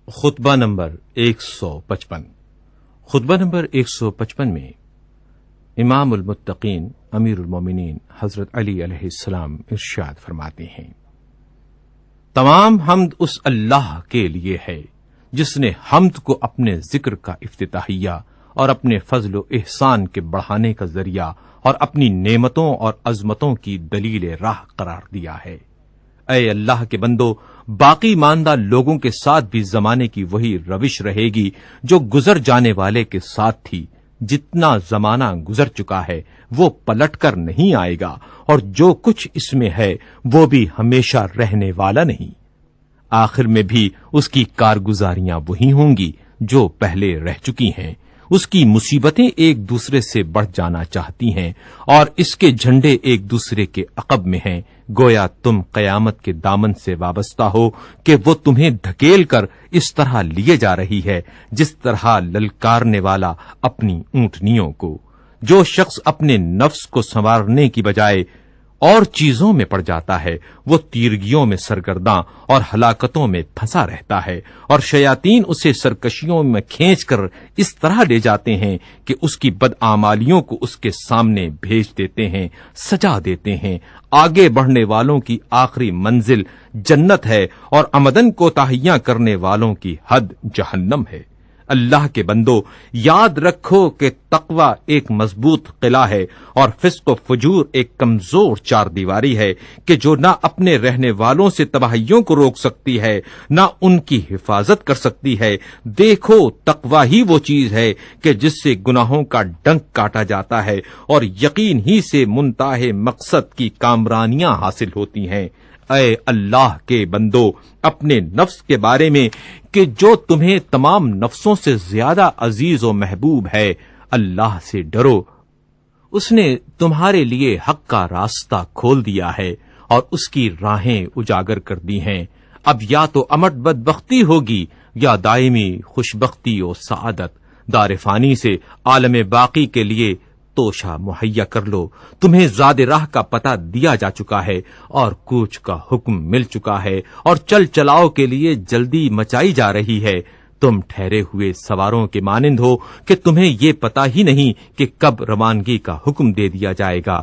C: خطبہ نمبر 155۔ خطبہ نمبر 155 میں امام المتقین امیر المومنین حضرت علی علیہ السلام ارشاد فرماتے ہیں، تمام حمد اس اللہ کے لیے ہے جس نے حمد کو اپنے ذکر کا افتتاحیہ اور اپنے فضل و احسان کے بڑھانے کا ذریعہ اور اپنی نعمتوں اور عظمتوں کی دلیل راہ قرار دیا ہے۔ اے اللہ کے بندو، باقی ماندہ لوگوں کے ساتھ بھی زمانے کی وہی روش رہے گی جو گزر جانے والے کے ساتھ تھی۔ جتنا زمانہ گزر چکا ہے وہ پلٹ کر نہیں آئے گا، اور جو کچھ اس میں ہے وہ بھی ہمیشہ رہنے والا نہیں۔ آخر میں بھی اس کی کارگزاریاں وہی ہوں گی جو پہلے رہ چکی ہیں۔ اس کی مصیبتیں ایک دوسرے سے بڑھ جانا چاہتی ہیں، اور اس کے جھنڈے ایک دوسرے کے عقب میں ہیں، گویا تم قیامت کے دامن سے وابستہ ہو کہ وہ تمہیں دھکیل کر اس طرح لیے جا رہی ہے جس طرح للکارنے والا اپنی اونٹنیوں کو۔ جو شخص اپنے نفس کو سنوارنے کی بجائے اور چیزوں میں پڑ جاتا ہے وہ تیرگیوں میں سرگرداں اور ہلاکتوں میں پھنسا رہتا ہے، اور شیاطین اسے سرکشیوں میں کھینچ کر اس طرح لے جاتے ہیں کہ اس کی بدعمالیوں کو اس کے سامنے بھیج دیتے ہیں، سجا دیتے ہیں۔ آگے بڑھنے والوں کی آخری منزل جنت ہے، اور آمدن کوتاہیاں کرنے والوں کی حد جہنم ہے۔ اللہ کے بندو، یاد رکھو کہ تقوی ایک مضبوط قلعہ ہے اور فسق و فجور ایک کمزور چار دیواری ہے کہ جو نہ اپنے رہنے والوں سے تباہیوں کو روک سکتی ہے نہ ان کی حفاظت کر سکتی ہے۔ دیکھو، تقوی ہی وہ چیز ہے کہ جس سے گناہوں کا ڈنک کاٹا جاتا ہے اور یقین ہی سے منتہا مقصد کی کامرانیاں حاصل ہوتی ہیں۔ اے اللہ کے بندو اپنے نفس کے بارے میں کہ جو تمہیں تمام نفسوں سے زیادہ عزیز و محبوب ہے، اللہ سے ڈرو. اس نے تمہارے لیے حق کا راستہ کھول دیا ہے اور اس کی راہیں اجاگر کر دی ہیں. اب یا تو امٹ بدبختی ہوگی یا دائمی خوشبختی و سعادت. دار فانی سے عالم باقی کے لیے توشہ مہیا کر لو. تمہیں زاد راہ کا پتہ دیا جا چکا ہے اور کوچ کا حکم مل چکا ہے اور چل چلاؤ کے لیے جلدی مچائی جا رہی ہے. تم ٹھہرے ہوئے سواروں کے مانند ہو کہ تمہیں یہ پتہ ہی نہیں کہ کب روانگی کا حکم دے دیا جائے گا.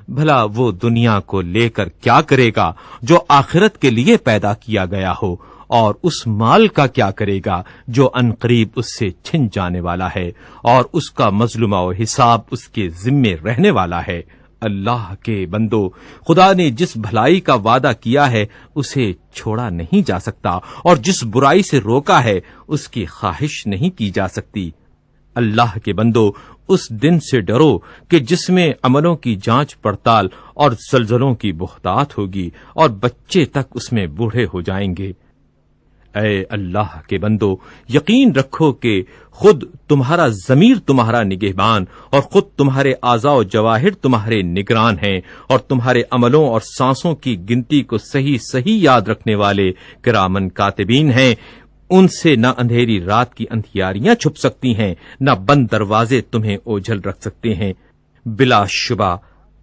C: بھلا وہ دنیا کو لے کر کیا کرے گا جو آخرت کے لیے پیدا کیا گیا ہو، اور اس مال کا کیا کرے گا جو عنقریب اس سے چھن جانے والا ہے اور اس کا مظلومہ و حساب اس کے ذمے رہنے والا ہے. اللہ کے بندو، خدا نے جس بھلائی کا وعدہ کیا ہے اسے چھوڑا نہیں جا سکتا، اور جس برائی سے روکا ہے اس کی خواہش نہیں کی جا سکتی. اللہ کے بندو، اس دن سے ڈرو کہ جس میں عملوں کی جانچ پڑتال اور زلزلوں کی بہتات ہوگی اور بچے تک اس میں بوڑھے ہو جائیں گے. اے اللہ کے بندو، یقین رکھو کہ خود تمہارا ضمیر تمہارا نگہبان اور خود تمہارے اعضاء و جواہر تمہارے نگران ہیں، اور تمہارے عملوں اور سانسوں کی گنتی کو صحیح صحیح یاد رکھنے والے کرامن کاتبین ہیں. ان سے نہ اندھیری رات کی اندھیاریاں چھپ سکتی ہیں، نہ بند دروازے تمہیں اوجھل رکھ سکتے ہیں. بلا شبہ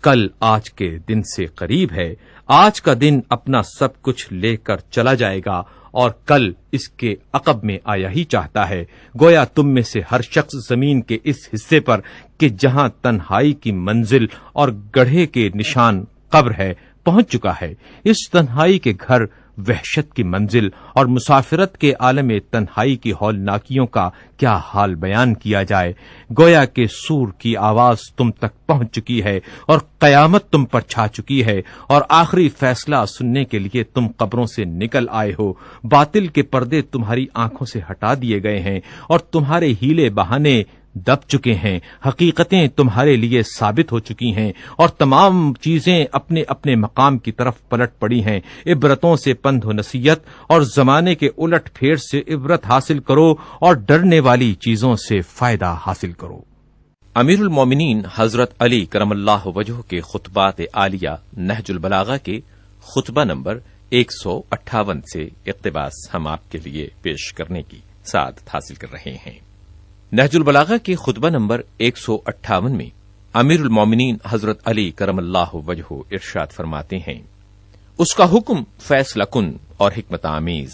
C: کل آج کے دن سے قریب ہے. آج کا دن اپنا سب کچھ لے کر چلا جائے گا اور کل اس کے عقب میں آیا ہی چاہتا ہے. گویا تم میں سے ہر شخص زمین کے اس حصے پر کہ جہاں تنہائی کی منزل اور گڑھے کے نشان قبر ہے پہنچ چکا ہے. اس تنہائی کے گھر، وحشت کی منزل اور مسافرت کے عالم تنہائی کی ہولناکیوں کا کیا حال بیان کیا جائے. گویا کہ سور کی آواز تم تک پہنچ چکی ہے اور قیامت تم پر چھا چکی ہے، اور آخری فیصلہ سننے کے لیے تم قبروں سے نکل آئے ہو. باطل کے پردے تمہاری آنکھوں سے ہٹا دیے گئے ہیں اور تمہارے ہیلے بہانے دب چکے ہیں. حقیقتیں تمہارے لیے ثابت ہو چکی ہیں اور تمام چیزیں اپنے اپنے مقام کی طرف پلٹ پڑی ہیں. عبرتوں سے پند و نصیحت اور زمانے کے الٹ پھیر سے عبرت حاصل کرو اور ڈرنے والی چیزوں سے فائدہ حاصل کرو.
B: امیر المومنین حضرت علی کرم اللہ وجہہ کے خطبات عالیہ نہج البلاغہ کے خطبہ نمبر 158 سے اقتباس ہم آپ کے لیے پیش کرنے کی سعادت حاصل کر رہے ہیں. نہج البلاغہ کے خطبہ نمبر 158 میں امیر المومنین حضرت علی کرم اللہ وجہہ ارشاد فرماتے ہیں، اس کا حکم فیصلہ کن اور حکمت آمیز،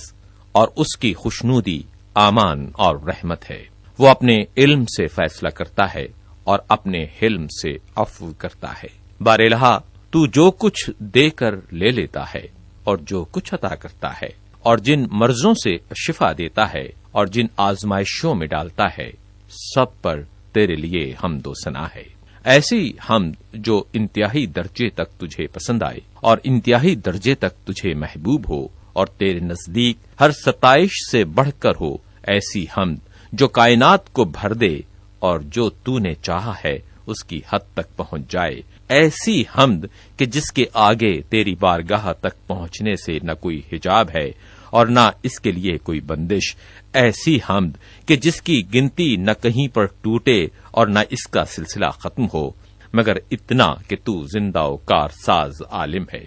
B: اور اس کی خوشنودی امان اور رحمت ہے. وہ اپنے علم سے فیصلہ کرتا ہے اور اپنے حلم سے عفو کرتا ہے. بار الہا تو جو کچھ دے کر لے لیتا ہے اور جو کچھ عطا کرتا ہے، اور جن مرضوں سے شفا دیتا ہے اور جن آزمائشوں میں ڈالتا ہے، سب پر تیرے لیے حمد و ثنا ہے. ایسی حمد جو انتہائی درجے تک تجھے پسند آئے اور انتہائی درجے تک تجھے محبوب ہو اور تیرے نزدیک ہر ستائش سے بڑھ کر ہو. ایسی حمد جو کائنات کو بھر دے اور جو تو نے چاہا ہے اس کی حد تک پہنچ جائے. ایسی حمد کہ جس کے آگے تیری بارگاہ تک پہنچنے سے نہ کوئی حجاب ہے اور نہ اس کے لیے کوئی بندش. ایسی حمد کہ جس کی گنتی نہ کہیں پر ٹوٹے اور نہ اس کا سلسلہ ختم ہو، مگر اتنا کہ تو زندہ و کار ساز عالم ہے.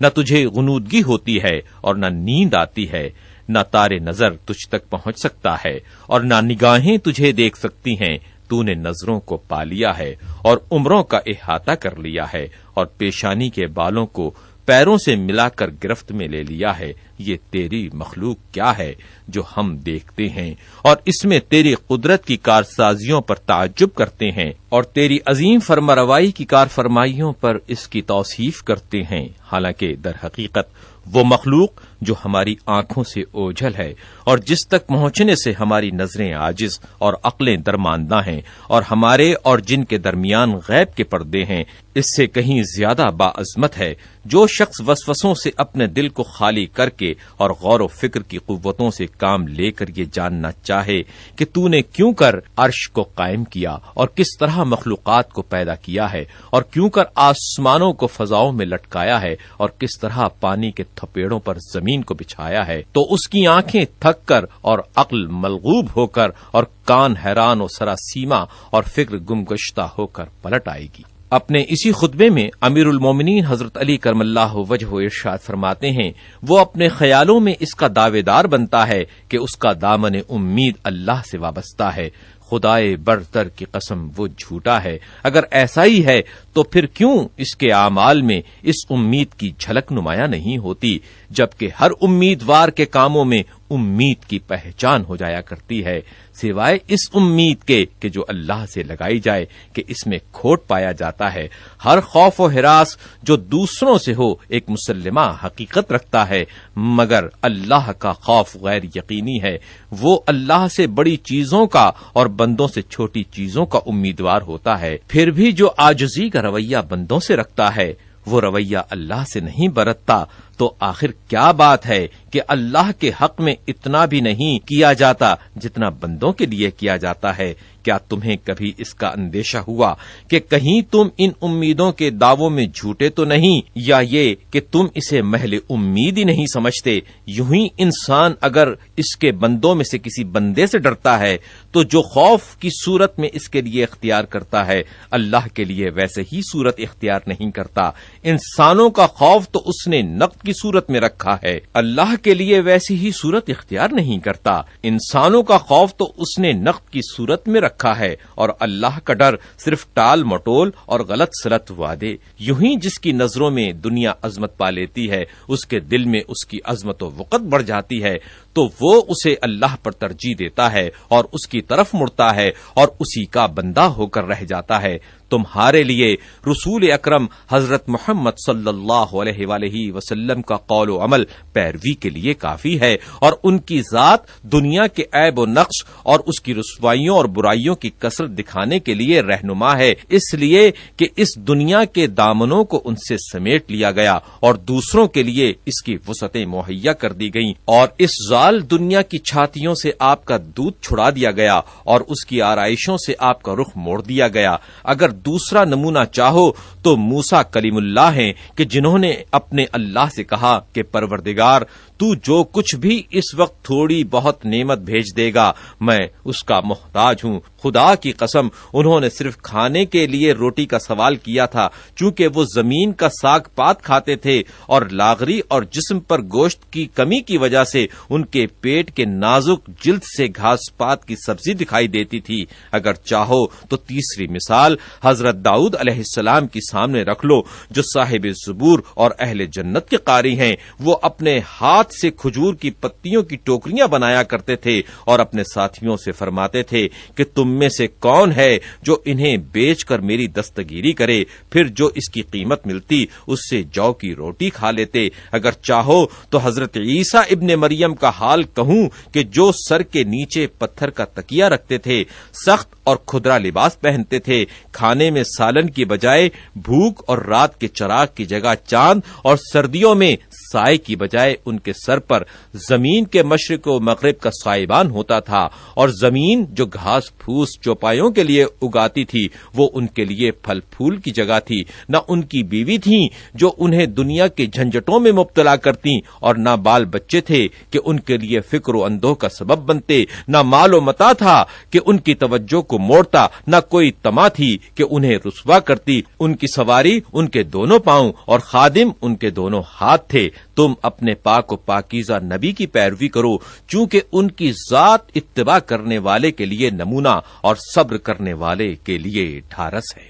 B: نہ تجھے غنودگی ہوتی ہے اور نہ نیند آتی ہے، نہ تارے نظر تجھ تک پہنچ سکتا ہے اور نہ نگاہیں تجھے دیکھ سکتی ہیں. تو نے نظروں کو پا لیا ہے اور عمروں کا احاطہ کر لیا ہے اور پیشانی کے بالوں کو پیروں سے ملا کر گرفت میں لے لیا ہے. یہ تیری مخلوق کیا ہے جو ہم دیکھتے ہیں اور اس میں تیری قدرت کی کارسازیوں پر تعجب کرتے ہیں اور تیری عظیم فرمانروائی کی کارفرمائیوں پر اس کی توصیف کرتے ہیں، حالانکہ در حقیقت وہ مخلوق جو ہماری آنکھوں سے اوجھل ہے اور جس تک پہنچنے سے ہماری نظریں عاجز اور عقلیں درماندہ ہیں اور ہمارے اور جن کے درمیان غیب کے پردے ہیں، اس سے کہیں زیادہ باعظمت ہے جو شخص وسوسوں سے اپنے دل کو خالی کر کے اور غور و فکر کی قوتوں سے کام لے کر یہ جاننا چاہے کہ تو نے کیوں کر عرش کو قائم کیا اور کس طرح مخلوقات کو پیدا کیا ہے اور کیوں کر آسمانوں کو فضاؤں میں لٹکایا ہے اور کس طرح پانی کے تھپیڑوں پر زمین کو بچھایا ہے، تو اس کی آنکھیں تھک کر اور عقل ملغوب ہو کر اور کان حیران و سراسیما اور فکر گمگشتہ ہو کر پلٹ آئے گی۔ اپنے اسی خطبے میں امیر المومنین حضرت علی کرم اللہ وجہہ ارشاد فرماتے ہیں، وہ اپنے خیالوں میں اس کا دعوے دار بنتا ہے کہ اس کا دامن امید اللہ سے وابستہ ہے، خدائے برتر کی قسم وہ جھوٹا ہے۔ اگر ایسا ہی ہے تو پھر کیوں اس کے اعمال میں اس امید کی جھلک نمایاں نہیں ہوتی، جبکہ ہر امیدوار کے کاموں میں امید کی پہچان ہو جایا کرتی ہے، سوائے اس امید کے کہ جو اللہ سے لگائی جائے کہ اس میں کھوٹ پایا جاتا ہے۔ ہر خوف و ہراس جو دوسروں سے ہو ایک مسلمہ حقیقت رکھتا ہے، مگر اللہ کا خوف غیر یقینی ہے۔ وہ اللہ سے بڑی چیزوں کا اور بندوں سے چھوٹی چیزوں کا امیدوار ہوتا ہے۔ پھر بھی جو عاجزی کا رویہ بندوں سے رکھتا ہے، وہ رویہ اللہ سے نہیں برتتا، تو آخر کیا بات ہے کہ اللہ کے حق میں اتنا بھی نہیں کیا جاتا جتنا بندوں کے لیے کیا جاتا ہے۔ کیا تمہیں کبھی اس کا اندیشہ ہوا کہ کہیں تم ان امیدوں کے دعووں میں جھوٹے تو نہیں، یا یہ کہ تم اسے محض امید ہی نہیں سمجھتے؟ یوں ہی انسان اگر اس کے بندوں میں سے کسی بندے سے ڈرتا ہے تو جو خوف کی صورت میں اس کے لیے اختیار کرتا ہے، اللہ کے لیے ویسے ہی صورت اختیار نہیں کرتا۔ انسانوں کا خوف تو اس نے نقد کی صورت میں رکھا ہے، اللہ کے لیے ویسی ہی صورت اختیار نہیں کرتا۔ انسانوں کا خوف تو اس نے نقد کی صورت میں رکھا ہے، اور اللہ کا ڈر صرف ٹال مٹول اور غلط سلط وعدے۔ یوں ہی جس کی نظروں میں دنیا عظمت پا لیتی ہے، اس کے دل میں اس کی عظمت و وقت بڑھ جاتی ہے، تو وہ اسے اللہ پر ترجیح دیتا ہے اور اس کی طرف مڑتا ہے اور اسی کا بندہ ہو کر رہ جاتا ہے۔ تمہارے لیے رسول اکرم حضرت محمد صلی اللہ علیہ وآلہ وسلم کا قول و عمل پیروی کے لیے کافی ہے، اور ان کی ذات دنیا کے عیب و نقص اور اس کی رسوائیوں اور برائیوں کی کثرت دکھانے کے لیے رہنما ہے، اس لیے کہ اس دنیا کے دامنوں کو ان سے سمیٹ لیا گیا اور دوسروں کے لیے اس کی وسعتیں مہیا کر دی گئیں، اور اس زال دنیا کی چھاتیوں سے آپ کا دودھ چھڑا دیا گیا اور اس کی آرائشوں سے آپ کا رخ موڑ دیا گیا۔ اگر دوسرا نمونہ چاہو تو موسیٰ کلیم اللہ ہیں کہ جنہوں نے اپنے اللہ سے کہا کہ پروردگار تو جو کچھ بھی اس وقت تھوڑی بہت نعمت بھیج دے گا میں اس کا محتاج ہوں۔ خدا کی قسم انہوں نے صرف کھانے کے لیے روٹی کا سوال کیا تھا، چونکہ وہ زمین کا ساگ پات کھاتے تھے اور لاغری اور جسم پر گوشت کی کمی کی وجہ سے ان کے پیٹ کے نازک جلد سے گھاس پات کی سبزی دکھائی دیتی تھی۔ اگر چاہو تو تیسری مثال حضرت داؤد علیہ السلام کی سامنے رکھ لو، جو صاحب زبور اور اہل جنت کے قاری ہیں۔ وہ اپنے ہاتھ سے کھجور کی پتیوں کی ٹوکریاں بنایا کرتے تھے اور اپنے ساتھیوں سے فرماتے تھے کہ تم میں سے کون ہے جو انہیں بیچ کر میری دستگیری کرے، پھر جو اس کی قیمت ملتی اس سے جو کی روٹی کھا لیتے۔ اگر چاہو تو حضرت عیسیٰ ابن مریم کا حال کہوں کہ جو سر کے نیچے پتھر کا تکیہ رکھتے تھے، سخت اور کھدرا لباس پہنتے تھے، کھانے میں سالن کی بجائے بھوک اور رات کے چراغ کی جگہ چاند، اور سردیوں میں سائے کی بجائے ان کے سر پر زمین کے مشرق و مغرب کا سائبان ہوتا تھا، اور زمین جو گھاس پھوس چوپایوں کے لیے اگاتی تھی وہ ان کے لیے پھل پھول کی جگہ تھی، نہ ان کی بیوی تھیں جو انہیں دنیا کے جھنجٹوں میں مبتلا کرتی، اور نہ بال بچے تھے کہ ان کے لیے فکر و اندوہ کا سبب بنتے، نہ مال و متاع تھا کہ ان کی توجہ کو موڑتا، نہ کوئی تما تھی کہ انہیں رسوا کرتی۔ ان کی سواری ان کے دونوں پاؤں اور خادم ان کے دونوں ہاتھ تھے۔ تم اپنے پاک و پاکیزہ نبی کی پیروی کرو، چونکہ ان کی ذات اتباع کرنے والے کے لیے نمونہ اور صبر کرنے والے کے لیے ڈھارس ہے۔